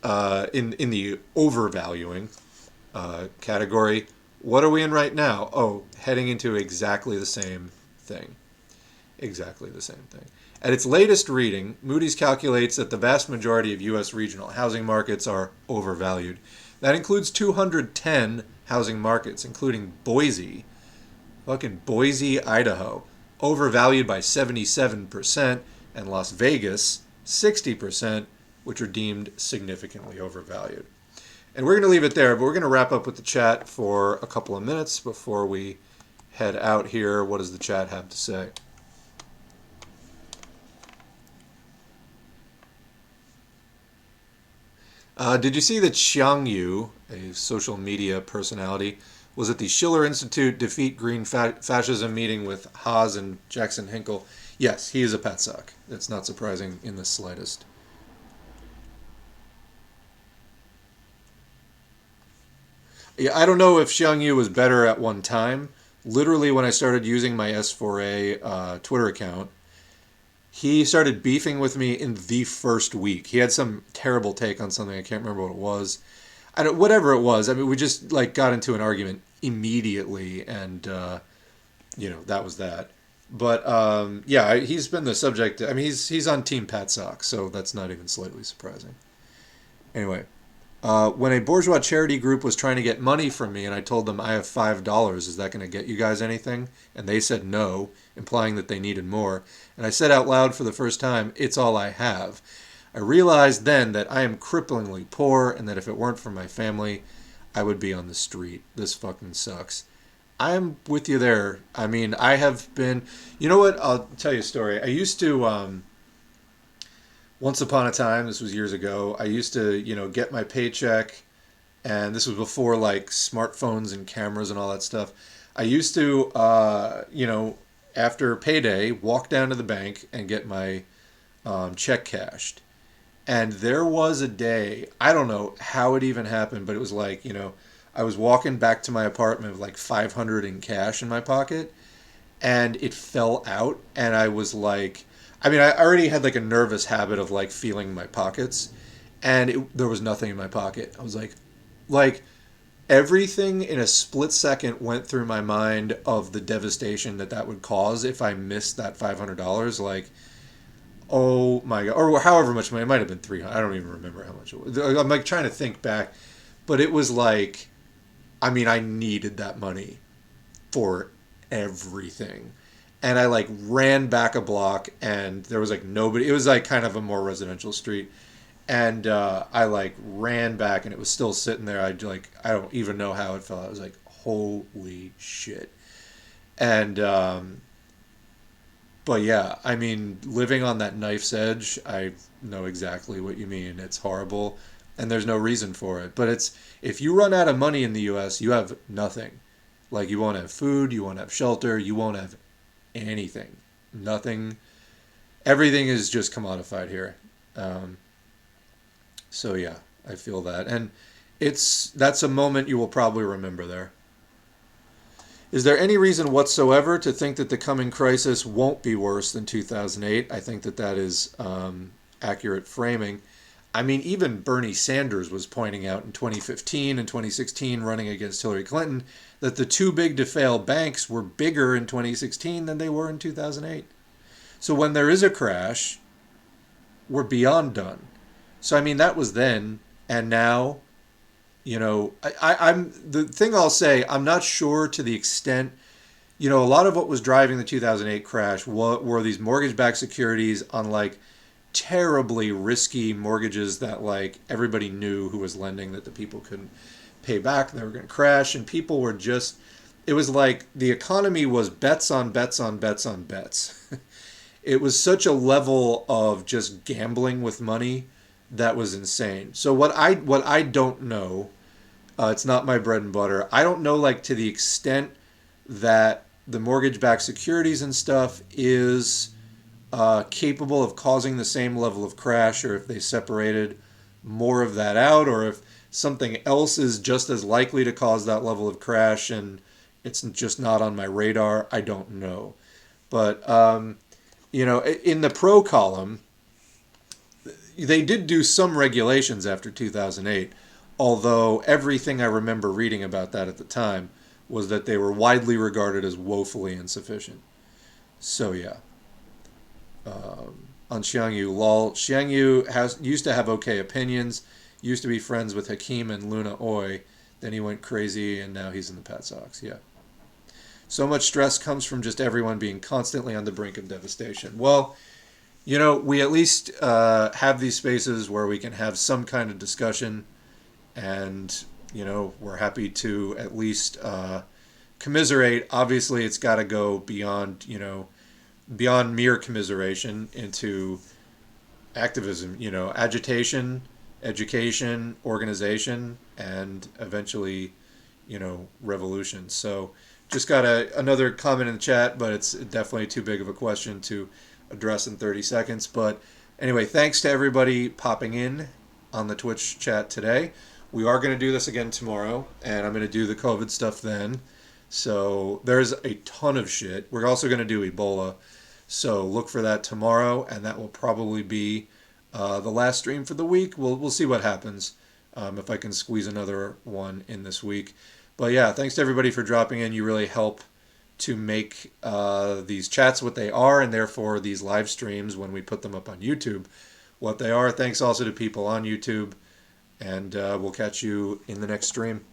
in the overvaluing category. What are we in right now? Oh, heading into exactly the same thing. Exactly the same thing. At its latest reading, Moody's calculates that the vast majority of U.S. regional housing markets are overvalued. That includes 210 housing markets, including Boise, Idaho, overvalued by 77%, and Las Vegas, 60%, which are deemed significantly overvalued. And we're going to leave it there, but we're going to wrap up with the chat for a couple of minutes before we head out here. What does the chat have to say? Did you see that Xiang Yu, a social media personality, was at the Schiller Institute Defeat Green Fascism meeting with Haas and Jackson Hinkle? Yes, he is a patsock. That's not surprising in the slightest. Yeah, I don't know if Xiang Yu was better at one time. Literally, when I started using my S4A Twitter account, he started beefing with me in the first week. He had some terrible take on something. I can't remember what it was. Whatever it was. I mean, we just got into an argument immediately, and that was that. But yeah, he's been the subject. I mean, he's on Team Pat Sock, so that's not even slightly surprising. Anyway, when a bourgeois charity group was trying to get money from me, and I told them I have $5, is that going to get you guys anything? And they said no, implying that they needed more. And I said out loud for the first time, it's all I have. I realized then that I am cripplingly poor, and that if it weren't for my family, I would be on the street. This fucking sucks. I'm with you there. I mean, I have been... You know what? I'll tell you a story. I used to... Once upon a time, this was years ago, I used to, get my paycheck, and this was before like smartphones and cameras and all that stuff. I used to, after payday, walk down to the bank and get my check cashed. And there was a day, I don't know how it even happened, but it was like, I was walking back to my apartment with like 500 in cash in my pocket, and it fell out. And I was like, I mean, I already had like a nervous habit of like feeling my pockets, and there was nothing in my pocket. I was like, everything in a split second went through my mind of the devastation that that would cause if I missed that $500. Like, oh my god, or however much money, it might have been 300. I don't even remember how much it was. I'm like trying to think back, but it was like, I mean, I needed that money for everything. And I like ran back a block, and there was like nobody. It was like kind of a more residential street, and I like ran back, and it was still sitting there. I don't even know how it felt. I was like, holy shit. And but yeah, I mean, living on that knife's edge, I know exactly what you mean. It's horrible, and there's no reason for it. But it's, if you run out of money in the U.S., you have nothing. Like, you won't have food, you won't have shelter, you won't have anything. Nothing. Everything is just commodified here. Um, so yeah, I feel that, and that's a moment you will probably remember there. Is there any reason whatsoever to think that the coming crisis won't be worse than 2008? I think that that is accurate framing. I mean, even Bernie Sanders was pointing out in 2015 and 2016, running against Hillary Clinton, that the too big to fail banks were bigger in 2016 than they were in 2008. So when there is a crash, we're beyond done. So I mean, that was then, and now, I'm the thing I'll say. I'm not sure to the extent. A lot of what was driving the 2008 crash were these mortgage-backed securities on like terribly risky mortgages that like everybody knew who was lending that the people couldn't pay back. They were going to crash, and people were just. It was like the economy was bets on bets on bets on bets. It was such a level of just gambling with money that was insane. So what I don't know, it's not my bread and butter. I don't know, like, to the extent that the mortgage-backed securities and stuff is capable of causing the same level of crash, or if they separated more of that out, or if something else is just as likely to cause that level of crash and it's just not on my radar. I don't know. But in the pro column, they did do some regulations after 2008, although everything I remember reading about that at the time was that they were widely regarded as woefully insufficient. So yeah. On Xiangyu, lol. Xiangyu used to have okay opinions, used to be friends with Hakeem and Luna Oi, then he went crazy and now he's in the Pat Sox. Yeah. So much stress comes from just everyone being constantly on the brink of devastation. Well, we at least have these spaces where we can have some kind of discussion, and we're happy to at least commiserate. Obviously, it's got to go beyond beyond mere commiseration into activism. Agitation, education, organization, and eventually, revolution. So, just got another comment in the chat, but it's definitely too big of a question to address in 30 seconds. But anyway, thanks to everybody popping in on the Twitch chat today. We are going to do this again tomorrow, and I'm going to do the COVID stuff then. So there's a ton of shit. We're also going to do Ebola. So look for that tomorrow, and that will probably be the last stream for the week. We'll see what happens, if I can squeeze another one in this week. But yeah, thanks to everybody for dropping in. You really help to make these chats what they are, and therefore these live streams, when we put them up on YouTube, what they are. Thanks also to people on YouTube, and we'll catch you in the next stream.